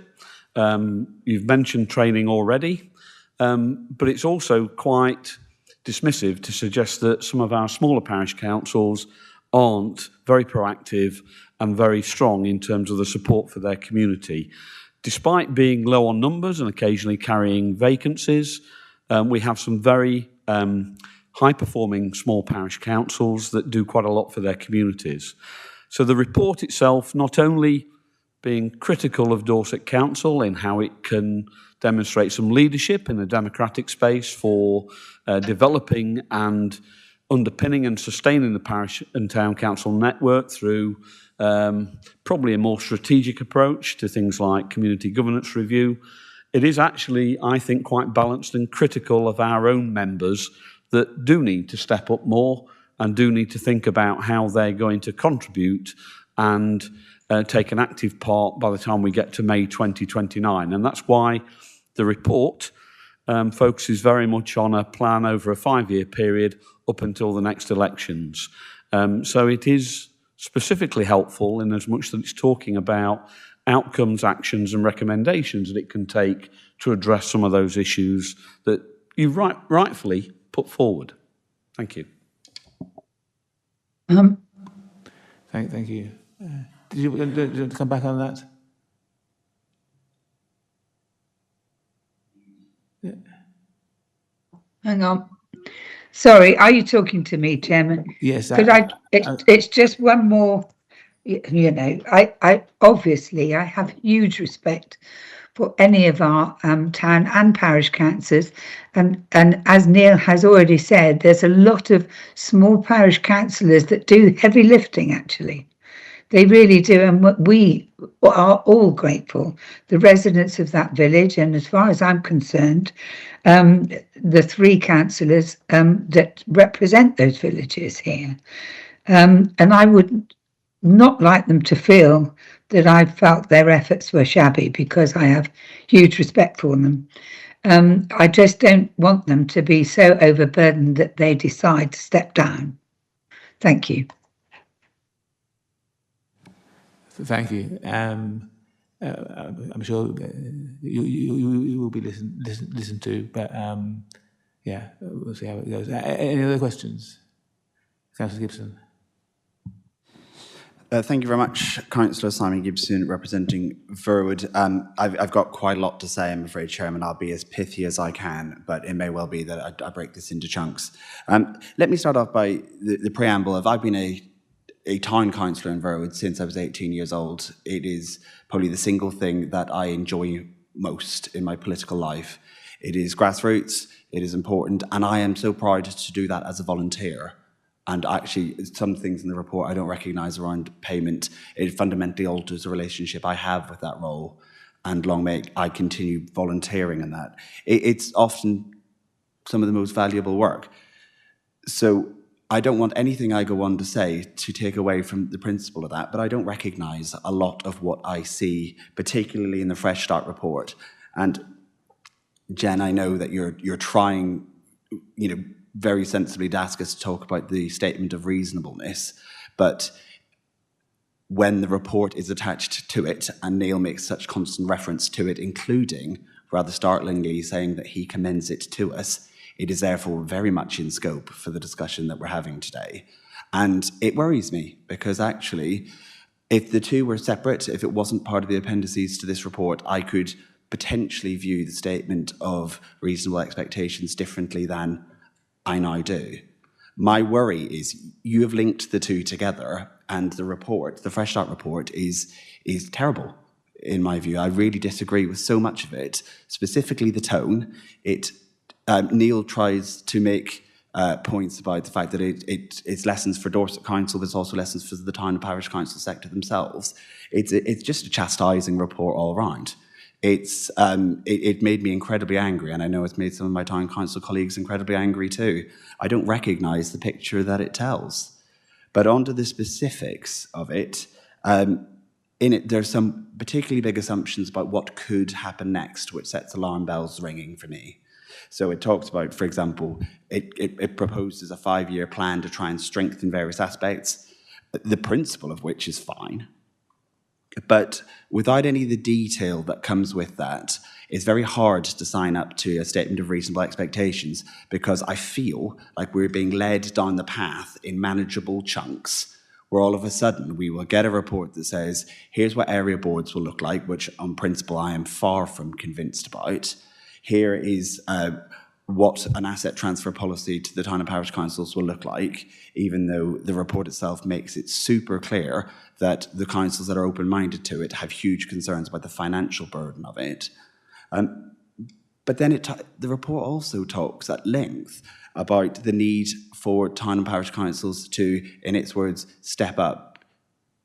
You've mentioned training already, but it's also quite dismissive to suggest that some of our smaller parish councils aren't very proactive and very strong in terms of the support for their community. Despite being low on numbers and occasionally carrying vacancies, we have some very high-performing small parish councils that do quite a lot for their communities. So the report itself, not only being critical of Dorset Council in how it can demonstrate some leadership in the democratic space for developing and underpinning and sustaining the parish and town council network through probably a more strategic approach to things like community governance review. It is actually, I think, quite balanced and critical of our own members that do need to step up more and do need to think about how they're going to contribute and take an active part by the time we get to May 2029. And that's why the report focuses very much on a plan over a 5-year period up until the next elections. So it is specifically helpful in as much that it's talking about outcomes, actions and recommendations that it can take to address some of those issues that you've rightfully put forward. Thank you. Thank you. Did you want to come back on that? Yeah. Hang on. Sorry, are you talking to me, Chairman? Yes. It's just one more. You know, I obviously I have huge respect for any of our town and parish councils, and as Neil has already said, there's a lot of small parish councillors that do heavy lifting. Actually, they really do, and we are all grateful. The residents of that village, and as far as I'm concerned, the 3 councillors that represent those villages here, and I would not like them to feel that I felt their efforts were shabby, because I have huge respect for them. I just don't want them to be so overburdened that they decide to step down. Thank you. Thank you. I'm sure you will be listened to, but yeah, we'll see how it goes. Any other questions? Councillor Gibson. Thank you very much, Councillor Simon Gibson, representing Verwood. I've got quite a lot to say, I'm afraid, Chairman. I'll be as pithy as I can, but it may well be that I break this into chunks. Let me start off by the preamble of I've been a town councillor in Verwood since I was 18 years old. It is probably the single thing that I enjoy most in my political life. It is grassroots, it is important, and I am so proud to do that as a volunteer. And actually, some things in the report I don't recognise around payment. It fundamentally alters the relationship I have with that role. And long may I continue volunteering in that. It's often some of the most valuable work. So I don't want anything I go on to say to take away from the principle of that, but I don't recognise a lot of what I see, particularly in the Fresh Start report. And Jen, I know that you're trying, very sensibly to ask us to talk about the statement of reasonableness, but when the report is attached to it, and Neil makes such constant reference to it, including, rather startlingly, saying that he commends it to us, it is therefore very much in scope for the discussion that we're having today. And it worries me, because actually, if the two were separate, if it wasn't part of the appendices to this report, I could potentially view the statement of reasonable expectations differently than I now do. My worry is you have linked the two together, and the report, the Fresh Start report, is terrible, in my view. I really disagree with so much of it, specifically the tone. Neil tries to make points about the fact that it's lessons for Dorset Council, but it's also lessons for the town and parish council sector themselves. It's just a chastising report all round. It made me incredibly angry, and I know it's made some of my town council colleagues incredibly angry too. I don't recognise the picture that it tells. But on to the specifics of it, in it there's some particularly big assumptions about what could happen next, which sets alarm bells ringing for me. So it talks about, for example, it proposes a 5-year plan to try and strengthen various aspects, the principle of which is fine. But without any of the detail that comes with that, it's very hard to sign up to a statement of reasonable expectations, because I feel like we're being led down the path in manageable chunks, where all of a sudden we will get a report that says, here's what area boards will look like, which on principle I am far from convinced about. Here is what an asset transfer policy to the town and parish councils will look like, even though the report itself makes it super clear that the councils that are open-minded to it have huge concerns about the financial burden of it. But then the report also talks at length about the need for town and parish councils to, in its words, step up,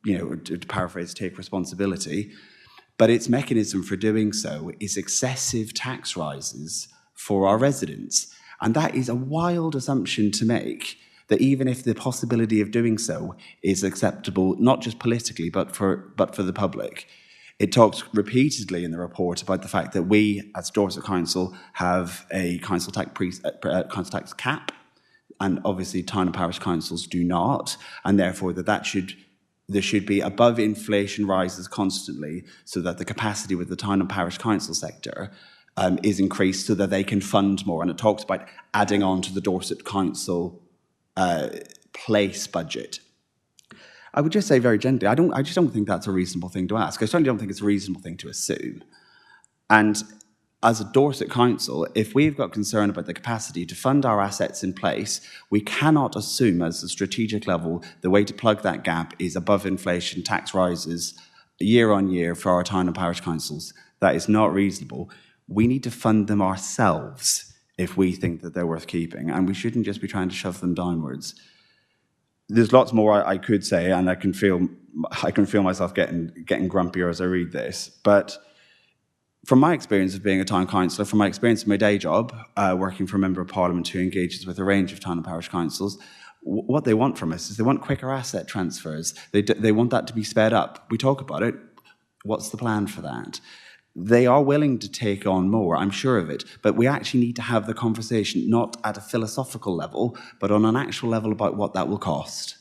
to paraphrase, take responsibility. But its mechanism for doing so is excessive tax rises for our residents. And that is a wild assumption to make, that even if the possibility of doing so is acceptable, not just politically, but for the public. It talks repeatedly in the report about the fact that we, as Dorset Council, have a council tax cap, and obviously town and parish councils do not, and therefore there should be above inflation rises constantly, so that the capacity with the town and parish council sector is increased so that they can fund more. And it talks about adding on to the Dorset Council place budget. I would just say very gently, I just don't think that's a reasonable thing to ask. I certainly don't think it's a reasonable thing to assume. And as a Dorset Council, if we've got concern about the capacity to fund our assets in place, we cannot assume as a strategic level the way to plug that gap is above inflation tax rises year on year for our town and parish councils. That is not reasonable. We need to fund them ourselves if we think that they're worth keeping, and we shouldn't just be trying to shove them downwards. There's lots more I could say, and I can feel myself getting grumpier as I read this. But from my experience of being a town councillor, from my experience in my day job, working for a member of parliament who engages with a range of town and parish councils, what they want from us is they want quicker asset transfers. They want that to be sped up. We talk about it. What's the plan for that? They are willing to take on more, I'm sure of it, but we actually need to have the conversation not at a philosophical level, but on an actual level about what that will cost.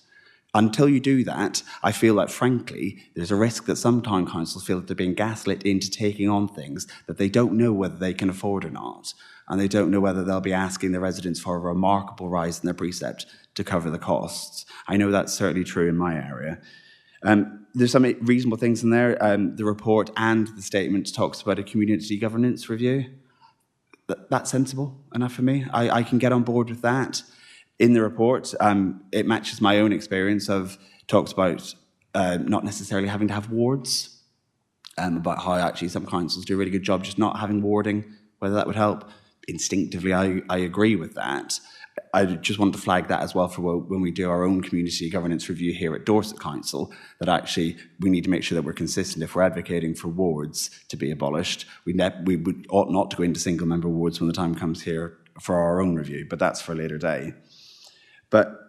Until you do that, I feel like, frankly, there's a risk that some town councils feel that they're being gaslit into taking on things that they don't know whether they can afford or not. And they don't know whether they'll be asking their residents for a remarkable rise in their precept to cover the costs. I know that's certainly true in my area. There's some reasonable things in there. The report and the statement talks about a community governance review. That's sensible enough for me. I can get on board with that. In the report, it matches my own experience talks about not necessarily having to have wards, about how actually some councils do a really good job just not having warding, whether that would help. Instinctively, I agree with that. I just want to flag that as well for when we do our own community governance review here at Dorset Council, that actually we need to make sure that we're consistent. If we're advocating for wards to be abolished, we ought not to go into single-member wards when the time comes here for our own review, but that's for a later day. But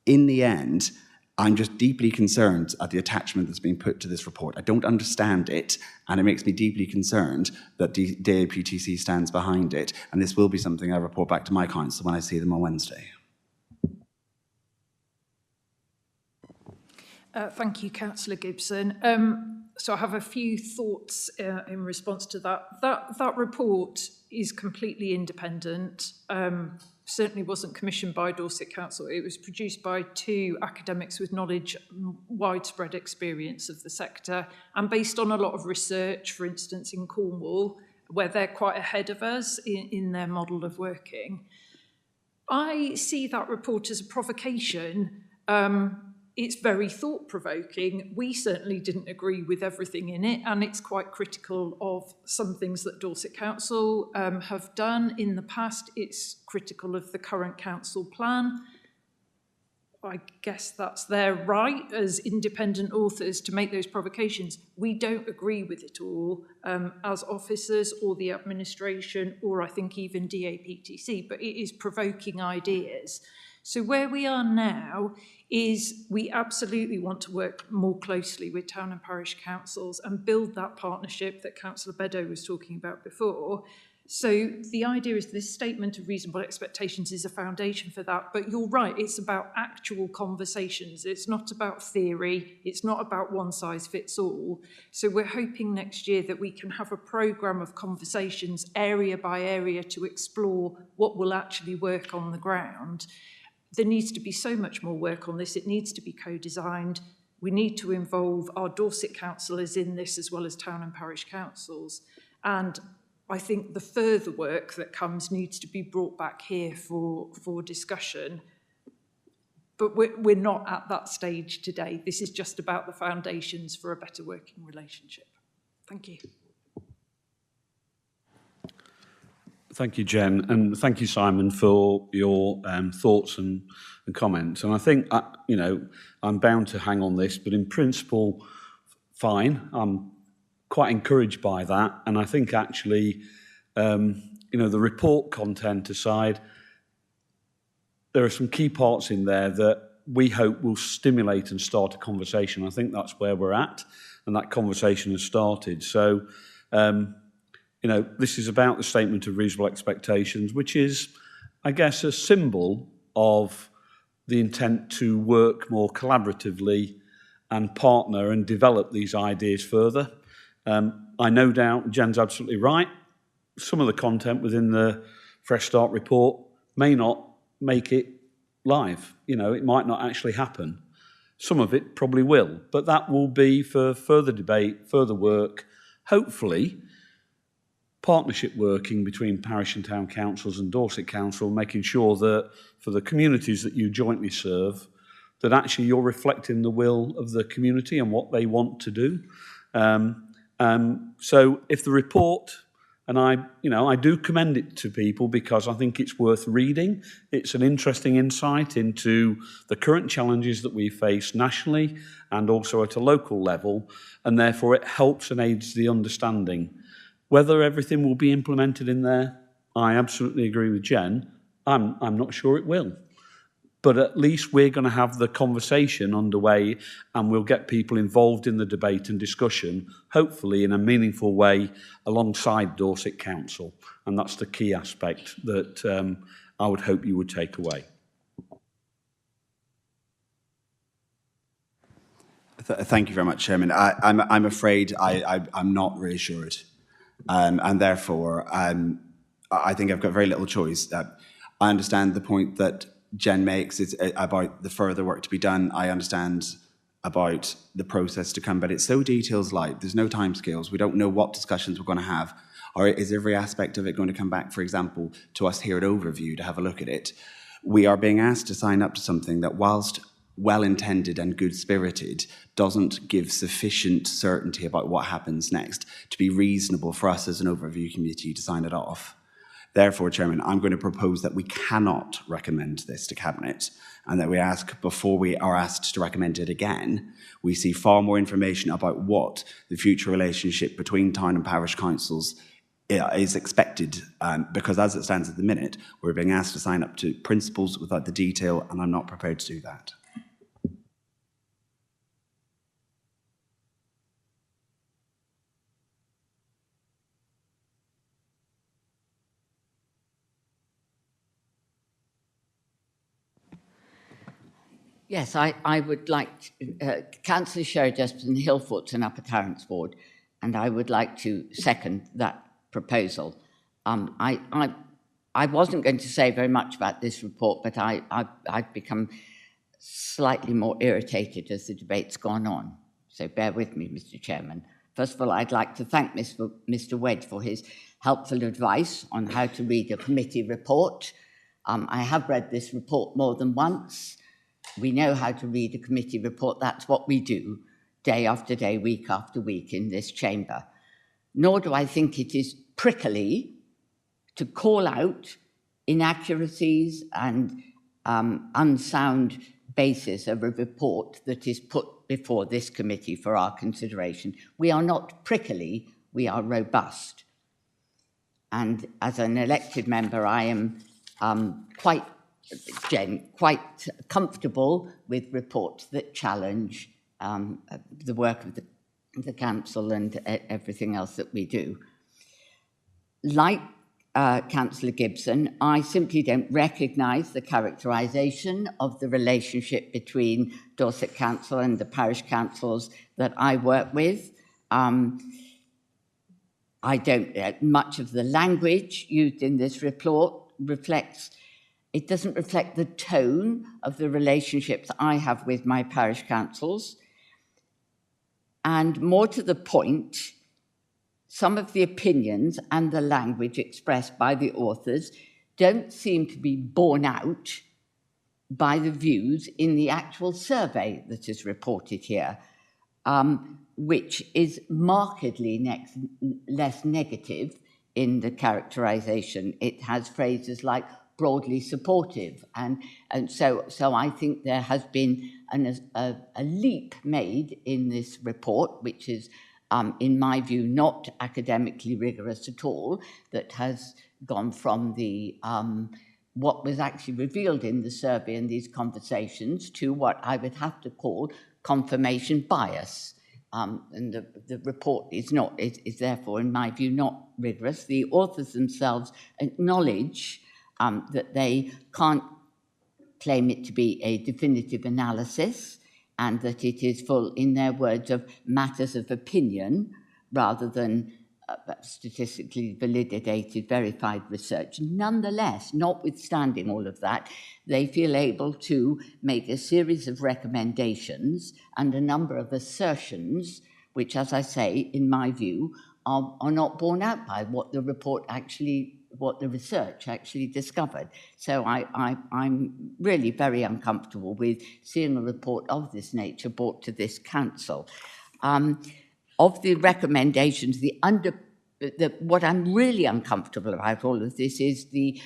in the end, I'm just deeply concerned at the attachment that's been put to this report. I don't understand it, and it makes me deeply concerned that DAPTC stands behind it, and this will be something I report back to my council when I see them on Wednesday. Thank you, Councillor Gibson. So I have a few thoughts in response to that. That report is completely independent. Certainly wasn't commissioned by Dorset Council. It was produced by two academics with knowledge and widespread experience of the sector, and based on a lot of research, for instance, in Cornwall, where they're quite ahead of us in their model of working. I see that report as a provocation. It's very thought-provoking. We certainly didn't agree with everything in it, and it's quite critical of some things that Dorset Council have done in the past. It's critical of the current council plan. I guess that's their right as independent authors to make those provocations. We don't agree with it all as officers or the administration, or I think even DAPTC, but it is provoking ideas. So where we are now is we absolutely want to work more closely with town and parish councils and build that partnership that Councillor Beddoe was talking about before. So the idea is this statement of reasonable expectations is a foundation for that, but you're right, it's about actual conversations. It's not about theory, it's not about one size fits all. So we're hoping next year that we can have a programme of conversations area by area to explore what will actually work on the ground. There needs to be so much more work on this. It needs to be co-designed. We need to involve our Dorset councillors in this as well as town and parish councils. And I think the further work that comes needs to be brought back here for discussion. But we're not at that stage today. This is just about the foundations for a better working relationship. Thank you. Thank you, Jen, and thank you, Simon, for your thoughts and comments. And I think, I'm bound to hang on this, but in principle, fine. I'm quite encouraged by that. And I think actually, the report content aside, there are some key parts in there that we hope will stimulate and start a conversation. I think that's where we're at, and that conversation has started. So, this is about the statement of reasonable expectations, which is, I guess, a symbol of the intent to work more collaboratively and partner and develop these ideas further. I no doubt Jen's absolutely right. Some of the content within the Fresh Start report may not make it live. It might not actually happen. Some of it probably will, but that will be for further debate, further work, hopefully partnership working between parish and town councils and Dorset Council, making sure that for the communities that you jointly serve, that actually you're reflecting the will of the community and what they want to do. So if the report, and I do commend it to people because I think it's worth reading. It's an interesting insight into the current challenges that we face nationally and also at a local level, and therefore it helps and aids the understanding. Whether everything will be implemented in there, I absolutely agree with Jen. I'm not sure it will. But at least we're going to have the conversation underway and we'll get people involved in the debate and discussion, hopefully in a meaningful way alongside Dorset Council. And that's the key aspect that I would hope you would take away. Thank you very much, Chairman. I'm afraid I'm not reassured, and therefore I think I've got very little choice. I understand the point that Jen makes is about the further work to be done. I understand about the process to come, but it's so details light. There's no timescales. We don't know what discussions we're going to have. Or is every aspect of it going to come back, for example, to us here at Overview to have a look at it? We are being asked to sign up to something that, whilst well-intended and good-spirited, doesn't give sufficient certainty about what happens next to be reasonable for us as an Overview committee to sign it off. Therefore, Chairman, I'm going to propose that we cannot recommend this to Cabinet, and that we ask, before we are asked to recommend it again, we see far more information about what the future relationship between town and parish councils is expected, because as it stands at the minute, we're being asked to sign up to principles without the detail, and I'm not prepared to do that. Yes, I would like Councillor Sherry-Jesperson, Hillforts and Upper Tarrants Ward, and I would like to second that proposal. I wasn't going to say very much about this report, but I've become slightly more irritated as the debate's gone on. So bear with me, Mr. Chairman. First of all, I'd like to thank Mr. Wedge for his helpful advice on how to read a committee report. I have read this report more than once. We know how to read a committee report. That's what we do day after day, week after week in this chamber. Nor do I think it is prickly to call out inaccuracies and unsound basis of a report that is put before this committee for our consideration. We are not prickly, we are robust. And as an elected member, I am quite comfortable with reports that challenge the work of the council and everything else that we do. Like Councillor Gibson, I simply don't recognise the characterisation of the relationship between Dorset Council and the parish councils that I work with. I don't, much of the language used in this report it doesn't reflect the tone of the relationships I have with my parish councils. And more to the point, some of the opinions and the language expressed by the authors don't seem to be borne out by the views in the actual survey that is reported here, which is markedly less negative in the characterisation. It has phrases like broadly supportive, and so I think there has been a leap made in this report, which is, in my view, not academically rigorous at all, that has gone from the what was actually revealed in the survey and these conversations to what I would have to call confirmation bias. And the report is therefore, in my view, not rigorous. The authors themselves acknowledge that they can't claim it to be a definitive analysis, and that it is full, in their words, of matters of opinion rather than statistically validated, verified research. Nonetheless, notwithstanding all of that, they feel able to make a series of recommendations and a number of assertions, which, as I say, in my view, are not borne out by what the report actually, what the research actually discovered. So I'm really very uncomfortable with seeing a report of this nature brought to this council. Of the recommendations, what I'm really uncomfortable about all of this is the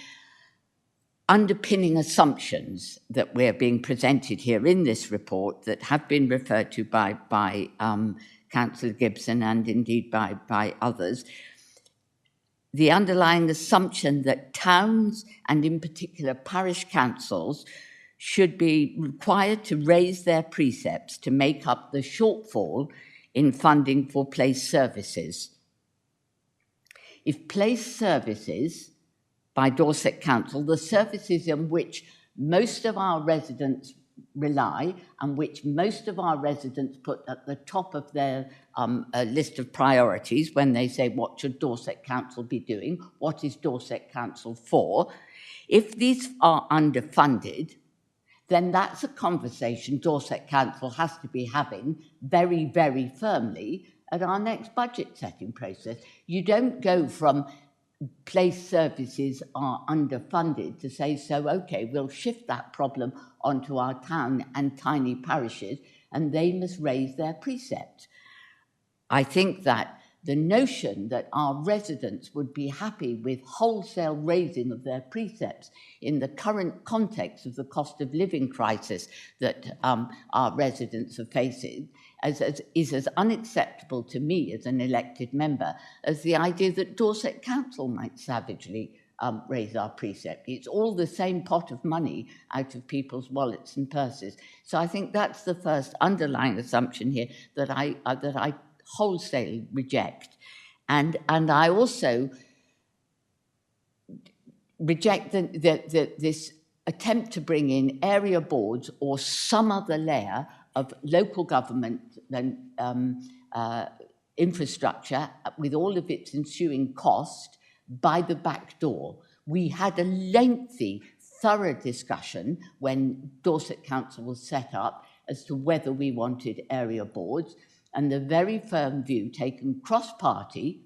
underpinning assumptions that we're being presented here in this report that have been referred to by Councillor Gibson and indeed by others. The underlying assumption that towns, and in particular parish councils, should be required to raise their precepts to make up the shortfall in funding for place services. If place services by Dorset Council, the services in which most of our residents rely, and which most of our residents put at the top of their list of priorities when they say, what should Dorset Council be doing? What is Dorset Council for? If these are underfunded, then that's a conversation Dorset Council has to be having very, very firmly at our next budget setting process. You don't go from place services are underfunded to say, so, okay, we'll shift that problem onto our town and tiny parishes, and they must raise their precepts. I think that the notion that our residents would be happy with wholesale raising of their precepts in the current context of the cost of living crisis that our residents are facing is as unacceptable to me as an elected member as the idea that Dorset Council might savagely raise our precept. It's all the same pot of money out of people's wallets and purses. So I think that's the first underlying assumption here that I wholesale reject. And I also reject this attempt to bring in area boards or some other layer of local government infrastructure with all of its ensuing cost by the back door. We had a lengthy, thorough discussion when Dorset Council was set up as to whether we wanted area boards, and the very firm view taken cross-party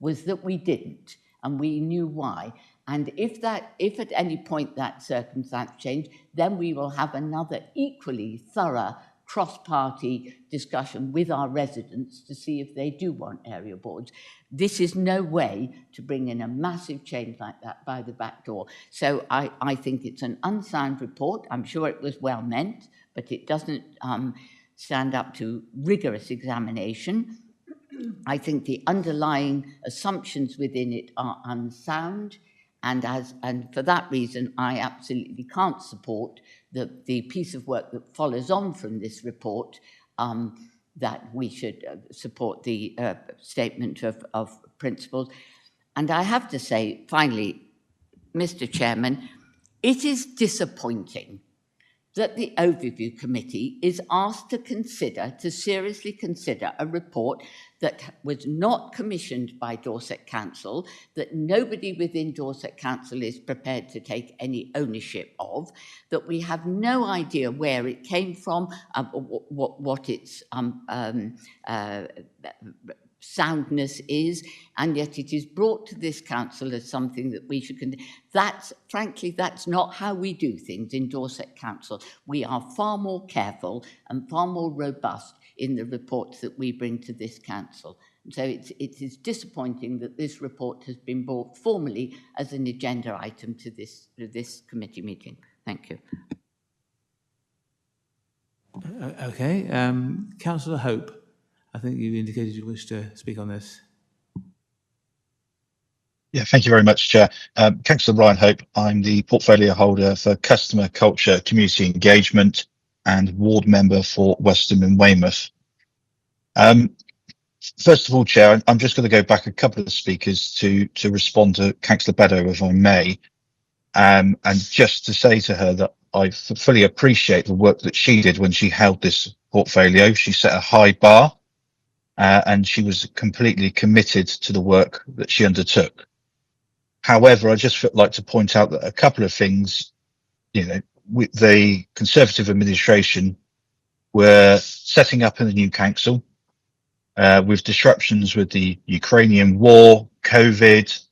was that we didn't, and we knew why. And if at any point that circumstance changed, then we will have another equally thorough cross-party discussion with our residents to see if they do want area boards. This is no way to bring in a massive change like that by the back door. So I think it's an unsound report. I'm sure it was well meant, but it doesn't stand up to rigorous examination. I think the underlying assumptions within it are unsound, and for that reason, I absolutely can't support the piece of work that follows on from this report, that we should support the statement of principles. And I have to say, finally, Mr. Chairman, it is disappointing that the Overview Committee is asked to seriously consider a report that was not commissioned by Dorset Council, that nobody within Dorset Council is prepared to take any ownership of, that we have no idea where it came from, what its soundness is, and yet it is brought to this council as something that we should consider. Frankly, that's not how we do things in Dorset Council. We are far more careful and far more robust in the reports that we bring to this council. So it is disappointing that this report has been brought formally as an agenda item to this committee meeting. Thank you. Okay, Councillor Hope, I think you indicated you wish to speak on this. Yeah, thank you very much, Chair. Councillor Ryan Hope, I'm the portfolio holder for Customer Culture, Community Engagement and Ward Member for Weston and Weymouth. First of all, Chair, I'm just going to go back a couple of speakers to respond to Councillor Beddoe, if I may, and just to say to her that I fully appreciate the work that she did when she held this portfolio. She set a high bar, and she was completely committed to the work that she undertook. However, I just would like to point out that a couple of things, with the Conservative administration were setting up in the new council, with disruptions with the Ukrainian war, COVID,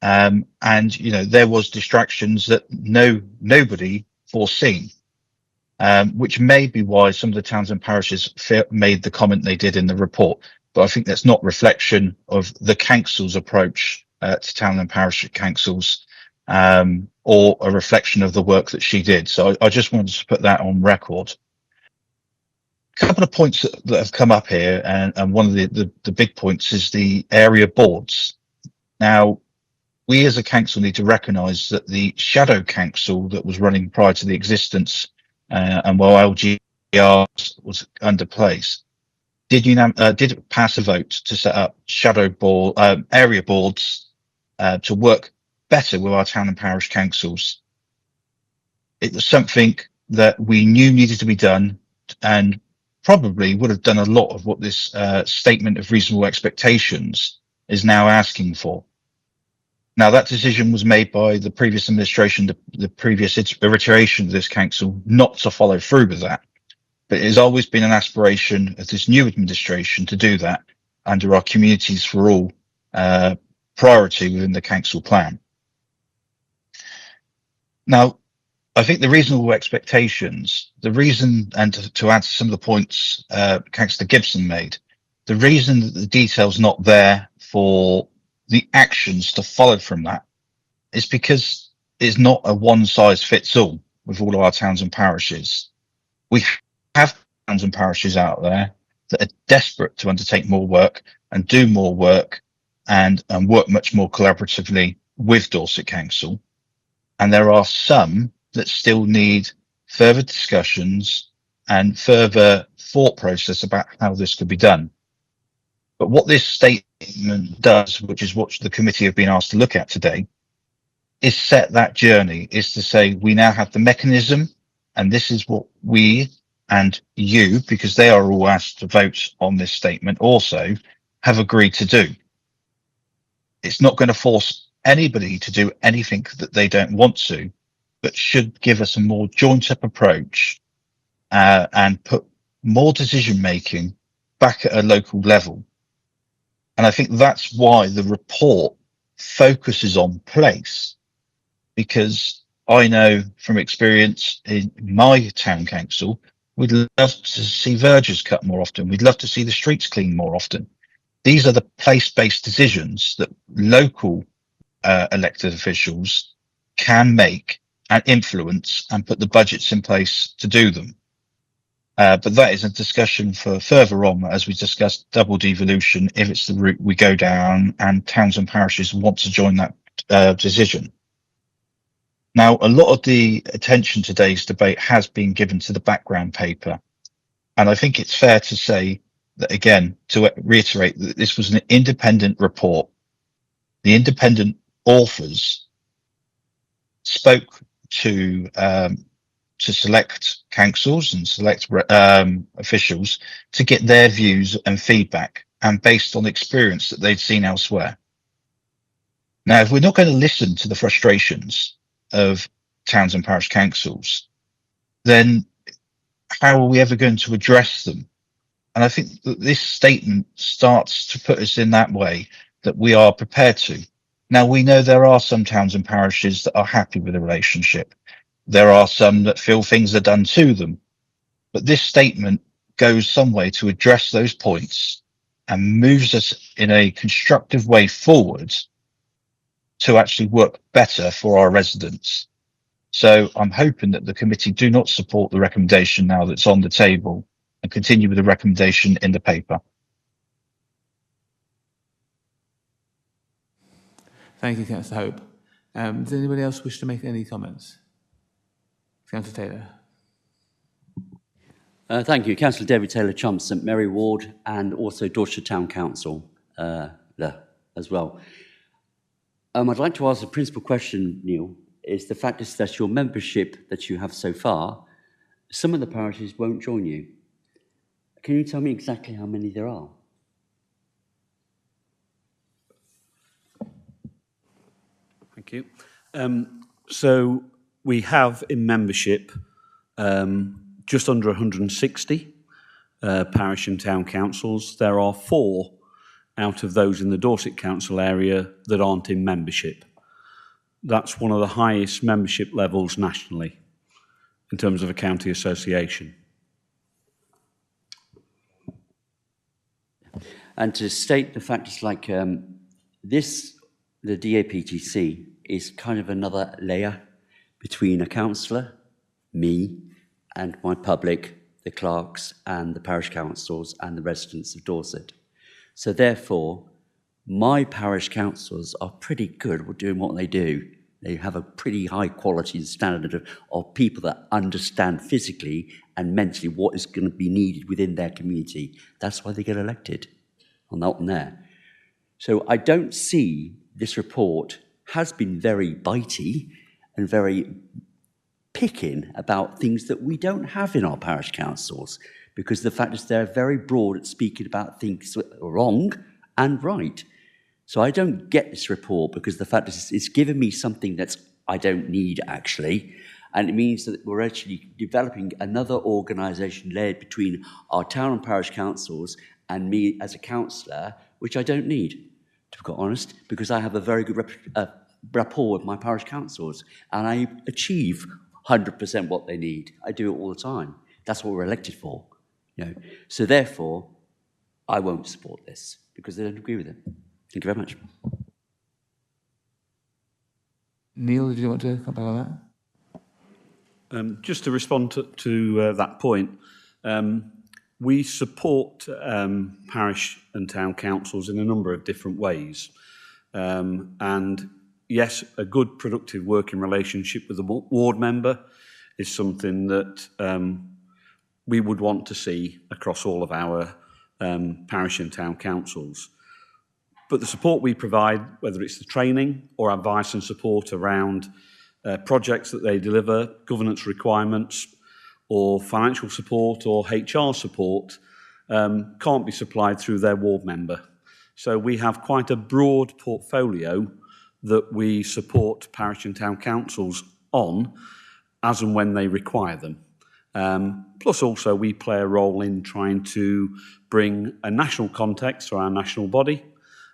and there was distractions that nobody foreseen, which may be why some of the towns and parishes made the comment they did in the report. But I think that's not reflection of the council's approach to town and parish councils, or a reflection of the work that she did. So I just wanted to put that on record. A couple of points that have come up here, and one of the big points is the area boards. Now, we as a council need to recognise that the shadow council that was running prior to the existence, and while LGR was under place, did pass a vote to set up area boards to work better with our town and parish councils. It was something that we knew needed to be done, and probably would have done a lot of what this statement of reasonable expectations is now asking for. Now, that decision was made by the previous administration, the previous iteration of this council, not to follow through with that. But it has always been an aspiration of this new administration to do that under our Communities for All priority within the council plan. Now, I think the reasonable expectations, the reason, and to add to some of the points Councillor Gibson made, the reason that the detail's not there for the actions to follow from that is because it's not a one-size-fits-all with all of our towns and parishes. We have towns and parishes out there that are desperate to undertake more work and do more work and work much more collaboratively with Dorset Council. And there are some that still need further discussions and further thought process about how this could be done. But what this statement does, which is what the committee have been asked to look at today, is set that journey, is to say we now have the mechanism, and this is what we and you, because they are all asked to vote on this statement also, have agreed to do. It's not going to force anybody to do anything that they don't want to, but should give us a more joint up approach and put more decision making back at a local level. And I think that's why the report focuses on place, because I know from experience in my town council, we'd love to see verges cut more often. We'd love to see the streets cleaned more often. These are the place-based decisions that local elected officials can make and influence and put the budgets in place to do them. But that is a discussion for further on, as we discussed double devolution, if it's the route we go down and towns and parishes want to join that decision. Now, a lot of the attention today's debate has been given to the background paper. And I think it's fair to say that, again, to reiterate that this was an independent report. The independent authors spoke to select councils and select officials to get their views and feedback, and based on experience that they'd seen elsewhere. Now, if we're not going to listen to the frustrations of towns and parish councils, then how are we ever going to address them? And I think that this statement starts to put us in that way, that we are prepared to. Now, we know there are some towns and parishes that are happy with the relationship. There are some that feel things are done to them. But this statement goes some way to address those points and moves us in a constructive way forward to actually work better for our residents. So I'm hoping that the committee do not support the recommendation now that's on the table and continue with the recommendation in the paper. Thank you, Councillor Hope. Does anybody else wish to make any comments? Councillor Taylor. Thank you. Councillor David Taylor-Chump, St Mary Ward, and also Dorset Town Council there as well. I'd like to ask the principal question, Neil, is the fact is that your membership that you have so far, some of the parishes won't join you. Can you tell me exactly how many there are? Thank you. So we have in membership just under 160 parish and town councils. There are 4 out of those in the Dorset Council area that aren't in membership. That's one of the highest membership levels nationally in terms of a county association. And to state the fact is like this, the DAPTC is kind of another layer between a councillor, me, and my public, the clerks and the parish councils and the residents of Dorset. So therefore, my parish councils are pretty good at doing what they do. They have a pretty high quality and standard of people that understand physically and mentally what is going to be needed within their community. That's why they get elected on that one there. So I don't see this report has been very bitey and very nitpicking about things that we don't have in our parish councils, because the fact is they're very broad at speaking about things that are wrong and right. So I don't get this report because the fact is it's given me something that I don't need actually, and it means that we're actually developing another organisation layered between our town and parish councils and me as a councillor, which I don't need, to be quite honest, because I have a very good rapport with my parish councils, and I achieve 100% what they need. I do it all the time. That's what we're elected for, you know. So therefore, I won't support this because I don't agree with it. Thank you very much. Neil, did you want to come back on that? Just to respond to that point, we support parish and town councils in a number of different ways. And yes, a good productive working relationship with a ward member is something that we would want to see across all of our parish and town councils. But the support we provide, whether it's the training or advice and support around projects that they deliver, governance requirements, or financial support or HR support, can't be supplied through their ward member. So we have quite a broad portfolio that we support parish and town councils on as and when they require them. Plus also we play a role in trying to bring a national context to our national body,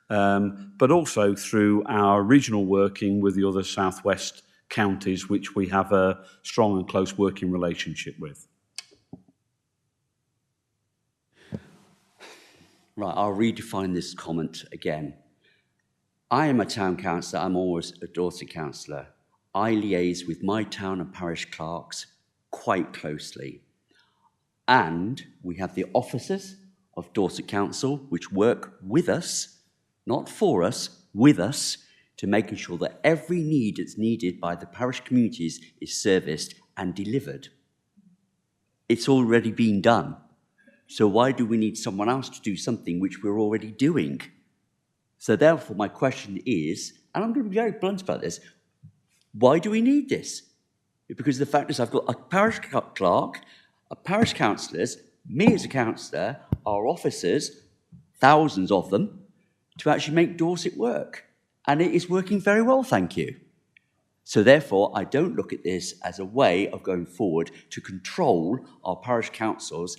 but also through our regional working with the other southwest counties, which we have a strong and close working relationship with. Right, I'll redefine this comment again. I am a town councillor, I'm always a Dorset councillor. I liaise with my town and parish clerks quite closely. And we have the officers of Dorset Council which work with us, not for us, with us, to making sure that every need that's needed by the parish communities is serviced and delivered. It's already been done. So why do we need someone else to do something which we're already doing? So therefore my question is, and I'm going to be very blunt about this, why do we need this? Because the fact is I've got a parish clerk, a parish councillors, me as a councillor, our officers, thousands of them, to actually make Dorset work. And it is working very well, thank you. So therefore, I don't look at this as a way of going forward to control our parish councils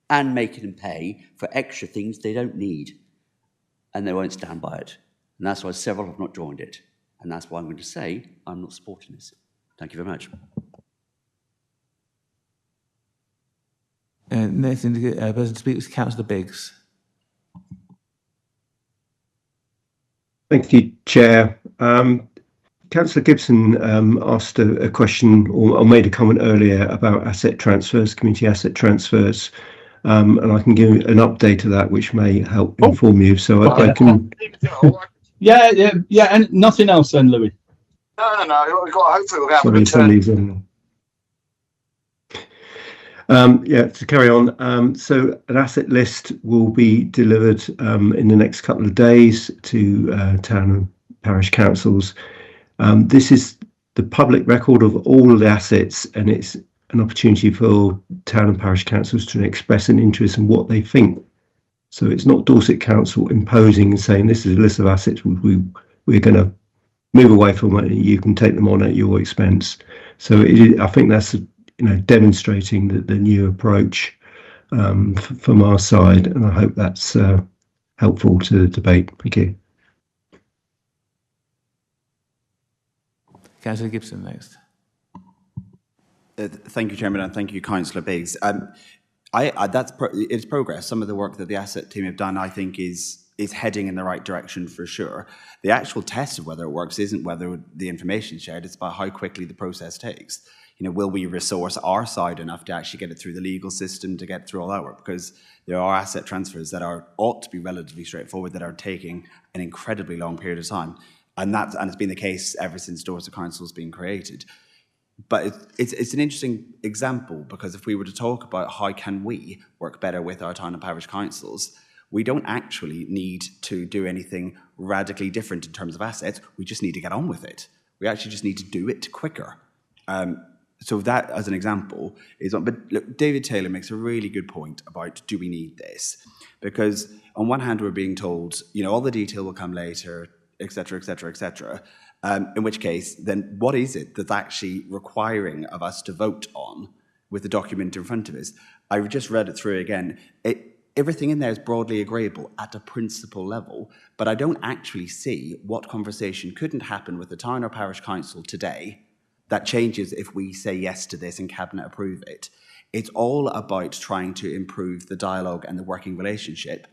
and making them pay for extra things they don't need. And they won't stand by it. And that's why several have not joined it. And that's why I'm going to say I'm not supporting this. Thank you very much. Next person to speak was Councillor Biggs. Thank you, Chair. Councillor Gibson asked a question or made a comment earlier about asset transfers, community asset transfers, and I can give an update of that, which may help inform you. So I can. Yeah, and nothing else then, Louis. No. We've got. Hopefully, we'll have a return. To carry on. So an asset list will be delivered in the next couple of days to town and parish councils. This is the public record of all of the assets, and it's an opportunity for town and parish councils to express an interest in what they think. So it's not Dorset Council imposing and saying this is a list of assets we're going to move away from it, and you can take them on at your expense. So I think that's demonstrating the new approach from our side, and I hope that's helpful to the debate. Thank you. Councillor Gibson next. Thank you, Chairman, and thank you, Councillor Biggs. It's progress. Some of the work that the asset team have done, I think, is heading in the right direction for sure. The actual test of whether it works isn't whether the information is shared, it's about how quickly the process takes. Will we resource our side enough to actually get it through the legal system to get through all that work? Because there are asset transfers that ought to be relatively straightforward that are taking an incredibly long period of time. And it's been the case ever since Dorset Council has been created. But it's an interesting example, because if we were to talk about how can we work better with our town and parish councils, we don't actually need to do anything radically different in terms of assets. We just need to get on with it. We actually just need to do it quicker. So that, as an example, is on. But look, David Taylor makes a really good point about, do we need this? Because on one hand, we're being told, all the detail will come later, et cetera, et cetera, et cetera. In which case, then what is it that's actually requiring of us to vote on with the document in front of us? I've just read it through again. Everything in there is broadly agreeable at a principle level, but I don't actually see what conversation couldn't happen with the town or parish council today that changes if we say yes to this and Cabinet approve it. It's all about trying to improve the dialogue and the working relationship.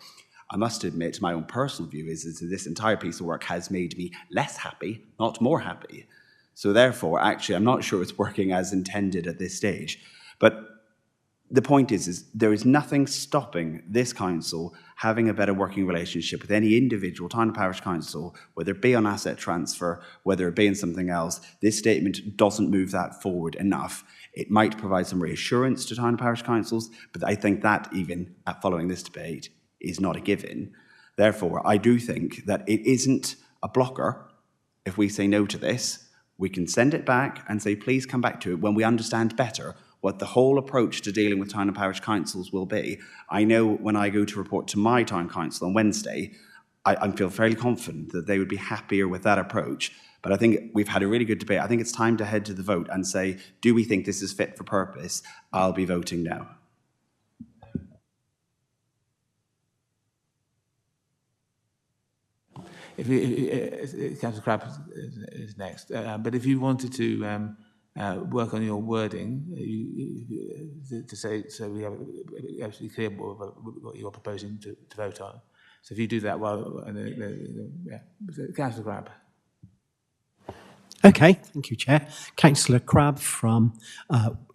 I must admit, my own personal view is that this entire piece of work has made me less happy, not more happy. So therefore, actually, I'm not sure it's working as intended at this stage. But the point is there is nothing stopping this council having a better working relationship with any individual town and parish council, whether it be on asset transfer, whether it be in something else. This statement doesn't move that forward enough. It might provide some reassurance to town and parish councils, but I think that even following this debate is not a given. Therefore, I do think that it isn't a blocker if we say no to this. We can send it back and say, please come back to it when we understand better what the whole approach to dealing with town and parish councils will be. I know when I go to report to my town council on Wednesday, I feel fairly confident that they would be happier with that approach. But I think we've had a really good debate. I think it's time to head to the vote and say, do we think this is fit for purpose? I'll be voting no. Councillor Crabb is next. But if you wanted to work on your wording to say, so we have absolutely clear what you're proposing to vote on. So if you do that, Councillor Crabb. Okay, thank you, Chair. Councillor Crabb from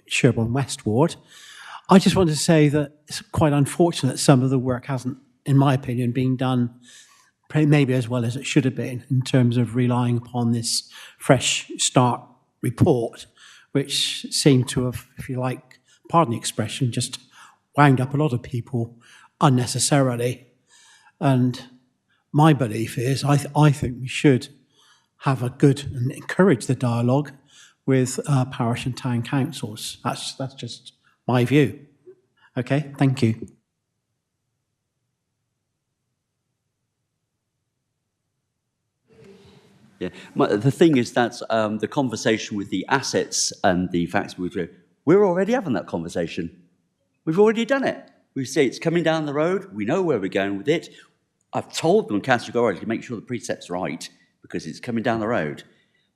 Sherborne West Ward. I just wanted to say that it's quite unfortunate some of the work hasn't, in my opinion, been done maybe as well as it should have been in terms of relying upon this fresh start report, which seemed to have, if you like, pardon the expression, just wound up a lot of people unnecessarily. And my belief is I think we should have a good and encourage the dialogue with parish and town councils. That's just my view. Okay, thank you. Yeah, the thing is that the conversation with the assets and the facts we're already having that conversation. We've already done it. We say it's coming down the road. We know where we're going with it. I've told them categorically to make sure the precept's right because it's coming down the road.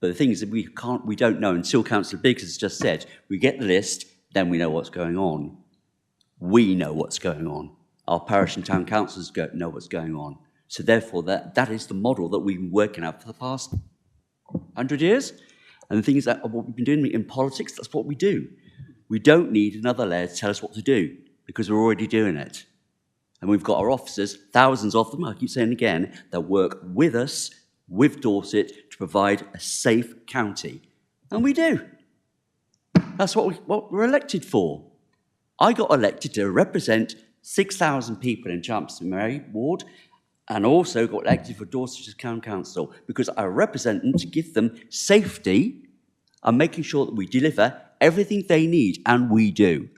But the thing is that we don't know until Councillor Biggs has just said, we get the list, then we know what's going on. We know what's going on. Our parish and town councils know what's going on. So therefore, that is the model that we've been working out for the past 100 years. And the thing is that what we've been doing in politics, that's what we do. We don't need another layer to tell us what to do because we're already doing it. And we've got our officers, thousands of them, I keep saying again, that work with us, with Dorset, to provide a safe county. And we do. That's what we're elected for. I got elected to represent 6,000 people in Champsbury Ward, and also got elected for Dorsetshire Town Council because I represent them to give them safety and making sure that we deliver everything they need, and we do.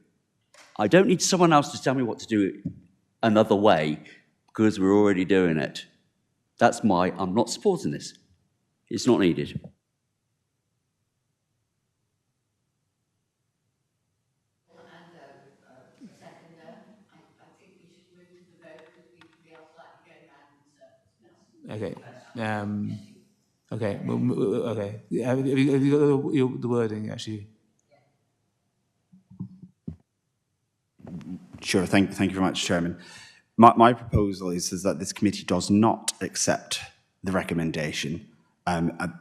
I don't need someone else to tell me what to do another way because we're already doing it. That's I'm not supporting this. It's not needed. Okay. Okay. Okay. Have you got the wording actually? Sure. Thank you very much, Chairman. My proposal is that this committee does not accept the recommendation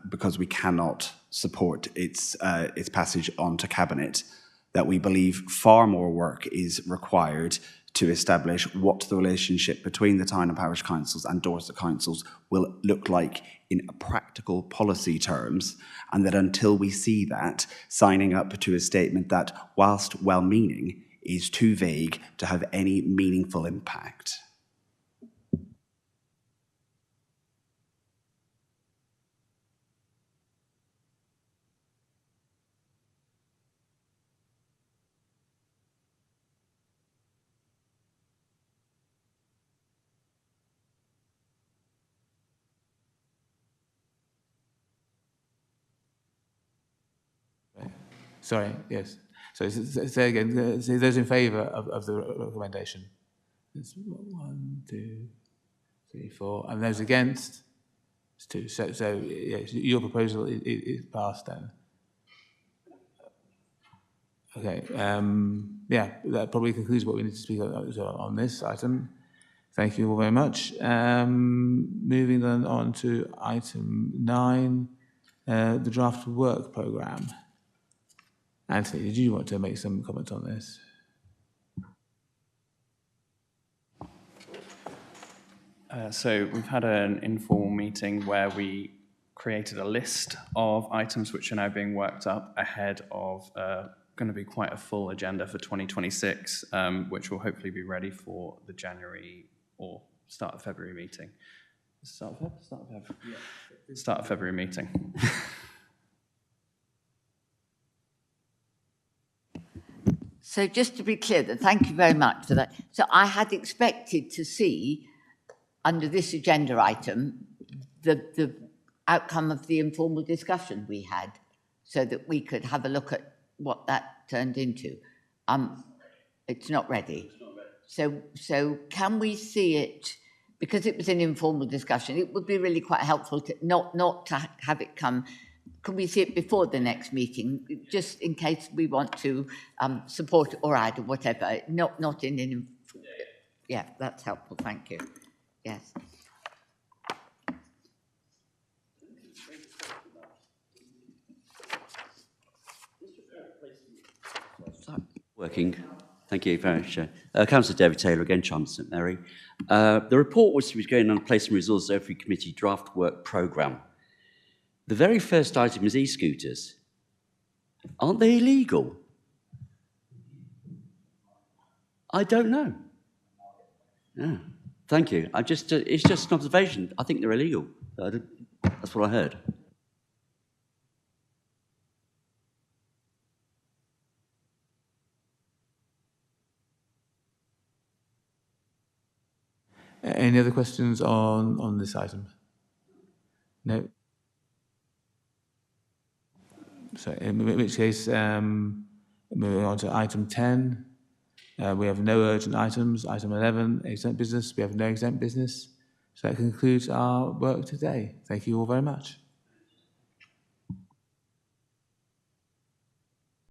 because we cannot support its passage onto Cabinet. That we believe far more work is required to establish what the relationship between the town and parish councils and Dorset councils will look like in practical policy terms, and that until we see that, signing up to a statement that, whilst well-meaning, is too vague to have any meaningful impact. Sorry, yes. So say again, say those in favour of the recommendation. It's 1, 2, 3, 4. And those against, it's 2. So yes, your proposal is passed then. Okay, yeah, that probably concludes what we need to speak on this item. Thank you all very much. Moving then on to item 9, the draft work programme. Anthony, did you want to make some comments on this? So we've had an informal meeting where we created a list of items which are now being worked up ahead of going to be quite a full agenda for 2026, which will hopefully be ready for the January or start of February meeting. Start of February meeting. So just to be clear, thank you very much for that. So I had expected to see, under this agenda item, the outcome of the informal discussion we had, so that we could have a look at what that turned into. It's not ready. So can we see it, because it was an informal discussion, it would be really quite helpful to not to have it come. Can we see it before the next meeting, just in case we want to support or add or whatever? Not in an. Yeah, that's helpful. Thank you. Yes. Working. Thank you very much. Councillor David Taylor again, Chelmsford St Mary. The report was going on Placement Resources Every Committee draft work programme. The very first item is e-scooters. Aren't they illegal? I don't know. Yeah. Thank you. It's just an observation. I think they're illegal. That's what I heard. Any other questions on this item? No. So in which case, moving on to item 10, we have no urgent items. Item 11, exempt business. We have no exempt business. So that concludes our work today. Thank you all very much.